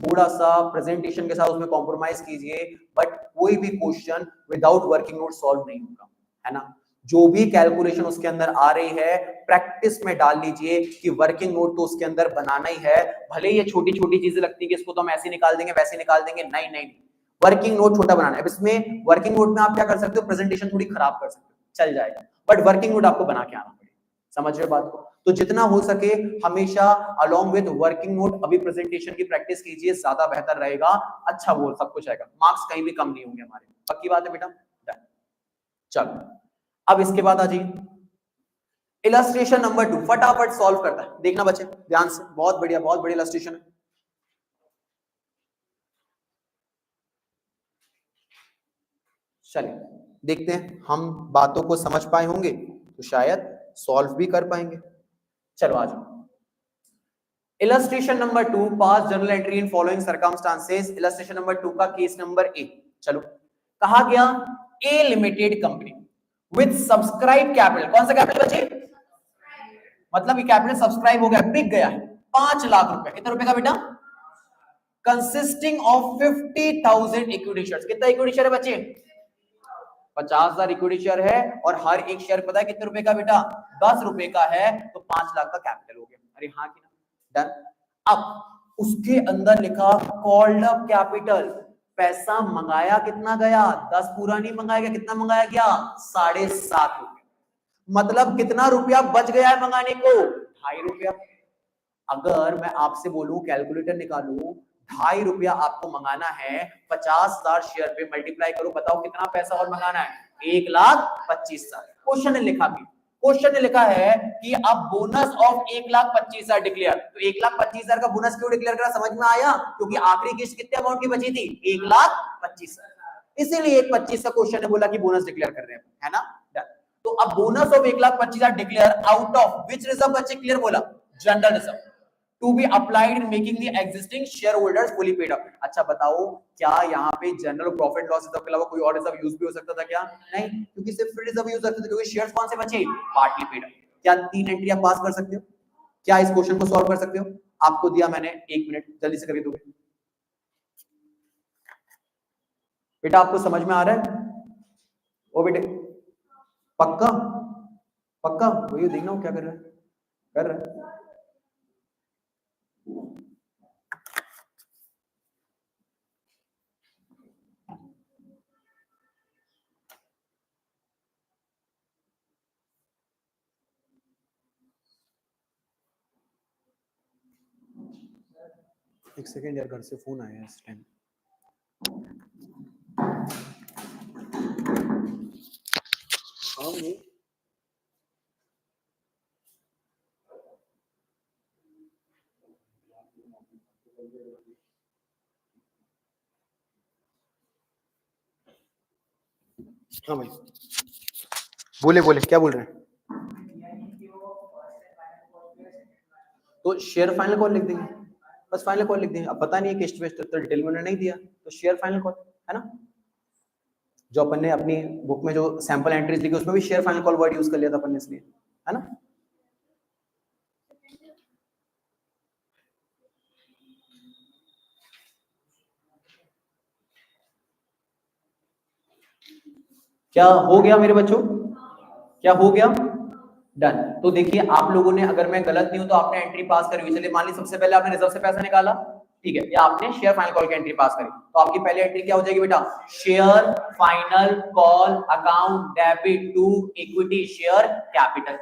थोड़ा सा प्रेजेंटेशन के साथ उसमें कॉम्प्रोमाइज कीजिए, बट कोई भी question without working note solve नहीं होगा, है ना। जो भी कैलकुलेशन उसके अंदर आ रही है प्रैक्टिस में डाल लीजिए कि वर्किंग नोट तो उसके अंदर बनाना ही है, भले ये छोटी छोटी चीजें लगती है कि इसको तो हम ऐसे निकाल देंगे वैसे निकाल देंगे, नहीं नहीं, वर्किंग नोट छोटा बनाना है। अब इसमें वर्किंग नोट में आप क्या कर सकते हो, प्रेजेंटेशन थोड़ी खराब कर सकते हो, चल जाएगा, बट वर्किंग नोट आपको बना के आना पड़ेगा, समझ रहे हो बात को। तो जितना हो सके हमेशा अलोंग विद वर्किंग नोट अभी प्रेजेंटेशन की प्रैक्टिस कीजिए, ज्यादा बेहतर रहेगा, अच्छा वो सब कुछ आएगा, मार्क्स कहीं भी कम नहीं होंगे हमारे, पक्की बात है बेटा। चलो अब इसके बाद आ जाइए इलस्ट्रेशन नंबर 2, फटाफट सॉल्व करता है, देखना बच्चे ध्यान से, बहुत बढ़िया इलस्ट्रेशन है। चलिए देखते हैं, हम बातों को समझ पाए होंगे तो शायद सॉल्व भी कर पाएंगे। चलो आ जाओ, illustration number 2, pass journal entry in following circumstances. Illustration number 2 का केस नंबर ए, चलो कहा गया a limited company with subscribe capital, कौन सा कैपिटल बचे, मतलब ये कैपिटल सब्सक्राइब हो गया, बिक गया है 5 लाख रुपए, कितने रुपए का बेटा, कंसिस्टिंग ऑफ 50,000 इक्विटी शेयर्स, कितना इक्विटी शेयर है बच्चे, 50,000 इक्विटी शेयर है, और हर एक शेयर पता है कितने रुपए का बेटा, 10 रुपए का है, तो 5 लाख का कैपिटल हो गया। अरे हाँ कि ना, डन। अब उसके अंदर लिखा कॉल्ड अप कैपिटल, पैसा मंगाया कितना गया, 10 पूरा नहीं मंगाया गया, कितना मंगाया गया, 7.5 रुपए, मतलब कितना रुपया बच गया है मंगाने को, 2.5 रुपया। अगर मैं आपसे बोलूं कैलकुलेटर निकालू, 2.5 रुपया आपको मंगाना है, 50,000 शेयर पे मल्टीप्लाई करो, बताओ कितना पैसा और मंगाना है, 1,25,000। क्वेश्चन ने लिखा भी, क्वेश्चन ने लिखा है कि अब बोनस ऑफ 1,25,000 डिक्लेयर, तो 1,25,000 का बोनस क्यों डिक्लेयर करा, समझ में आया, क्योंकि आखिरी किस्त कितने अमाउंट की बची थी, 1,25,000, इसीलिए 1,25,000 का क्वेश्चन ने बोला कि बोनस डिक्लेयर कर रहे हैं, है ना। तो अब bonus of 1,25,000 declare out of which reserve बच्चे, क्लियर बोला, general reserve, to be applied in making the existing share holders fully paid up. अच्छा बताओ क्या यहाँ पे जनरल प्रॉफिट लॉस रिजर्व के अलावा कोई और रिजर्व यूज भी हो सकता था क्या, नहीं, क्योंकि सिर्फ फ्री रिजर्व यूज करते थे, क्योंकि शेयर्स कौन से बचे, पार्टली पेड अप। क्या 3 एंट्री आप पास कर सकते हो, क्या इस क्वेश्चन को सॉल्व कर सकते हो, आपको दिया मैंने 1 मिनट, जल्दी से करके दोगे बेटा, आपको समझ में आ रहा है ओ बेटे, पक्का पक्का, वही देखना हो क्या कर रहा है, कर रहा है। एक सेकेंड यार, घर से फोन आया है इस टाइम। हाँ भाई बोले बोले, क्या बोल रहे हैं, तो शेयर फाइनल कॉल लिख देंगे, बस फाइनल कॉल लिख देंगे। अब पता नहीं है किस्त वेस्ट तो डिटेल में उन्होंने नहीं दिया, तो शेयर फाइनल कॉल, है ना, जो अपन ने अपनी बुक में जो सैंपल एंट्रीज लिखी उसमें भी share final call word use कर लिया था अपन ने, इसलिए, है ना। क्या हो गया मेरे बच्चों, क्या हो गया, डन। तो देखिए आप लोगों ने, अगर मैं गलत नहीं हूं तो आपने एंट्री पास करी हुई, चलिए मान ली सबसे पहले आपने रिजर्व से पैसा निकाला, ठीक है, या आपने शेयर फाइनल कॉल की एंट्री पास करी, तो आपकी पहली एंट्री क्या हो जाएगी बेटा, share final call account debit to equity share capital,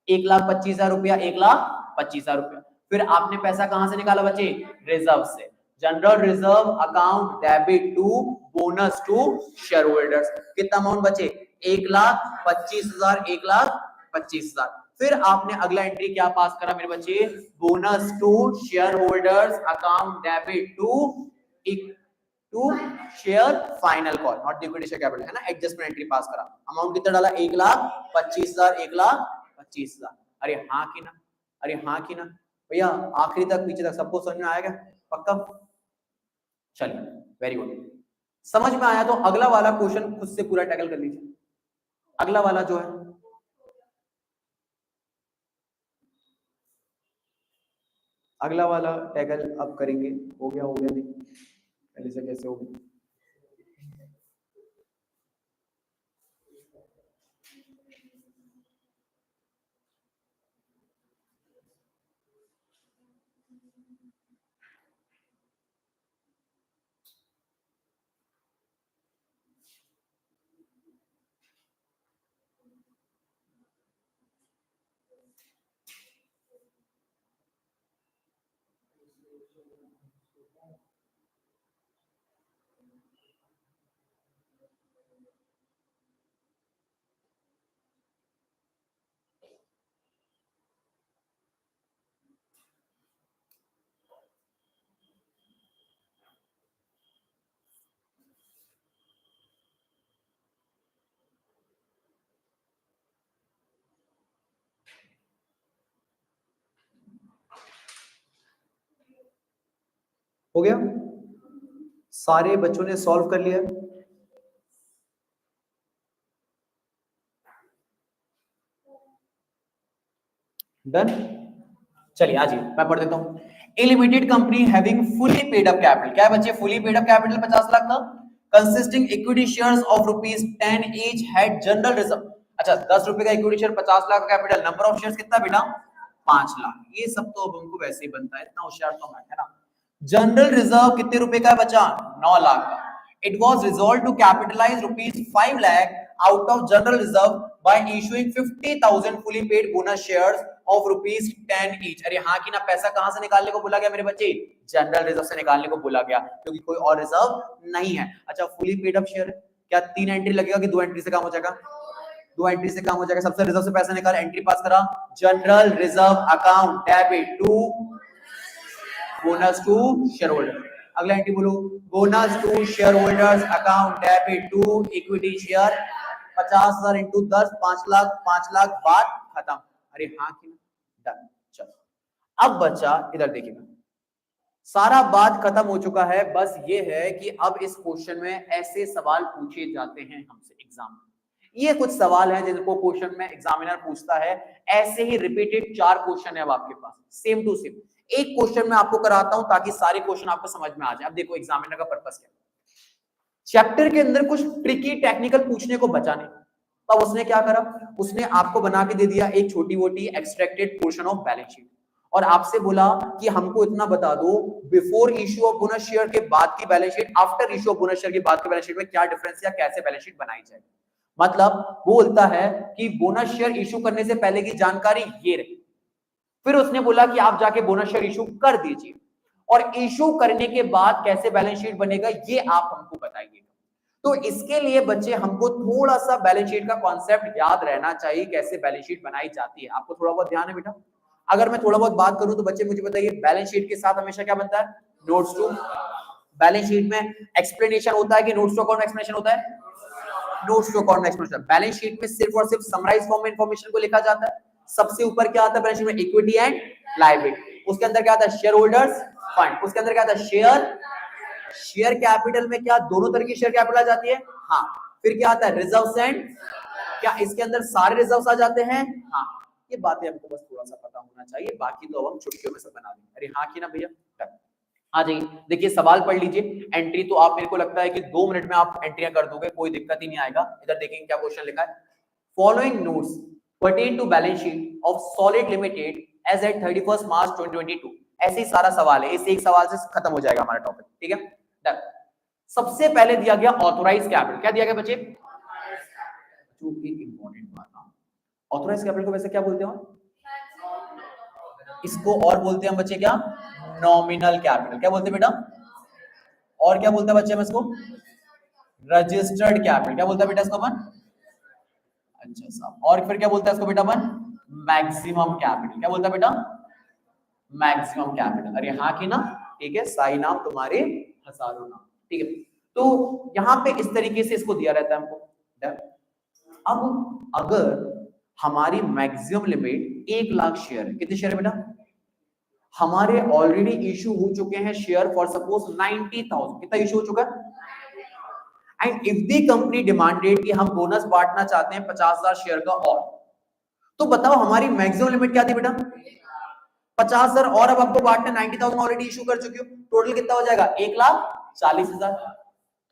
1,25,000 रुपया, 1,25,000 रुपया। फिर आपने पैसा कहां से निकाला बच्चे, रिजर्व से, general reserve account debit to bonus to share holders, कितना अमाउंट बचे, 1,25,000, 1,25,000। फिर आपने अगला एंट्री क्या पास करा मेरे बच्चे, bonus to share holders account debit to share final call, not equity share capital, है ना, एडजस्टमेंट एंट्री पास करा, अमाउंट कितना डाला, 1,25,000, 1,25,000। अरे हाँ कि ना, अरे हाँ कि ना भैया, आखिरी तक पीछे तक सबको समझ में आएगा, पक्का, चलिए वेरी गुड, समझ में आया तो अगला वाला क्वेश्चन खुद से पूरा टैकल कर लीजिए। अगला वाला जो है, अगला वाला टैगल अब करेंगे। हो गया नहीं, पहले से कैसे हो गया? हो गया? सारे बच्चों ने सॉल्व कर लिया? डन। चलिए आज मैं पढ़ देता हूं। A limited company having fully paid up capital, क्या है बच्चे? Fully paid up capital 50 lakh का, consisting equity shares of ₹10 each, had general reserve. अच्छा, 10 रुपए का इक्विटी शेयर, 50 लाख का कैपिटल, नंबर ऑफ शेयर्स कितना बेटा? 5 लाख। ये सब तो अब हमको वैसे ही बनता है, इतना होशियार तो है ना। जनरल रिजर्व कितने रुपए का बचा? 9 लाख का। It was resolved to capitalize ₹5 lakh out of general reserve by issuing 50,000 fully paid bonus shares of ₹10 each। अरे हाँ कि ना, पैसा कहां से निकालने को बोला गया मेरे बच्चे? जनरल रिजर्व से निकालने को बोला गया, क्योंकि कोई और रिजर्व नहीं है। अच्छा, फुली पेड अप शेयर, क्या 3 एंट्री लगेगा कि 2 एंट्री से काम हो जाएगा? 2 एंट्री से काम हो जाएगा। सबसे रिजर्व से पैसा निकाल, एंट्री पास करा, general reserve account debit to bonus to share holder. अगला एंट्री बोलो, bonus to share holders account debit to equity share, 50,000 into 10, 5 lakh, 5 lakh बाद खत्म। अरे हाँ कि डन। चलो अब बच्चा इधर देखिएगा, सारा बात खत्म हो चुका है। बस ये है कि अब इस क्वेश्चन में ऐसे सवाल पूछे जाते हैं हमसे एग्जाम में। ये कुछ सवाल हैं जिनको क्वेश्चन में एग्जामिनर पूछता है, ऐसे ही रिपीटेड 4 क्वेश्चन है अब आपके पास, सेम टू सेम। एक क्वेश्चन मैं आपको कराता हूं ताकि सारे क्वेश्चन आपको समझ में आ जाए। अब देखो एग्जामिनर का पर्पस क्या है। चैप्टर के अंदर कुछ ट्रिकी टेक्निकल पूछने को बचा नहीं, तब उसने क्या करा, उसने आपको बना के दे दिया एक छोटी मोटी extracted portion of balance sheet, और आपसे बोला कि हमको इतना बता दो, before issue of bonus share के बाद की balance sheet, after issue of bonus share के बाद की बैलेंस शीट में क्या डिफरेंस या कैसे बैलेंस शीट बनाई जाए। मतलब वो बोलता है कि बोनस शेयर इश्यू करने से पहले की जानकारी ये रही, फिर उसने बोला कि आप जाके बोनस शेयर इशू कर दीजिए, और इशू करने के बाद कैसे बैलेंस शीट बनेगा ये आप हमको बताइए। तो इसके लिए बच्चे हमको थोड़ा सा बैलेंस शीट का कॉन्सेप्ट याद रहना चाहिए, कैसे बैलेंस शीट बनाई जाती है। आपको थोड़ा बहुत ध्यान है बेटा? अगर मैं थोड़ा बहुत बात करूं तो बच्चे मुझे बताइए, बैलेंस शीट के साथ हमेशा क्या बनता है? Notes to. बैलेंस शीट में एक्सप्लेनेशन होता है कि नोट्स टू अकाउंट एक्सप्लेनेशन होता है? Notes to account explanation. Balance sheet में सिर्फ और सिर्फ समराइज फॉर्म में इंफॉर्मेशन को लिखा जाता है। सबसे ऊपर क्या आता है बैलेंस शीट में? Equity and liability. उसके अंदर क्या आता है? Share holders fund. उसके अंदर क्या आता है? शेयर कैपिटल में क्या दोनों तरह की शेयर कैपिटल आ जाती है? हाँ। फिर क्या आता है? रिजर्व्स एंड, क्या इसके अंदर सारे रिजर्व्स आ जाते हैं? हाँ। ये बातें हमको बस थोड़ा सा पता होना चाहिए, बाकी तो अब हम छुट्टियों में सब बना देंगे। अरे हाँ कि ना भैया? आ जाइए, देखिए सवाल पढ़ लीजिए। एंट्री तो आप, मेरे को लगता है कि 2 मिनट में आप एंट्रियां कर दोगे, कोई दिक्कत ही नहीं आएगा। इधर देखेंगे क्या क्वेश्चन लिखा है। Following notes pertain to balance sheet of solid limited as at 31 March 2022। ऐसे ही सारा सवाल है, इस एक सवाल से खत्म हो जाएगा हमारा टॉपिक, ठीक है? डन। सबसे पहले दिया गया ऑथोराइज कैपिटल। क्या दिया गया बच्चे? जो एक इंपॉर्टेंट बात है, ऑथोराइज कैपिटल को वैसे क्या बोलते हैं? इसको और बोलते हैं बच्चे क्या? Nominal capital. क्या बोलते हैं बेटा? और क्या बोलते हैं बच्चे हम इसको? Registered capital. क्या बोलता है बेटा इसको अपन? अच्छा साहब। और फिर क्या बोलता है इसको बेटा अपन? Maximum capital. क्या बोलता है बेटा? Maximum capital. अरे हाँ कि ना? ठीक है, साई नाम तुम्हारे हजारों नाम, ठीक है? तो यहाँ पे इस तरीके से इसको दिया रहता है हमको। अब अगर हमारी मैक्सिमम लिमिट 1 लाख शेयर है, कितने शेयर है बेटा? हमारे ऑलरेडी इशू हो चुके हैं शेयर फॉर सपोज 90,000। कितना इशू हो चुका है? And if the company demanded कि हम बोनस बांटना चाहते हैं 50,000 शेयर का, और तो बताओ हमारी मैक्सिमम लिमिट क्या थी बेटा? 50,000, और अब आपको बांटना 90,000 ऑलरेडी इशू कर चुके हो, टोटल कितना हो जाएगा? 1,40,000।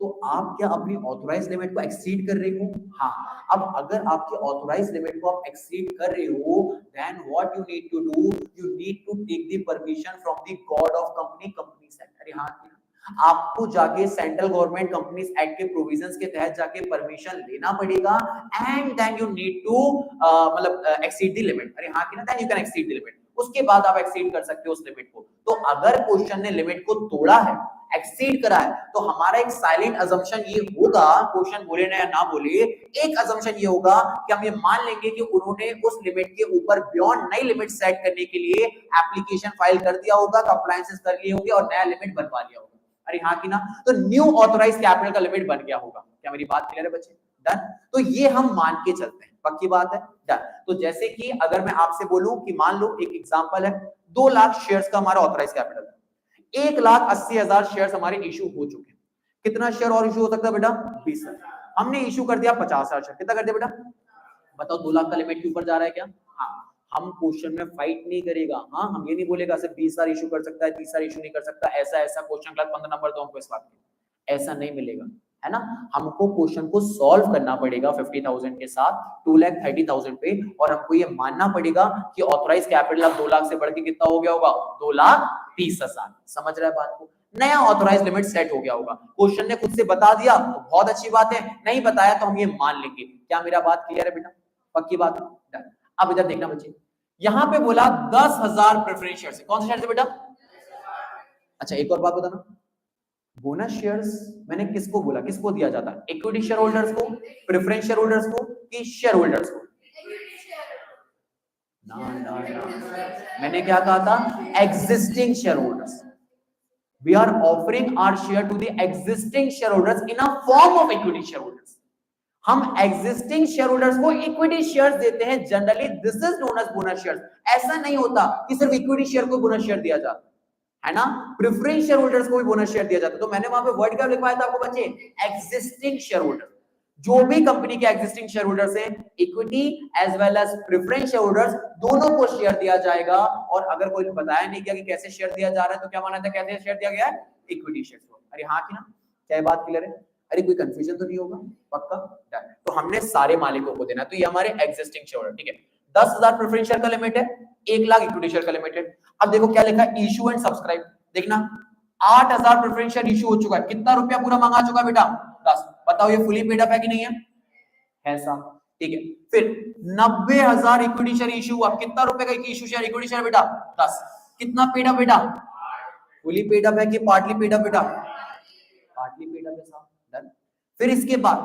तो आप क्या अपनी ऑथोराइज लिमिट को एक्सीड कर रहे हो? हाँ। अब अगर आपकी ऑथोराइज लिमिट को आप एक्सीड कर रहे हो, then what you need to do, you need to take the permission from the god of company act. अरे हाँ, आपको जाके सेंट्रल गवर्नमेंट कंपनीज एक्ट के प्रोविजंस के तहत जाके परमिशन लेना पड़ेगा, and then you need to मतलब एक्सीड द लिमिट। अरे हाँ कि ना, then you can exceed the limit, उसके बाद आप एक्सीड कर सकते हो उस लिमिट को। तो अगर क्वेश्चन ने लिमिट को तोड़ा है, एक्सीड करा है, तो हमारा एक साइलेंट अजम्पशन ये होगा, क्वेश्चन बोले ना या ना बोले, एक अजम्पशन ये होगा कि हम ये मान लेंगे कि उन्होंने उस लिमिट के ऊपर बियॉन्ड नई लिमिट सेट करने के लिए एप्लीकेशन फाइल कर दिया होगा, कंप्लायंसेस कर लिए होंगे और नया लिमिट बनवा लिया होगा। अरे हाँ कि ना, तो न्यू ऑथोराइज कैपिटल का लिमिट बन गया होगा। क्या मेरी बात क्लियर है बच्चे? डन। तो ये हम मान के चलते हैं, पक्की बात है। डन। तो जैसे कि अगर मैं आपसे बोलूं कि मान लो एक एग्जांपल है, 2 लाख शेयर्स का हमारा ऑथोराइज कैपिटल है, 1,80,000 शेयर्स हमारे इशू हो चुके हैं। कितना शेयर और इशू हो सकता है बेटा? 20। हमने इशू कर दिया 50,000 शेयर। कितना कर दिया बेटा? बताओ, 2 लाख का लिमिट के ऊपर जा रहा है क्या? हाँ। हम क्वेश्चन में फाइट नहीं करेगा। हाँ, हम ये नहीं बोलेगा सिर्फ 20,000 इशू कर सकता है, 30,000 इशू नहीं कर सकता, ऐसा क्वेश्चन क्लास 15 नंबर दो हमको इस बात के, ऐसा नहीं मिलेगा, है ना। हमको क्वेश्चन को सॉल्व करना पड़ेगा 50,000 के साथ 2,30,000 पे, और हमको ये मानना पड़ेगा कि ऑथराइज कैपिटल अब 2 लाख से बढ़ के कितना हो गया होगा? 2,30,000। समझ रहा है बात को? नया ऑथराइज लिमिट सेट हो गया होगा। क्वेश्चन ने खुद से बता दिया तो बहुत अच्छी बात है, नहीं बताया तो हम ये मान लेंगे। क्या मेरा बात क्लियर है बेटा? पक्की बात है। अब इधर देखना बच्चे, यहां पे बोला 10,000 प्रेफरेंस शेयर से। कौन से शेयर से बेटा? अच्छा, एक और बात बताना, बोनस शेयर्स मैंने किसको बोला, किसको दिया जाता है? इक्विटी शेयर होल्डर्स को, प्रेफरेंस शेयर होल्डर्स को, कि शेयर होल्डर्स को? ना ना ना, मैंने क्या कहा था? Existing share holders. We are offering our share to the existing shareholders in a form of equity shareholders. हम एग्जिस्टिंग शेयर होल्डर्स को इक्विटी शेयर्स देते हैं generally, this is known as bonus shares. ऐसा नहीं होता कि सिर्फ इक्विटी शेयर को बोनस शेयर दिया जाता है ना, प्रेफरेंस शेयर होल्डर्स को भी बोनस शेयर दिया जाता है। तो मैंने वहां पे वर्ड क्या लिखवाया था आपको बच्चे? Existing share holder. जो भी कंपनी के एग्जिस्टिंग शेयर होल्डर्स हैं, equity as well as preference share holders, दोनों को शेयर दिया जाएगा। और अगर कोई बताया नहीं गया कि कैसे शेयर दिया जा रहा है, तो क्या माना था? कैसे शेयर दिया गया है? Equity share. अरे हाँ कि ना, क्या बात क्लियर है? अरे कोई कंफ्यूजन तो नहीं होगा? पक्का? तो हमने सारे मालिकों को देना, तो ये हमारे एग्जिस्टिंग शेयर होल्डर, ठीक है। 10,000 प्रेफरेंस शेयर का लिमिट है, 1 लाख इक्विटी शेयर का लिमिट है। अब देखो क्या लिखा है, इशू एंड सब्सक्राइब। देखना, 8,000 प्रेफरेंस शेयर इशू हो चुका है। कितना रुपया पूरा मंगा चुका है बेटा? 10। बताओ ये फुली पेड अप है कि नहीं है? ऐसा, ठीक है। फिर 90,000 इक्विटी शेयर इशू हुआ। कितना रुपए का इशू शेयर इक्विटी शेयर बेटा? 10। कितना पेड अप बेटा? फुली पेड अप है कि पार्टली पेड अप बेटा? पार्टली पेड अप है साहब। डन। फिर इसके बाद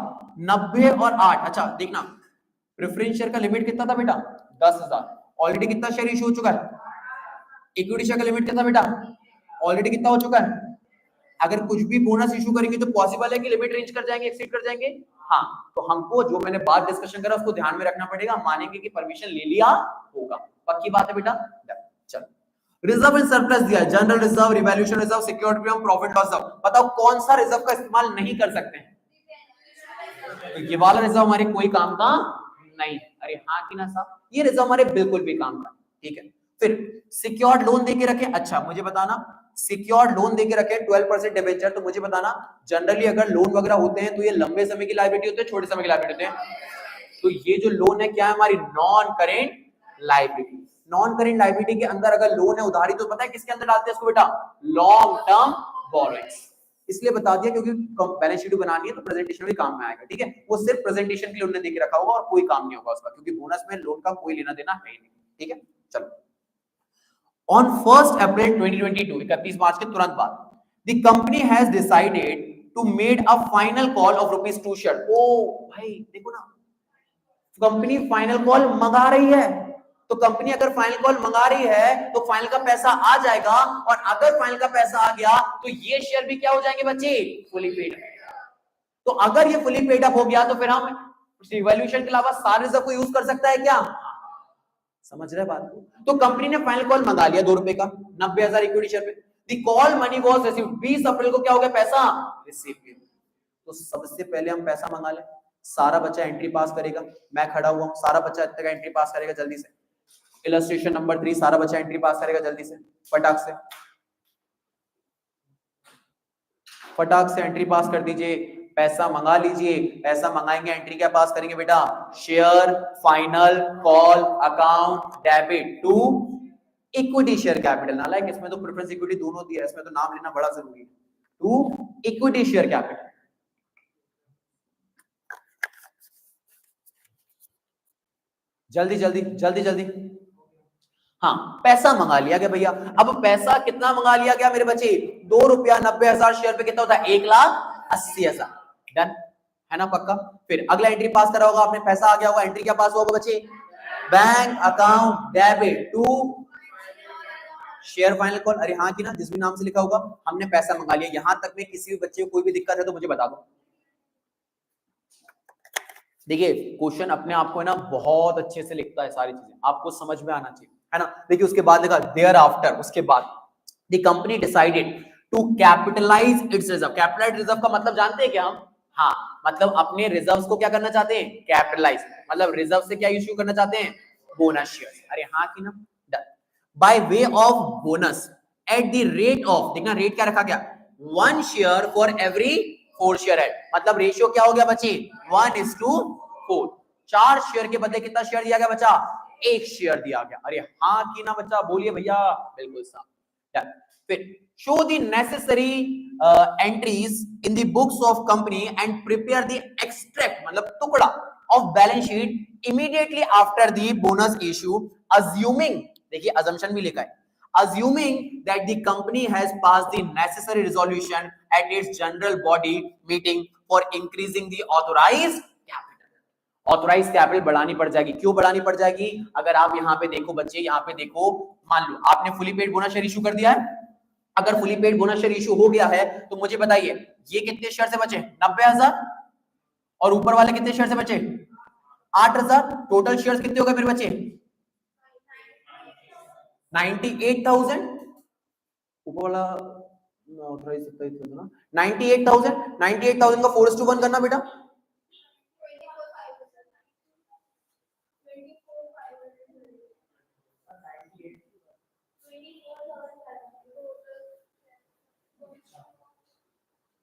90 और 8, अच्छा देखना, प्रेफरेंस शेयर का लिमिट कितना था बेटा? 10,000। ऑलरेडी कितना शेयर इशू हो चुका है? इक्विटी शेयर का लिमिट कितना बेटा? ऑलरेडी कितना हो चुका है? अगर कुछ भी बोनस इशू करेंगे तो पॉसिबल है कि लिमिट रेंज कर जाएंगे, एक्सीड कर जाएंगे। हाँ, तो हमको जो मैंने बात डिस्कशन करा उसको ध्यान में रखना पड़ेगा। हम मानेंगे कि परमिशन ले लिया होगा। पक्की बात है बेटा? चलो, रिजर्व एंड सरप्लस दिया है, general reserve, revaluation reserve, security premium, profit loss reserve. बताओ कौन सा रिजर्व का इस्तेमाल नहीं कर सकते हैं? तो ये वाला रिजर्व हमारे कोई काम का नहीं। अरे हाँ कि ना साहब, ये रिजर्व हमारे बिल्कुल भी काम का, ठीक है। फिर सिक्योर्ड लोन देके रखे। अच्छा मुझे बताना, सिक्योर्ड लोन देके रखे 12% डिबेंचर, तो मुझे बताना जनरली अगर लोन वगैरह होते हैं तो ये लंबे समय की लायबिलिटी होते हैं, छोटे समय की लायबिलिटी होते हैं? तो ये जो लोन है क्या है? हमारी non current liability. Non current liability के अंदर अगर लोन है उधारी, तो पता है किसके अंदर डालते हैं इसको बेटा? Long term borrowings. इसलिए बता दिया क्योंकि बैलेंस शीट बनानी है तो प्रेजेंटेशन में काम में आएगा, ठीक है। वो सिर्फ प्रेजेंटेशन के लिए उन्होंने देके रखा होगा और कोई काम नहीं होगा उसका, क्योंकि बोनस में लोन का कोई लेना देना है ही नहीं, ठीक है। चलो, On 1st April 2022, 31 मार्च के तुरंत बाद, the company has decided to made a final call of ₹2 share. ओ भाई देखो ना, कंपनी फाइनल कॉल मंगा रही है। तो कंपनी अगर फाइनल कॉल मंगा रही है तो फाइनल का पैसा आ जाएगा, और अगर फाइनल का पैसा आ गया तो ये शेयर भी क्या हो जाएंगे बच्चे? Fully paid up. तो अगर ये फुली पेड अप हो गया तो फिर हम रिवैल्यूएशन के अलावा सारे रिजर्व को यूज कर सकता है क्या? समझ रहे बात को? तो कंपनी ने फाइनल कॉल मंगा लिया ₹2 का, 90,000 इक्विटी शेयर पे। The call money was received, 20 अप्रैल को क्या हो गया? पैसा रिसीव किया। तो सबसे पहले हम पैसा मंगा लें, सारा बच्चा एंट्री पास करेगा, मैं खड़ा हुआ हूं, सारा बच्चा इतने का एंट्री पास करेगा जल्दी से। इलस्ट्रेशन नंबर 3, सारा बच्चा एंट्री पास करेगा जल्दी से, फटाक से एंट्री पास कर दीजिए, पैसा मंगा लीजिए। पैसा मंगाएंगे, एंट्री क्या पास करेंगे बेटा? Share, final, call, account, debit to equity share capital. नालायक, इसमें तो प्रेफरेंस इक्विटी दोनों दिया है, इसमें तो नाम लेना बड़ा जरूरी है। To equity share capital. जल्दी जल्दी जल्दी जल्दी। हाँ, पैसा मंगा लिया गया भैया। अब पैसा कितना मंगा लिया गया मेरे बच्चे? ₹2.90,000 शेयर पे कितना होता है? 1,80,000। डन है ना? पक्का। फिर अगला एंट्री पास करा होगा आपने, पैसा आ गया होगा, एंट्री क्या पास हुआ होगा बच्चे? Bank account debit to share final call. अरे हाँ की ना, जिस भी नाम से लिखा होगा, हमने पैसा मंगा लिया। यहां तक में किसी भी बच्चे को कोई भी दिक्कत है तो मुझे बता दो। देखिए, क्वेश्चन अपने आप को है ना बहुत अच्छे से लिखता है, सारी चीजें आपको समझ में आना चाहिए, है ना? देखिए उसके बाद लिखा देयर आफ्टर, उसके बाद the company decided to capitalise its reserve. Capitalise reserve का मतलब जानते हैं क्या हम? हाँ, मतलब अपने रिजर्व्स को क्या करना चाहते हैं? कैपिटलाइज। मतलब रिजर्व से क्या इश्यू करना चाहते हैं? Bonus shares. अरे हाँ की ना? By way of bonus at the rate of, देखना रेट क्या रखा गया? 1 share for every 4 share head. मतलब रेशियो क्या हो गया बच्चे? 1:4। 4 शेयर के बदले कितना शेयर दिया गया बच्चा? 1 शेयर दिया गया। अरे हाँ की ना बच्चा? बोलिए भैया। बिल्कुल साहब। फिर show the necessary entries in the books of company and prepare the extract, मतलब टुकड़ा of balance sheet immediately after the bonus issue, assuming, देखिए assumption भी लिखा है, assuming that the company has passed the necessary resolution at its general body meeting for increasing the authorized capital। Authorise capital बढ़ानी पड़ जाएगी। क्यों बढ़ानी पड़ जाएगी? अगर आप यहाँ पे देखो बच्चे, यहाँ पे देखो, मान लो आपने fully paid bonus share issue कर दिया है। अगर fully paid bonus share issue हो गया है तो मुझे बताइए ये कितने शेयर से बचे? 90,000। और ऊपर वाले कितने शेयर से बचे? 8,000। टोटल शेयर्स कितने हो गए फिर बचे? 98,000। ऊपर वाला ऑथराइज 27 था ना? 98,000। 98,000 का 4:1 करना बेटा।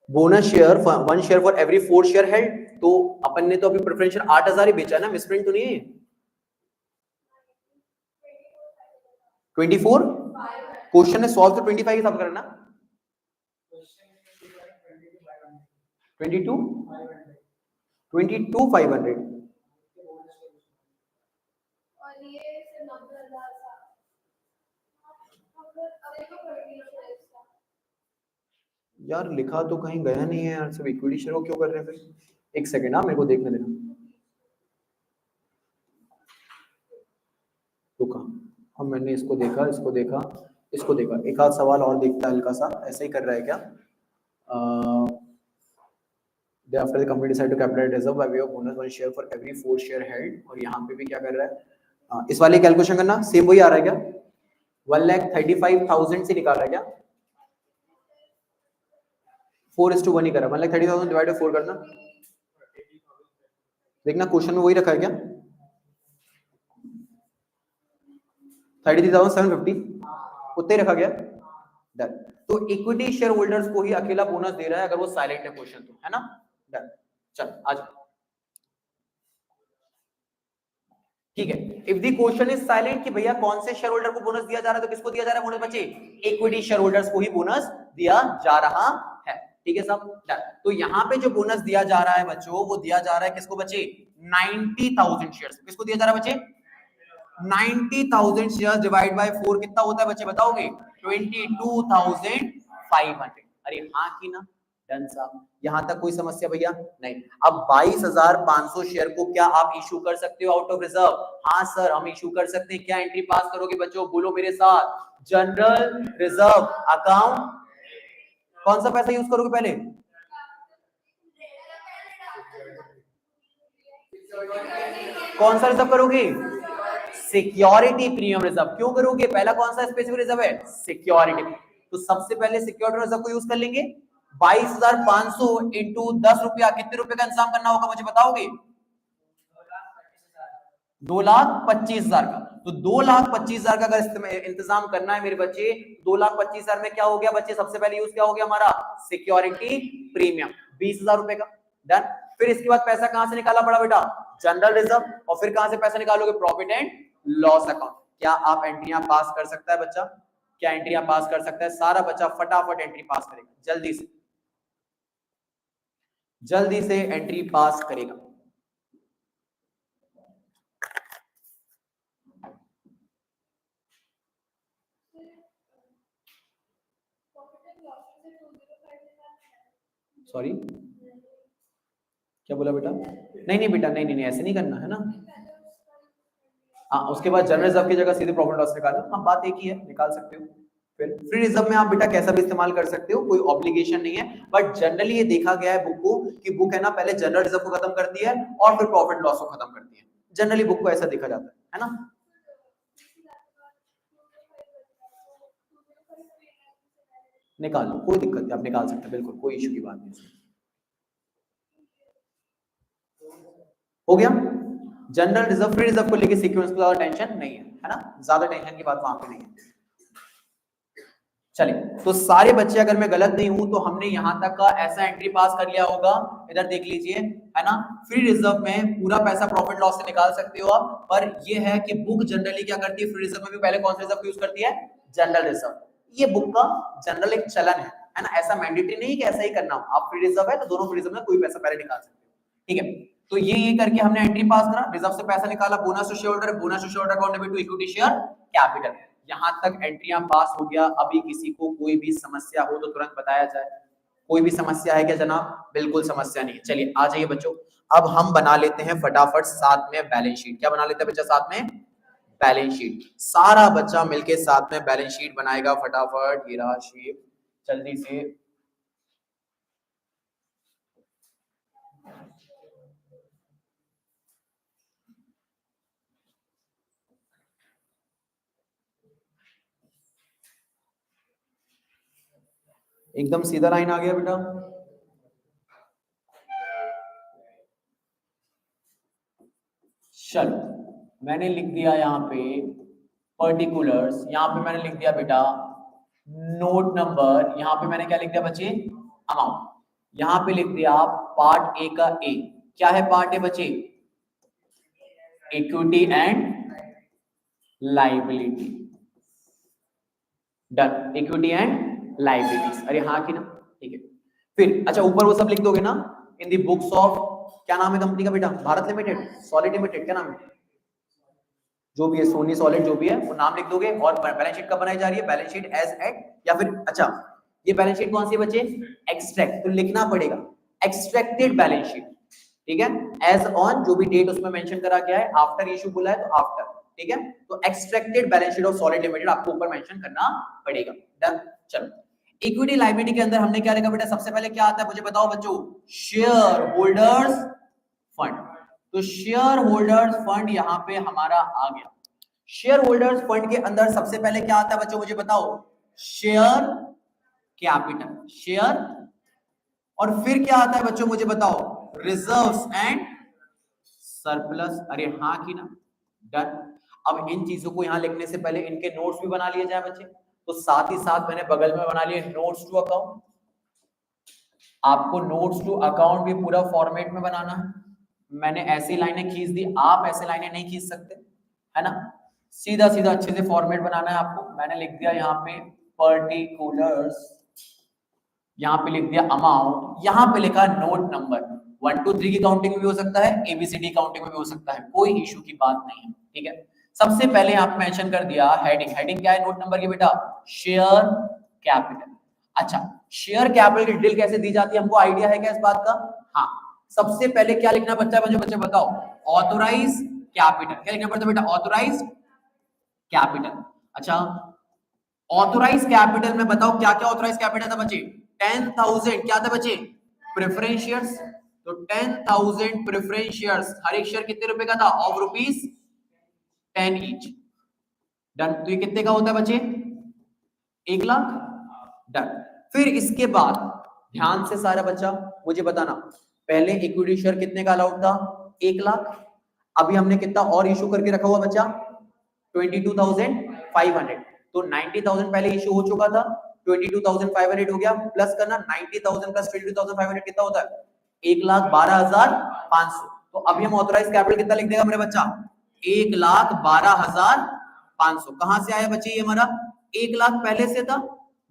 Bonus share 1 share for every 4 share held. तो अपन ने तो अभी प्रेफरेंशियल 8,000 ही बेचा ना, मिसप्रिंट तो नहीं है? 24 क्वेश्चन ने सॉल्व तो 25 हिसाब करना। 22,500। यार लिखा तो कहीं गया नहीं है यार, सब इक्विटी शेयर को क्यों कर रहे हैं फिर? एक सेकंड, मेरे को देखने देना। रुका, हम मैंने इसको देखा, इसको देखा, इसको देखा, एक आध सवाल और देखता है हल्का सा, ऐसा ही कर रहा है क्या? After the company decide to capitalize reserve by way of bonus 1 share for every 4 share held। और यहाँ पे भी क्या कर रहा है? इस वाले कैलकुलेशन करना, सेम वही आ रहा है क्या? 1,35,000 से निकाल रहा है क्या? 4:1 ही कर रहा है। 1,30,000 डिवाइड बाय 4 करना, देखना क्वेश्चन में वही रखा है क्या? 33,750 उतना ही रखा गया। डन। तो इक्विटी शेयर होल्डर्स को ही अकेला बोनस दे रहा है अगर वो साइलेंट है क्वेश्चन तो, है ना? डन। चल आज ठीक है। If the question is silent कि भैया कौन से शेयर होल्डर को बोनस दिया जा रहा है, तो किसको दिया जा रहा है बोनस बच्चे? इक्विटी शेयर होल्डर्स को ही बोनस दिया जा रहा है। ठीक है सब? डन। तो यहाँ पे जो बोनस दिया जा रहा है बच्चों, वो दिया जा रहा है किसको बच्चे? 90,000 शेयर्स। किसको दिया जा रहा है बच्चे? 90,000 शेयर्स डिवाइड बाय 4 कितना होता है बच्चे बताओगे? 22,500। अरे हाँ की ना? डन साहब। यहां तक कोई समस्या भैया? नहीं। अब 22,500 शेयर को क्या आप इशू कर सकते हो आउट ऑफ रिजर्व? हाँ सर हम इशू कर सकते हैं। क्या एंट्री पास करोगे बच्चों? बोलो मेरे साथ, जनरल रिजर्व अकाउंट। कौन सा पैसा यूज करोगे पहले? कौन सा रिजर्व करोगे? Security premium reserve. क्यों करोगे? पहला कौन सा स्पेसिफिक रिजर्व है? सिक्योरिटी। तो सबसे पहले सिक्योरिटी रिजर्व को यूज कर लेंगे। 22,500 इंटू 10 रुपया, कितने रुपए का इंतजाम करना होगा मुझे बताओगे? 2,25,000 का। तो 2,25,000 का अगर इंतजाम करना है मेरे बच्चे, 2,25,000 में क्या हो गया बच्चे? सबसे पहले यूज क्या हो गया हमारा? सिक्योरिटी प्रीमियम 20,000 रुपए का। डन। फिर इसके बाद पैसा कहां से निकाला पड़ा बेटा? General reserve. और फिर कहां से पैसा निकालोगे? Profit and loss account. क्या आप एंट्रियां पास कर सकता है बच्चा? क्या एंट्रियां पास कर सकता है? सारा बच्चा फटाफट एंट्री पास करेगा, जल्दी से एंट्री पास करेगा। सॉरी क्या बोला बेटा? नहीं बेटा, नहीं ऐसे नहीं करना है ना। हाँ, उसके बाद जनरल रिजर्व की जगह सीधे प्रॉफिट लॉस निकालो। हाँ, बात एक ही है, निकाल सकते हो। फिर फ्री रिजर्व में आप बेटा कैसा भी इस्तेमाल कर सकते हो, कोई ऑब्लिगेशन नहीं है। बट जनरली ये देखा गया है बुक को कि बुक है ना पहले जनरल रिजर्व को खत्म करती है और फिर प्रॉफिट लॉस को खत्म करती है। जनरली बुक को ऐसा देखा जाता है ना। निकाल लो, कोई दिक्कत नहीं, आप निकाल सकते हैं, बिल्कुल कोई इशू की बात नहीं। हो गया। जनरल रिजर्व फ्री रिजर्व को लेके सीक्वेंस को ज्यादा टेंशन नहीं है ना, ज्यादा टेंशन की बात वहां पे नहीं है। चलिए, तो सारे बच्चे अगर मैं गलत नहीं हूं तो हमने यहां तक का ऐसा एंट्री पास कर लिया होगा। इधर देख लीजिए, है ना। फ्री रिजर्व में पूरा पैसा प्रॉफिट लॉस से निकाल सकते हो आप, पर ये है कि बुक जनरली क्या करती है, फ्री रिजर्व में भी पहले कौन सा रिजर्व यूज करती है? General reserve. ये बुक का जनरल एक चलन है ना। ऐसा मैंडेटरी नहीं कि ऐसा ही करना हो। आप फ्री रिजर्व है तो दोनों फ्री रिजर्व में कोई पैसा पहले निकाल सकते हो, ठीक है। तो ये करके हमने एंट्री पास करा, रिजर्व से पैसा निकाला, bonus to share holder, bonus to share holder account debit to equity share capital. यहां तक एंट्रियां पास हो गया। अभी किसी को कोई भी समस्या हो तो तुरंत बताया जाए। कोई भी समस्या है क्या जनाब? बिल्कुल समस्या नहीं है। चलिए आ जाइए बच्चों, अब हम बना लेते हैं फटाफट साथ में बैलेंस शीट। क्या बना लेते हैं बच्चा साथ में? Balance sheet. सारा बच्चा मिलके साथ में बैलेंस शीट बनाएगा फटाफट। ये रहा शीट, जल्दी से। एकदम सीधा लाइन आ गया बेटा। चलो, मैंने लिख दिया यहाँ पे पर्टिकुलर्स, यहाँ पे मैंने लिख दिया बेटा नोट नंबर, यहाँ पे मैंने क्या लिख दिया बच्चे? अमाउंट। यहाँ पे लिख दिया पार्ट ए का ए। क्या है पार्ट ए बच्चे? Equity and liability. Done, equity and liabilities. अरे हाँ की ना, ठीक है। फिर अच्छा, ऊपर वो सब लिख दोगे ना, इन दी बुक्स ऑफ, क्या नाम है कंपनी का बेटा? भारत लिमिटेड, सॉलिड लिमिटेड, क्या नाम है? जो भी है, सोनी सॉलिड जो भी है वो नाम लिख दोगे। और बैलेंस शीट कब बनाई जा रही है? बैलेंस शीट एज एट, या फिर अच्छा ये बैलेंस शीट कौन सी है बच्चे? एक्सट्रैक्ट, तो लिखना पड़ेगा एक्सट्रैक्टेड बैलेंस शीट, ठीक है। एज ऑन जो भी डेट उसमें मेंशन करा गया है, आफ्टर इशू बोला है तो आफ्टर, ठीक है। तो extracted balance sheet of solid limited आपको ऊपर मेंशन करना पड़ेगा। डन। चलो, इक्विटी लायबिलिटी के अंदर हमने क्या लिखा बेटा? सबसे पहले क्या आता है मुझे बताओ बच्चों? Share holders fund. तो शेयर होल्डर्स फंड यहां पे हमारा आ गया। शेयर होल्डर्स फंड के अंदर सबसे पहले क्या आता है बच्चों मुझे बताओ? Share capital, share. और फिर क्या आता है बच्चों मुझे बताओ? Reserves and surplus. अरे हाँ की ना। डन। अब इन चीजों को यहां लिखने से पहले इनके नोट्स भी बना लिए जाए बच्चे। तो साथ ही साथ मैंने बगल में बना लिए नोट्स टू अकाउंट। आपको नोट्स टू अकाउंट भी पूरा फॉर्मेट में बनाना है। मैंने ऐसी लाइनें खींच दी, आप ऐसे लाइनें नहीं खींच सकते, है ना। सीधा सीधा अच्छे से फॉर्मेट बनाना है आपको। मैंने लिख दिया यहाँ पे पर्टिकुलर्स, यहाँ पे लिख दिया अमाउंट, यहाँ पे लिखा नोट नंबर। 1 2 3 की काउंटिंग में भी हो सकता है, एबीसीडी काउंटिंग में भी हो सकता है, कोई इशू की बात नहीं है, ठीक है। सबसे पहले यहाँ पे मेंशन कर दिया हेडिंग। हेडिंग क्या है नोट नंबर की बेटा? Share capital. अच्छा, शेयर कैपिटल की डिटेल कैसे दी जाती है, हमको आइडिया है क्या इस बात का? हाँ, सबसे पहले क्या लिखना बच्चा मुझे बच्चे बताओ? Authorise capital. क्या लिखना पड़ता है बेटा? Authorise capital. अच्छा, ऑथोराइज कैपिटल में बताओ क्या क्या ऑथोराइज कैपिटल था बच्चे? 10,000 क्या था बच्चे? Preference shares. तो 10,000 प्रेफरेंस शेयर्स, हर एक शेयर कितने रुपए का था? Of ₹10 each. डन। तो ये कितने का होता है बच्चे? 1 लाख। डन। फिर इसके बाद ध्यान से सारा बच्चा मुझे बताना, पहले इक्विटी शेयर कितने का अलाउड था? 1 लाख। अभी हमने कितना और इशू करके रखा हुआ बच्चा? 22,500। तो 90,000 पहले इशू हो चुका था, 22,500 हो गया, प्लस करना 90,000 प्लस 22,500 कितना होता है? 1,12,500। तो अभी हम ऑथराइज कैपिटल कितना लिख देगा मेरे बच्चा? 1,12,500। कहां से आया बच्चे ये हमारा? 1 लाख पहले से था,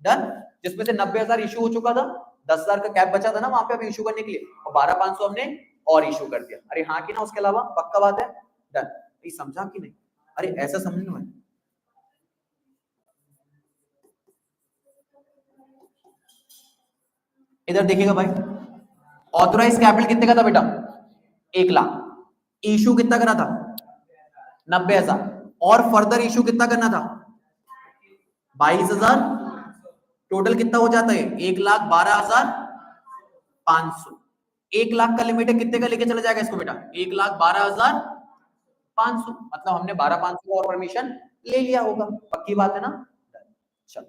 डन, जिसमें से 90,000 इशू हो चुका था, 10,000 का कैप बचा था ना वहां पे अभी इशू करने के लिए, और 12,500 हमने और इशू कर दिया। अरे हाँ कि ना, उसके अलावा पक्का बात है, डन। ये समझा कि नहीं? अरे ऐसा समझना है। इधर देखिएगा भाई, ऑथोराइज कैपिटल कितने का था बेटा? 1 लाख। इशू कितना करा था? 90,000। और फर्दर इशू कितना करना था? 22,000। टोटल कितना हो जाता है? 1,12,500। 1 लाख का लिमिट है, कितने का लेके चला जाएगा इसको बेटा? 1,12,500। मतलब हमने 12,500 और परमिशन ले लिया होगा, पक्की बात है ना? चल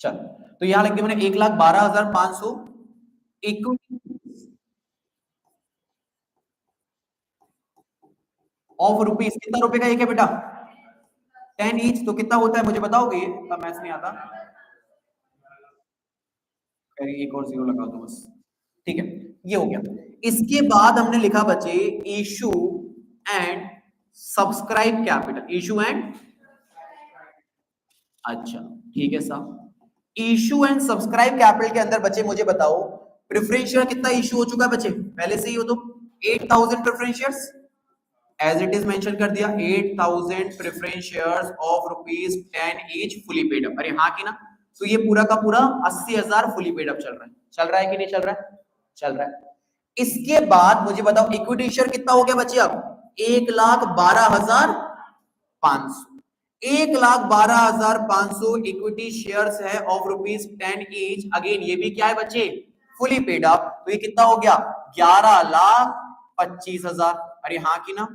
चल, तो यहां लिख दिया मैंने 1,12,500 इक्विटी ऑफ रुपीज। कितना रुपए का एक है बेटा? 10 ईच। तो कितना होता है मुझे बताओगे? ये इतना मैथ्स नहीं आता, एक और जीरो लगा दो बस। ठीक है, ये हो गया। इसके बाद हमने लिखा बच्चे issue and subscribe capital. Issue and, अच्छा ठीक है साहब। इशू एंड सब्सक्राइब कैपिटल के अंदर बच्चे मुझे बताओ, प्रेफरेंस शेयर कितना इशू हो चुका है बच्चे पहले से ही? हो तो 8,000 preference shares as it is mention कर दिया। 8,000 preference shares of ₹10 each fully paid up. अरे हाँ कि ना? तो ये पूरा का पूरा 80,000 फुली पेड अप चल रहा है। चल रहा है कि नहीं चल रहा है? चल रहा है। इसके बाद मुझे बताओ इक्विटी शेयर कितना हो गया बच्चे अब? 1,12,500। 1,12,500 इक्विटी शेयर्स है ऑफ ₹10 ईच। अगेन ये भी क्या है बच्चे? Fully paid up. तो ये कितना हो गया? 11,25,000। अरे हाँ कि ना?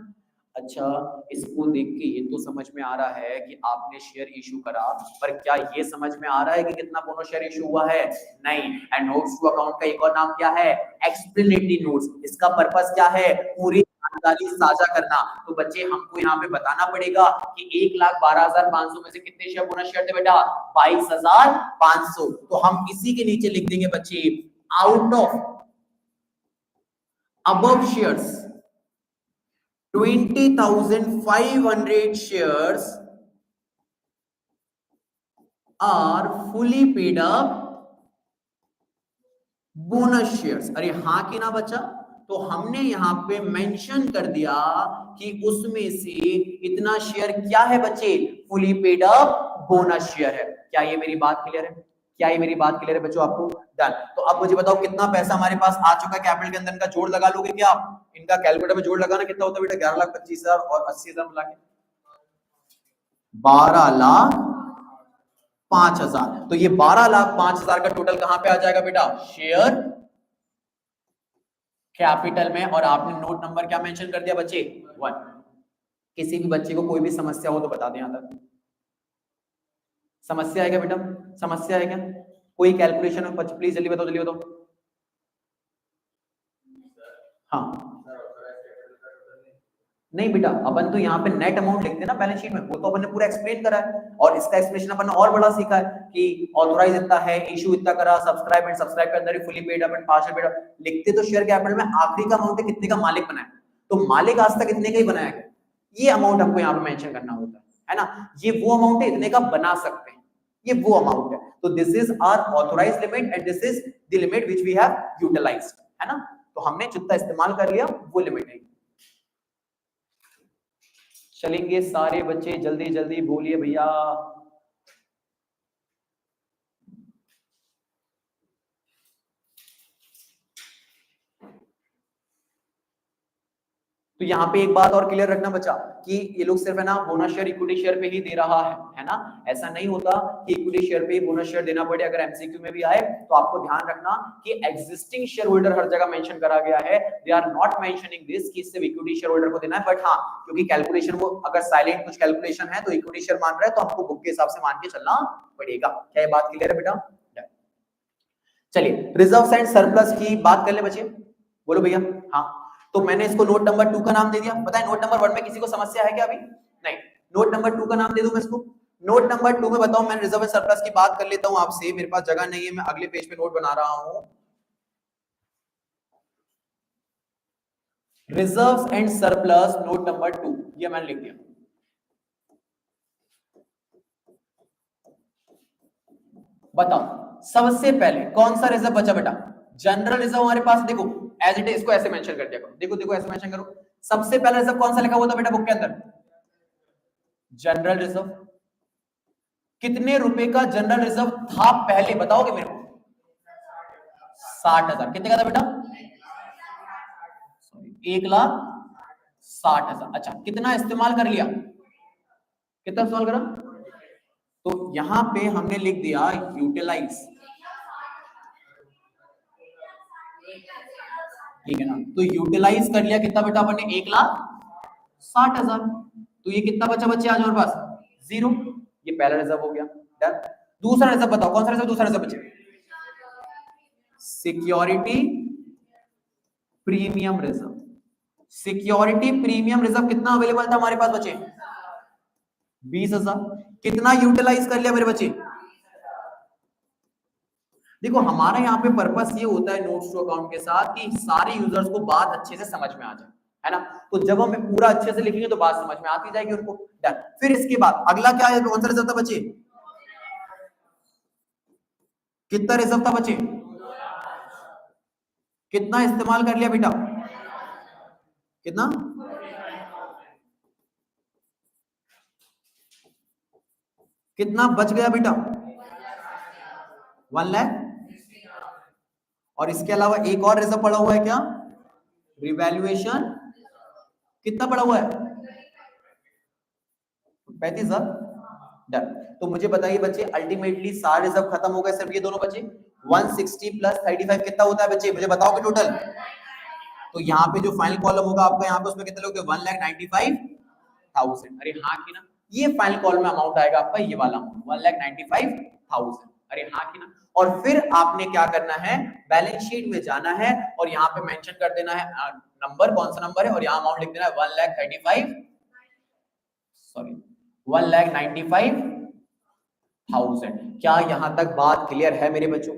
अच्छा, इसको देख के ये तो समझ में आ रहा है कि आपने शेयर इशू करा, पर क्या ये समझ में आ रहा है कि कितना बोनस शेयर इशू हुआ है? नहीं। एंड नोट्स टू अकाउंट का एक और नाम क्या है? Explanatory notes. इसका पर्पस क्या है? पूरी जानकारी साझा करना। तो बच्चे हमको यहाँ पे बताना पड़ेगा कि 1,12,500 में से कितने शेयर बोनस शेयर थे बेटा? 22,500। तो हम इसी के नीचे लिख देंगे बच्चे, out of above shares 20,500 shares are fully paid up bonus shares. अरे हाँ कि ना बच्चा? तो हमने यहाँ पे मेंशन कर दिया कि उसमें से इतना शेयर क्या है बच्चे? Fully paid up bonus share है। क्या ये मेरी बात क्लियर है? क्या ये मेरी बात क्लियर है बच्चों आपको? डन। तो अब मुझे बताओ कितना पैसा हमारे पास आ चुका है कैपिटल के अंदर? इनका जोड़ लगा लोगे क्या आप? इनका कैलकुलेटर में जोड़ लगाना कितना होता है बेटा? 11,25,000 और 80,000 मिला के 12,05,000। तो ये 12,05,000 का टोटल कहां पे आ जाएगा बेटा? शेयर कैपिटल में। और आपने नोट नंबर क्या मेंशन कर दिया बच्चे? 1। किसी भी बच्चे को कोई भी समस्या हो तो बता दें। यहां तक समस्या है क्या बेटा? समस्या है क्या? कोई कैलकुलेशन हो प्लीज जल्दी बताओ, जल्दी बताओ। हाँ नहीं बेटा, अपन तो यहाँ पे नेट अमाउंट लिखते हैं ना बैलेंस शीट में, वो तो अपन ने पूरा एक्सप्लेन करा है। और इसका एक्सप्लेनेशन अपन ने और बड़ा सीखा है कि ऑथराइज इतना है, इशू इतना करा, सब्सक्राइब एंड सब्सक्राइब के अंदर ही fully paid up and partial paid up. लिखते तो शेयर कैपिटल में आखिरी का अमाउंट है कितने का मालिक बनाया, तो मालिक आज तक इतने का ही बनाया गया। ये अमाउंट हमको यहाँ पे मेंशन करना होता है ना? ये वो अमाउंट है इतने का बना सकते हैं, ये वो अमाउंट है। तो this is our authorised limit and this is the limit which we have utilised, है ना? तो हमने जितना इस्तेमाल कर लिया वो लिमिट है। चलेंगे सारे बच्चे, जल्दी जल्दी बोलिए भैया। तो यहाँ पे एक बात और क्लियर रखना बच्चा कि ये लोग सिर्फ है ना बोनस शेयर इक्विटी शेयर पे ही दे रहा है ना, ऐसा नहीं होता कि इक्विटी शेयर पे ही बोनस शेयर देना पड़े। अगर एमसीक्यू में भी आए तो आपको ध्यान रखना कि एग्जिस्टिंग शेयर होल्डर हर जगह मेंशन करा गया है, they are not mentioning this कि सिर्फ इक्विटी शेयर होल्डर को देना है। बट हाँ, क्योंकि कैलकुलेशन वो अगर साइलेंट कुछ कैलकुलेशन है तो इक्विटी शेयर मान रहा है तो हमको बुक के हिसाब से मान के चलना पड़ेगा। क्या ये बात क्लियर है बेटा? चलिए रिजर्व एंड सरप्लस की बात कर ले बच्चे, बोलो भैया। हाँ, तो मैंने इसको नोट नंबर 2 का नाम दे दिया। पता है नोट नंबर 1 में किसी को समस्या है क्या अभी? नहीं। नोट नंबर 2 का नाम दे दूं मैं इसको। नोट नंबर 2 में बताओ, मैं रिजर्व एंड सरप्लस की बात कर लेता हूं आपसे, मेरे पास जगह नहीं है, मैं अगले पेज पे नोट बना रहा हूं। Reserve and surplus note number 2 ये मैंने लिख दिया। बताओ सबसे पहले कौन सा रिजर्व बचा बेटा? जनरल रिजर्व हमारे पास, देखो एज इट इज, इसको ऐसे मेंशन कर दिया करो। देखो देखो ऐसे मेंशन करो। सबसे पहला रिजर्व कौन सा लिखा हुआ था बेटा बुक के अंदर? General reserve. कितने रुपए का जनरल रिजर्व था पहले बताओगे मेरे को? 60,000। कितने का था बेटा? 1,60,000। अच्छा, कितना इस्तेमाल कर लिया? कितना इस्तेमाल करा? तो यहां पे हमने लिख दिया यूटिलाइज, ठीक है ना। तो यूटिलाइज कर लिया कितना बेटा अपन ने? 1,60,000। तो ये कितना बचा बच्चे आज हमारे पास? 0। ये पहला रिजर्व हो गया, डन। दूसरा रिजर्व बताओ कौन सा रिजर्व? दूसरा रिजर्व बचे security premium reserve. Security premium reserve कितना अवेलेबल था हमारे पास बचे? 20,000। कितना यूटिलाइज कर लिया मेरे बच्चे? देखो हमारा यहाँ पे पर्पस ये होता है नोट्स टू अकाउंट के साथ कि सारे यूजर्स को बात अच्छे से समझ में आ जाए, है ना। तो जब हम पूरा अच्छे से लिखेंगे तो बात समझ में आती जाएगी उनको, डन। फिर इसके बाद अगला क्या है? कौन सा रिजर्व था बच्चे? कितना रिजर्व था बच्चे? कितना इस्तेमाल कर लिया बेटा? कितना? कितना बच गया बेटा? 1 लाख। और इसके अलावा एक और रिजर्व पड़ा हुआ है क्या? रिवैल्यूएशन। कितना पड़ा हुआ है? 35,000, डन। तो मुझे बताइए बच्चे, अल्टीमेटली सारे रिजर्व खत्म हो गए, सिर्फ ये दोनों बचे। 160 प्लस 35 कितना होता है बच्चे? मुझे बताओगे टोटल। तो यहाँ पे जो फाइनल कॉलम होगा आपका, यहाँ पे उसमें कितने लोग? 1,95,000। अरे हाँ कि ना, ये फाइनल कॉलम में अमाउंट आएगा आपका, ये वाला 1,95,000। अरे हाँ कि ना। और फिर आपने क्या करना है? बैलेंस शीट में जाना है और यहाँ पे मेंशन कर देना है नंबर, कौन सा नंबर है, और यहाँ अमाउंट लिख देना है 1,95,000। क्या यहाँ तक बात क्लियर है मेरे बच्चों?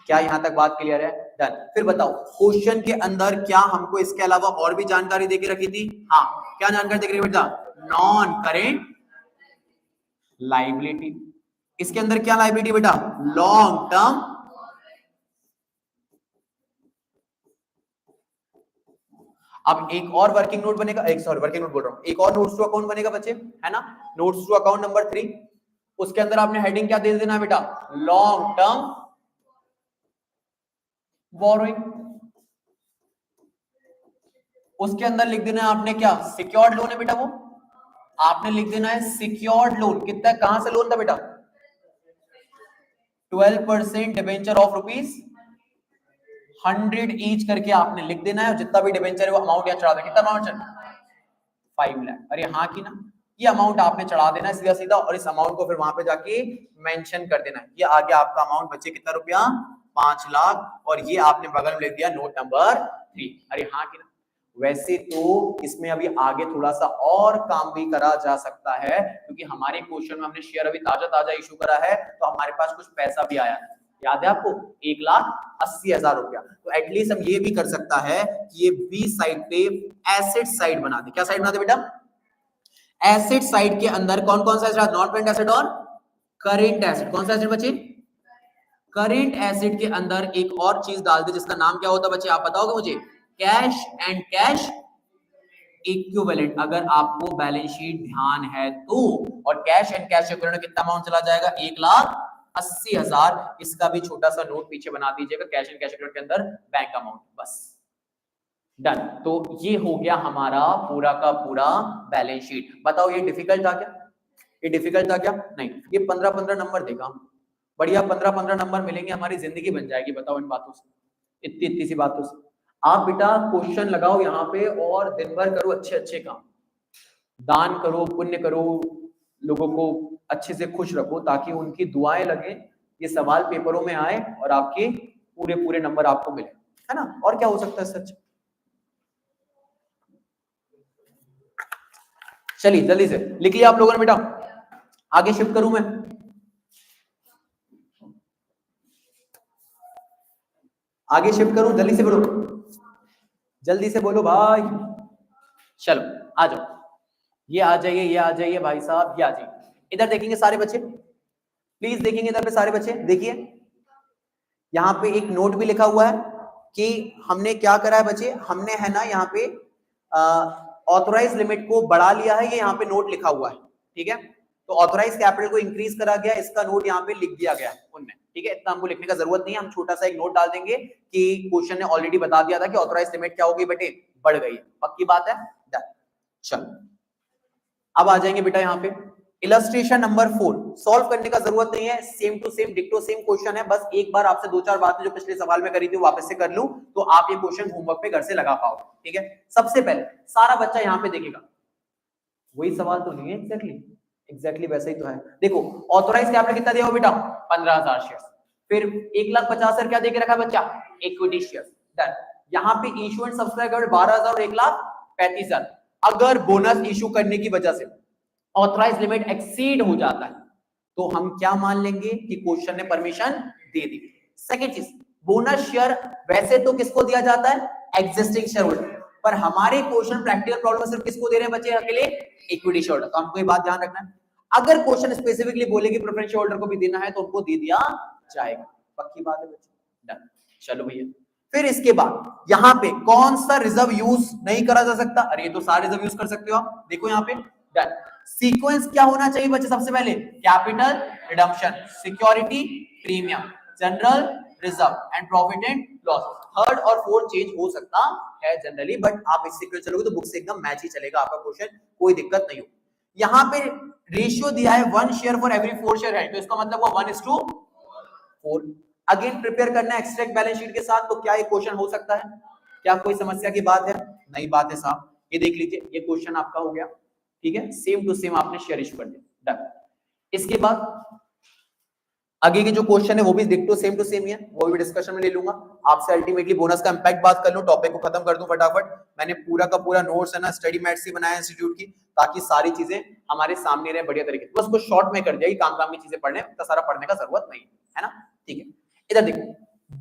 क्या यहाँ तक बात क्लियर है? डन। फिर बताओ क्वेश्चन के अंदर क्या हमको इसके अलावा और भी जानकारी देके रखी थी? हाँ, क्या जानकारी देके रखी बेटा? Non current liability. इसके अंदर क्या लाइबिलिटी बेटा? Long term. अब एक और वर्किंग नोट बनेगा, एक सॉरी वर्किंग नोट बोल रहा हूं, एक और नोट्स टू अकाउंट बनेगा बच्चे, है ना। नोट्स टू अकाउंट नंबर 3, उसके अंदर आपने हेडिंग क्या दे देना है बेटा? Long term borrowing. उसके अंदर लिख देना है आपने क्या? सिक्योर्ड लोन है बेटा, वो आपने लिख देना है सिक्योर्ड लोन। कितना, कहां से लोन था बेटा? 12% डिबेंचर ऑफ ₹100 ईच करके आपने लिख देना है। जितना भी डिबेंचर है वो अमाउंट यहाँ चढ़ा देना। कितना अमाउंट चढ़ा? 5 लाख। अरे हाँ कि ना, ये अमाउंट आपने चढ़ा देना है सीधा सीधा, और इस अमाउंट को फिर वहां पे जाके मेंशन कर देना है। ये आ गया आपका अमाउंट बच्चे, कितना रुपया? 5 लाख। और ये आपने बगल में लिख दिया नोट नंबर 3। अरे हाँ कि ना। वैसे तो इसमें अभी आगे थोड़ा सा और काम भी करा जा सकता है, क्योंकि हमारे क्वेश्चन में हमने शेयर अभी ताजा ताजा इशू करा है, तो हमारे पास कुछ पैसा भी आया है, याद है आपको? 1,80,000 रुपया। तो एटलीस्ट हम ये भी कर सकता है कि ये बी साइड पे एसेट साइड बना दे। क्या साइड बना दे बेटा? एसेट साइड के अंदर कौन कौन सा एसेट? नॉन करेंट एसेट और करेंट एसेट। कौन सा एसेट बच्चे? करेंट एसेट के अंदर एक और चीज डाल दे जिसका नाम क्या होता है बच्चे? आप बताओगे मुझे? Cash and cash equivalent. अगर आपको बैलेंस शीट ध्यान है तो। और कैश एंड कैश इक्विवेलेंट कितना अमाउंट चला जाएगा? 1,80,000। इसका भी छोटा सा नोट पीछे बना दीजिएगा, कैश एंड कैश इक्विवेलेंट के अंदर बैंक अमाउंट, बस डन। तो ये हो गया हमारा पूरा का पूरा बैलेंस शीट। बताओ ये डिफिकल्ट था क्या? ये डिफिकल्ट था क्या? नहीं, ये 15-15 नंबर देगा, बढ़िया 15-15 नंबर मिलेंगे, हमारी जिंदगी बन जाएगी। बताओ इन बातों से, इतनी इतनी सी बातों से। आप बेटा क्वेश्चन लगाओ यहाँ पे और दिन भर करो अच्छे अच्छे काम, दान करो, पुण्य करो, लोगों को अच्छे से खुश रखो ताकि उनकी दुआएं लगे, ये सवाल पेपरों में आए और आपके पूरे पूरे नंबर आपको मिले, है ना? और क्या हो सकता है सच? चलिए जल्दी से लिख लिया आप लोगों ने बेटा, आगे शिफ्ट करूं मैं? आगे शिफ्ट करूं? जल्दी से बोलो, जल्दी से बोलो भाई। चलो आ जाओ, ये आ जाइए, ये आ जाइए भाई साहब, ये आ जाइए। इधर देखेंगे सारे बच्चे, प्लीज देखेंगे इधर पे सारे बच्चे, देखिए यहाँ पे एक नोट भी लिखा हुआ है कि हमने क्या करा है बच्चे, हमने है ना यहाँ पे ऑथोराइज लिमिट को बढ़ा लिया है, ये यहाँ पे नोट लिखा हुआ है, ठीक है? तो ऑथोराइज कैपिटल को इंक्रीज करा गया, इसका नोट यहाँ पे लिख दिया गया है उनने, ठीक है? इतना हमको लिखने का जरूरत नहीं है, हम छोटा सा एक नोट डाल देंगे कि क्वेश्चन ने ऑलरेडी बता दिया था कि ऑथोराइज लिमिट क्या हो गई बेटे, बढ़ गई है। पक्की बात है? चलो अब आ जाएंगे बेटा यहाँ पे इलस्ट्रेशन नंबर 4। सॉल्व करने का जरूरत नहीं है, सेम टू सेम डिक्टो सेम क्वेश्चन है, बस एक बार आपसे दो चार बातें जो पिछले सवाल में करी थी वापस से कर लूं तो आप ये क्वेश्चन होमवर्क पे घर से लगा पाओ, ठीक है? सबसे पहले सारा बच्चा यहाँ पे देखेगा, वही सवाल तो नहीं है एग्जैक्टली वैसा ही तो है। देखो ऑथोराइज कैपिटल कितना दिया हो बेटा, 15,000 शेयर, फिर 1,50,000 क्या देके रखा बच्चा, इक्विटी शेयर, डन। यहाँ पे इशुएंट सब्सक्राइब 12,000 और 1,35,000। अगर बोनस इशू करने की वजह से ऑथराइज लिमिट एक्सीड हो जाता है तो हम क्या मान लेंगे कि क्वेश्चन ने परमिशन दे दी। सेकंड चीज, बोनस शेयर वैसे तो किसको दिया जाता है, एग्जिस्टिंग शेयर होल्डर, पर हमारे क्वेश्चन प्रैक्टिकल प्रॉब्लम में सिर्फ किसको दे रहे हैं बच्चे अकेले, इक्विटी शेयर होल्डर। तो हमको ये बात ध्यान रखना है, अगर क्वेश्चन स्पेसिफिकली बोले कि प्रेफरेंस शेयर होल्डर को भी देना है तो उनको दे दिया जाएगा। पक्की बात है बच्चे, डन। चलो भैया, फिर इसके बाद यहाँ पे कौन सा रिजर्व यूज नहीं करा जा सकता, अरे ये तो सारे रिजर्व यूज कर सकते हो आप, देखो यहाँ पे, डन। सीक्वेंस क्या होना चाहिए बच्चे, सबसे पहले capital redemption, security premium, general reserve and profit and loss. Third और फोर्थ चेंज हो सकता है जनरली, बट आप इससे चलोगे तो बुक से एकदम मैच ही चलेगा आपका क्वेश्चन, कोई दिक्कत नहीं हो। यहाँ पे रेशियो दिया है 1 शेयर फॉर एवरी 4 शेयर है, तो इसका मतलब वो 1:4। अगेन प्रिपेयर करना है एक्सट्रैक्ट बैलेंस शीट के साथ, तो क्या ये क्वेश्चन हो सकता है? क्या कोई समस्या की बात है? नहीं बात है साहब, ये देख लीजिए, ये क्वेश्चन आपका हो गया, ठीक है? सेम टू सेम आपने शेयर इशू कर दिया, डन। इसके बाद आगे के जो क्वेश्चन है वो भी डिक्टो सेम टू सेम ही है, वो भी डिस्कशन में ले लूंगा आपसे। अल्टीमेटली बोनस का इंपैक्ट बात कर लूं, टॉपिक को खत्म कर दूं फटाफट। मैंने पूरा का पूरा नोट्स है ना स्टडी मैट से बनाया इंस्टीट्यूट की, ताकि सारी चीजें हमारे सामने रहे बढ़िया तरीके से। बस कुछ शॉर्ट में कर दिया कि काम की चीजें पढ़ने, इतना सारा पढ़ने का जरूरत नहीं है ना, ठीक है? इधर देखो,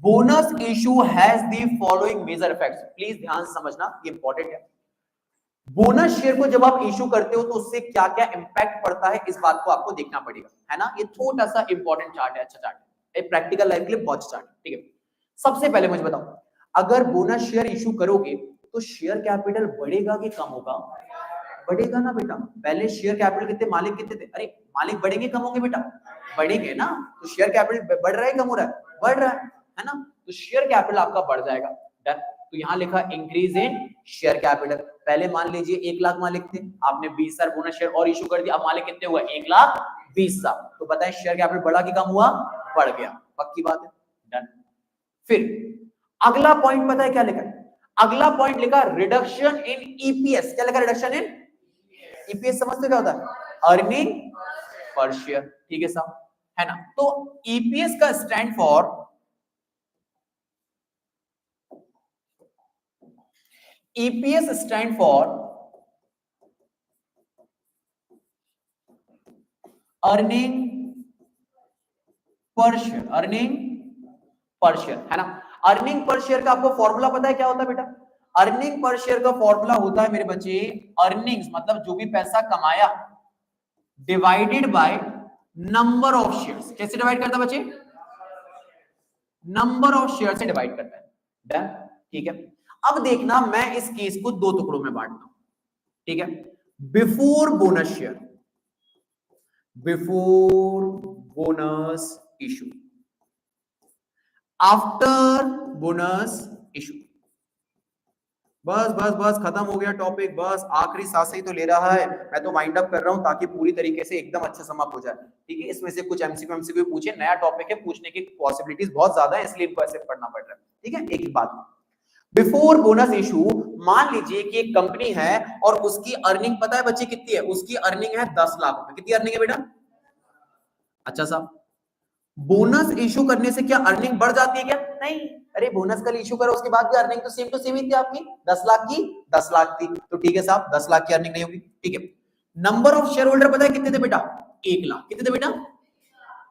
bonus issue has the following major effects, please ध्यान से समझना, ये इंपॉर्टेंट है। बोनस शेयर को जब आप इशू करते हो तो उससे क्या क्या इंपैक्ट पड़ता है, इस बात को आपको देखना पड़ेगा, है ना? ये छोटा सा इंपॉर्टेंट चार्ट है, अच्छा चार्ट है, प्रैक्टिकल लाइफ के लिए बहुत चार्ट, ठीक है? सबसे पहले मुझे बताओ, अगर बोनस शेयर इशू करोगे तो शेयर कैपिटल बढ़ेगा कि कम होगा? बढ़ेगा ना बेटा। पहले शेयर कैपिटल कितने, मालिक कितने थे, अरे मालिक बढ़ेंगे कम होंगे बेटा, बढ़ेंगे ना। तो शेयर कैपिटल बढ़ रहा है कम हो रहा है, बढ़ रहा है ना? तो शेयर कैपिटल आपका बढ़ जाएगा, डन। तो यहाँ लिखा इंक्रीज इन शेयर कैपिटल। पहले मान लीजिए 1 लाख मालिक थे, आपने 20,000 बोनस शेयर और इशू कर दिया, अब मालिक कितने हुआ, 1,20,000। तो बताएं शेयर कैपिटल बढ़ा कि कम हुआ, बढ़ गया। पक्की बात है, डन। फिर अगला पॉइंट पता है क्या लिखा है, अगला पॉइंट लिखा रिडक्शन इन ईपीएस। क्या लिखा, रिडक्शन इन ईपीएस? समझते क्या होता है, अर्निंग पर शेयर, ठीक है साहब, है ना? तो ईपीएस का stand for EPS stand for earning per share, earning per share, है ना? अर्निंग पर शेयर का आपको फॉर्मूला पता है क्या होता है बेटा? अर्निंग पर शेयर का फॉर्मूला होता है मेरे बच्चे, अर्निंग्स मतलब जो भी पैसा कमाया divided by number of shares. कैसे डिवाइड करता है बच्चे, नंबर ऑफ शेयर से डिवाइड करता है, डन, ठीक है? अब देखना, मैं इस केस को दो टुकड़ों में बांटता हूं, ठीक है? Before bonus share, before bonus issue, after bonus issue. बस बस बस खत्म हो गया टॉपिक, बस आखिरी सांसें ही तो ले रहा है। मैं तो वाइंड अप कर रहा हूँ ताकि पूरी तरीके से एकदम अच्छा समाप्त हो जाए। ठीक है, इसमें से कुछ एमसीक्यू एमसीक्यू पूछे, नया टॉपिक है, पूछने की पॉसिबिलिटीज बहुत ज्यादा है, इसलिए इनको ऐसे पढ़ना पड़ रहा है। ठीक है, एक ही बात, बिफोर बोनस इशू मान लीजिए कि एक कंपनी है और उसकी अर्निंग पता है बच्चे कितनी है? उसकी अर्निंग है 10 लाख रुपए। कितनी अर्निंग है बेटा? अच्छा साहब, बोनस इशू करने से क्या अर्निंग बढ़ जाती है क्या? नहीं। अरे बोनस कल इशू करो, उसके बाद भी अर्निंग तो सेम ही थी आपकी, 10 लाख की 10 लाख थी। तो ठीक है साहब, 10 लाख की अर्निंग नहीं होगी। ठीक है, नंबर ऑफ शेयर होल्डर पता है कितने थे बेटा? 1 लाख। कितने थे बेटा?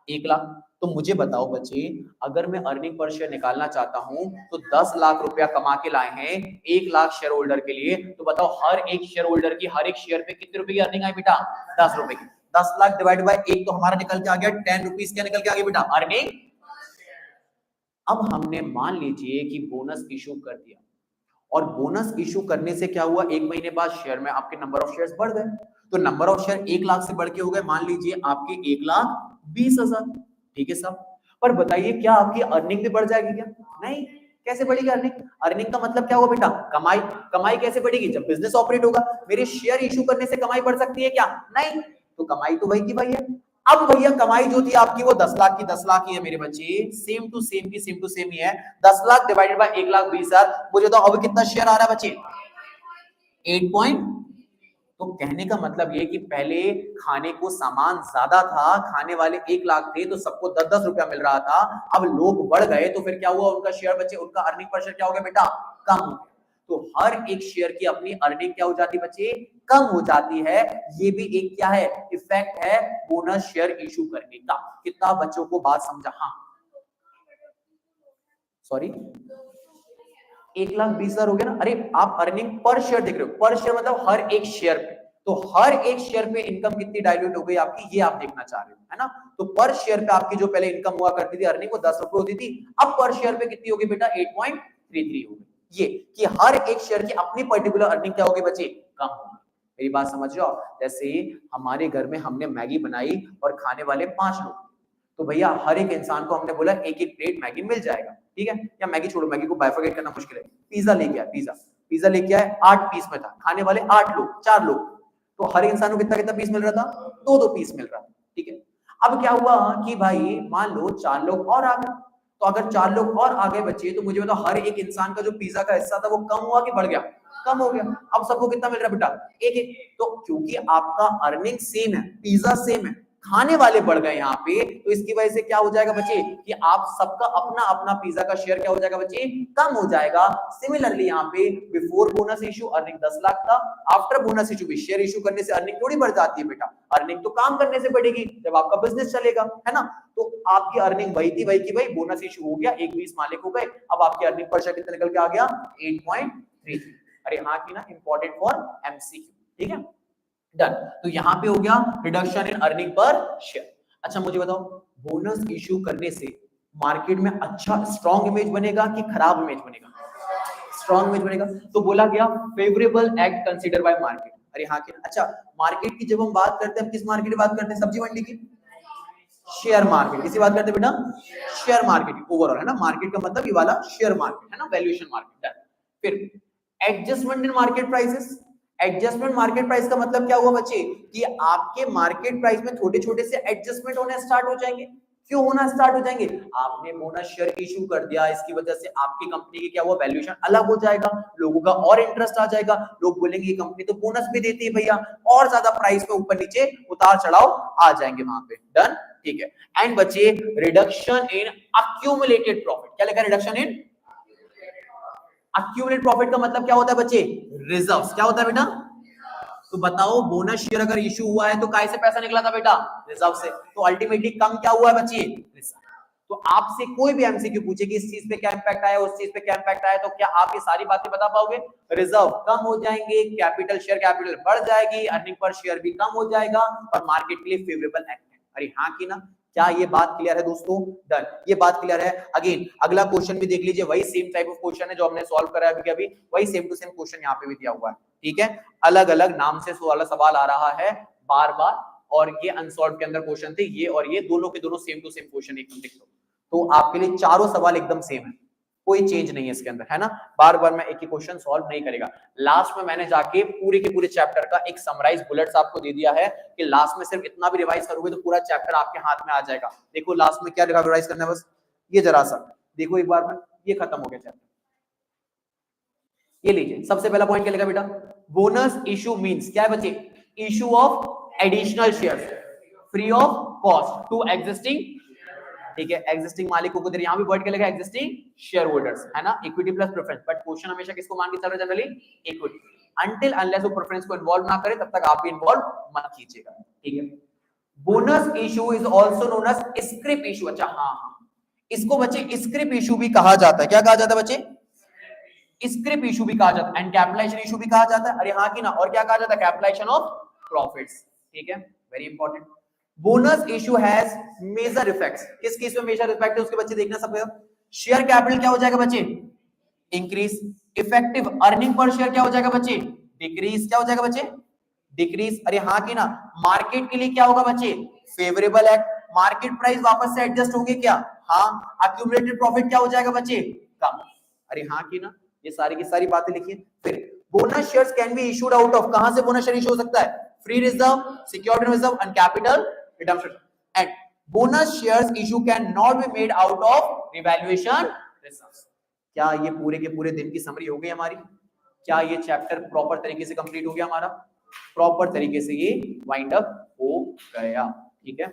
1 लाख। तो मुझे बताओ बच्चे, अगर मैं अर्निंग पर शेयर निकालना चाहता हूं तो 10 लाख रुपया कमा के लाए हैं 1 लाख शेयर होल्डर के लिए, तो बताओ हर एक शेयर होल्डर की हर एक शेयर पे कितने रुपए की अर्निंग आई बेटा? 10 रुपए की। 10 लाख डिवाइड बाय 1 तो हमारा निकल के आ गया 10 रुपीज। क्या निकल के आ गया बेटा? अर्निंग। अब हमने मान लीजिए कि बोनस इशू कर दिया, और बोनस इशू करने से क्या हुआ? 1 महीने बाद शेयर में आपके नंबर ऑफ शेयर्स बढ़ गए। तो नंबर ऑफ शेयर 1 लाख से बढ़ के हो गए मान लीजिए आपके 1,20,000। ठीक है साहब, पर बताइए क्या आपकी अर्निंग भी बढ़ जाएगी क्या? नहीं। कैसे बढ़ेगी अर्निंग? अर्निंग का मतलब क्या हुआ बेटा? कमाई। कमाई कैसे बढ़ेगी? जब बिजनेस ऑपरेट होगा। मेरे शेयर इशू करने से कमाई बढ़ सकती है क्या? नहीं। तो कमाई तो वही की वही है। अब भैया कमाई जो थी आपकी वो 10 लाख की 10 लाख ही है मेरे बच्चे, सेम टू सेम की सेम टू सेम ही है। 10 लाख डिवाइडेड बाय 1,20,000, मुझे तो अब कितना शेयर आ रहा है बच्चे? 8 पॉइंट। तो कहने का मतलब ये कि पहले खाने को सामान ज्यादा था, खाने वाले 1 लाख थे तो सबको 10-10 रुपया मिल रहा था। अब लोग बढ़ गए तो फिर क्या हुआ? उनका शेयर बच्चे, उनका अर्निंग पर शेयर क्या हो गया बेटा? कम हो गया। तो हर एक शेयर की अपनी अर्निंग क्या हो जाती है बच्चे? कम हो जाती है। ये भी एक क्या है? इफेक्ट है बोनस शेयर इशू करने का। कितना बच्चों को बात समझा? हाँ सॉरी, 1,20,000 हो गया ना? अरे आप अर्निंग पर शेयर देख रहे हो, पर शेयर मतलब हर एक शेयर पे। तो हर एक शेयर पे इनकम कितनी डाइल्यूट हो गई आपकी, ये आप देखना चाह रहे हो, है ना? तो पर शेयर पे आपकी जो पहले इनकम हुआ करती थी अर्निंग, वो 10 रुपए होती थी। अब पर शेयर पे कितनी होगी बेटा? 8.33 हो गई। ये कि हर एक शेयर की अपनी पर्टिकुलर अर्निंग क्या होगी बच्चे? कम होगी। मेरी बात समझ रहे हो? जैसे हमारे घर में हमने मैगी बनाई और खाने वाले 5 लोग, तो भैया हर एक इंसान को हमने बोला एक एक प्लेट मैगी मिल जाएगा। ठीक है, या मैगी छोड़ो, मैगी को बाइफरकेट करना मुश्किल है। पिज्जा लेके आया, पिज्जा पिज्जा लेके आए, 8 पीस में था, खाने वाले 8 लोग, 4 लोग, तो हर इंसान को कितना कितना पीस मिल रहा था? 2-2 पीस मिल रहा था। ठीक है, अब क्या हुआ कि भाई मान लो 4 लोग और आ गए, तो अगर 4 लोग और आ गए बच्चे, तो मुझे बताओ हर एक इंसान का जो पिज्जा का हिस्सा था वो कम हुआ कि बढ़ गया? कम हो गया। अब सबको कितना मिल रहा है बेटा? एक एक। तो क्योंकि आपका अर्निंग सेम है, पिज्जा सेम है, खाने वाले बढ़ गए यहाँ पे, तो इसकी वजह से क्या हो जाएगा बच्चे? कि आप सबका अपना अपना पिज्जा का शेयर क्या हो जाएगा बच्चे? कम हो जाएगा। सिमिलरली यहाँ पे before bonus issue earning 10 lakh था, आफ्टर बोनस इशू भी शेयर इशू करने से अर्निंग थोड़ी बढ़ जाती है बेटा। अर्निंग तो काम करने से बढ़ेगी जब आपका बिजनेस चलेगा, है ना? तो आपकी अर्निंग वही थी वही की वही, बोनस इशू हो गया, 1,20 मालिक हो गए, अब आपकी अर्निंग पर शेयर कितना निकल के आ गया? 8.33। अरे हाँ की ना, इंपॉर्टेंट फॉर एमसीक्यू। ठीक है, डन। तो यहां पे हो गया reduction in earning per share. अच्छा मुझे बताओ, बोनस इशू करने से मार्केट में अच्छा स्ट्रॉन्ग इमेज बनेगा कि खराब इमेज बनेगा? स्ट्रॉन्ग इमेज बनेगा। तो बोला गया favourable act consider bye market. अरे हाँ कि अच्छा, मार्केट की जब हम बात करते हैं, हम किस मार्केट की बात करते हैं? सब्जी मंडी की? Share market. किसी बात करते हैं बेटा? शेयर मार्केट की ओवरऑल, है ना? मार्केट का मतलब ये वाला शेयर मार्केट, है ना? Valuation market. फिर adjustment in market prices. Adjustment market price का मतलब क्या हुआ बच्चे? कि आपके मार्केट प्राइस में छोटे छोटे से एडजस्टमेंट होने स्टार्ट हो जाएंगे। क्यों होना स्टार्ट हो जाएंगे? आपने बोनस शेयर इशू कर दिया, इसकी वजह से आपकी कंपनी की क्या हुआ? वैल्यूएशन अलग हो जाएगा, लोगों का और इंटरेस्ट आ जाएगा, लोग बोलेंगे ये कंपनी तो बोनस भी देती है भैया, और ज्यादा प्राइस में ऊपर नीचे उतार चढ़ाव आ जाएंगे वहां पे। डन। ठीक है, एंड बच्चे रिडक्शन इन अक्यूमुलेटेड प्रॉफिट। क्या लिखा है? रिडक्शन इन अक्यूमुलेटेड प्रॉफिट का मतलब क्या होता है बच्चे? रिजर्व्स। क्या होता है बेटा? तो बताओ, बोनस शेयर अगर इशू हुआ है तो काय से पैसा निकला था बेटा? रिजर्व से। तो अल्टीमेटली कम क्या हुआ है बच्चे? रिजर्व। तो आपसे कोई भी एमसीक्यू पूछे कि इस चीज पे क्या इंपैक्ट आया, उस चीज पे क्या इंपैक्ट आया, तो क्या आप ये सारी बातें बता पाओगे? रिजर्व कम हो जाएंगे, कैपिटल शेयर कैपिटल बढ़ जाएगी, अर्निंग पर शेयर भी कम हो जाएगा, और मार्केट के लिए फेवरेबल एक्ट है। अरे हाँ की ना? क्या ये बात क्लियर है दोस्तों? डन, ये बात क्लियर है। अगेन अगला क्वेश्चन भी देख लीजिए, वही सेम टाइप ऑफ क्वेश्चन है जो हमने सॉल्व करा है अभी, वही सेम टू सेम क्वेश्चन यहाँ पे भी दिया हुआ है। ठीक है, अलग अलग नाम से वाला सवाल आ रहा है बार बार, और ये अनसॉल्व के अंदर क्वेश्चन थे, ये और ये दोनों के दोनों सेम टू सेम क्वेश्चन एकदम लिख दो। तो आपके लिए चारों सवाल एकदम सेम है, कोई चेंज नहीं है इसके अंदर, है ना। बार बार मैं एक ही क्वेश्चन सॉल्व नहीं करेगा। लास्ट में मैंने जाके पूरे के पूरे चैप्टर का एक समराइज बुलेट्स आपको दे दिया है कि लास्ट में सिर्फ इतना भी रिवाइज करोगे तो पूरा चैप्टर आपके हाथ में आ जाएगा। देखो लास्ट में क्या रिवाइज करना है, बस ये जरा सा देखो एक बार में, ये खत्म हो गया चैप्टर। ये लीजिए सबसे पहला पॉइंट क्या लिखा बेटा, बोनस इशू मींस क्या है बच्चे, issue of additional shares free of cost to existing, ठीक है, एग्जिस्टिंग मालिकों को दे, यहां भी वर्ड क्या लिखा है, एग्जिस्टिंग शेयर होल्डर्स, है ना, equity plus preference. But question हमेशा किसको मान के चल रहा है जनरली, इक्विटी, अनटिल अनलेस वो प्रेफरेंस को इन्वॉल्व ना करे तब तक आप भी इन्वॉल्व मत कीजिएगा, ठीक है। Bonus issue is also known as scrip issue, अच्छा हाँ, इसको बच्चे स्क्रिप इशू भी कहा जाता है, क्या कहा जाता है बच्चे, स्क्रिप इशू भी कहा जाता है, एंड कैपिटलाइजेशन इशू भी कहा जाता है, अरे हाँ की ना, और क्या कहा जाता है, कैपिटलाइजेशन ऑफ प्रॉफिट्स, ठीक है, very important. Bonus issue has major effects, किस केस में मेजर इफेक्ट है उसके बच्चे देखना सब, शेयर कैपिटल क्या हो जाएगा बच्चे, increase, effective earning per share क्या हो जाएगा बच्चे, डिक्रीज, क्या हो जाएगा बच्चे, डिक्रीज, अरे हाँ की ना, मार्केट के लिए क्या होगा बच्चे, फेवरेबल है, मार्केट प्राइस वापस से एडजस्ट होंगे क्या, हाँ, अक्यूमुलेटेड प्रॉफिट क्या हो जाएगा बच्चे, कम, अरे हाँ की ना, ये सारी की सारी बातें लिखिए। फिर bonus shares can be issued out of, कहां से बोनस शेयर इशू हो सकता है, free reserve, secured reserve and capital redemption, and bonus shares issue can not be made out of revaluation reserves. क्या ये पूरे के पूरे दिन की समरी हो गई हमारी, क्या ये चैप्टर प्रॉपर तरीके से कंप्लीट हो गया हमारा, प्रॉपर तरीके से ये वाइंड अप हो गया, ठीक है।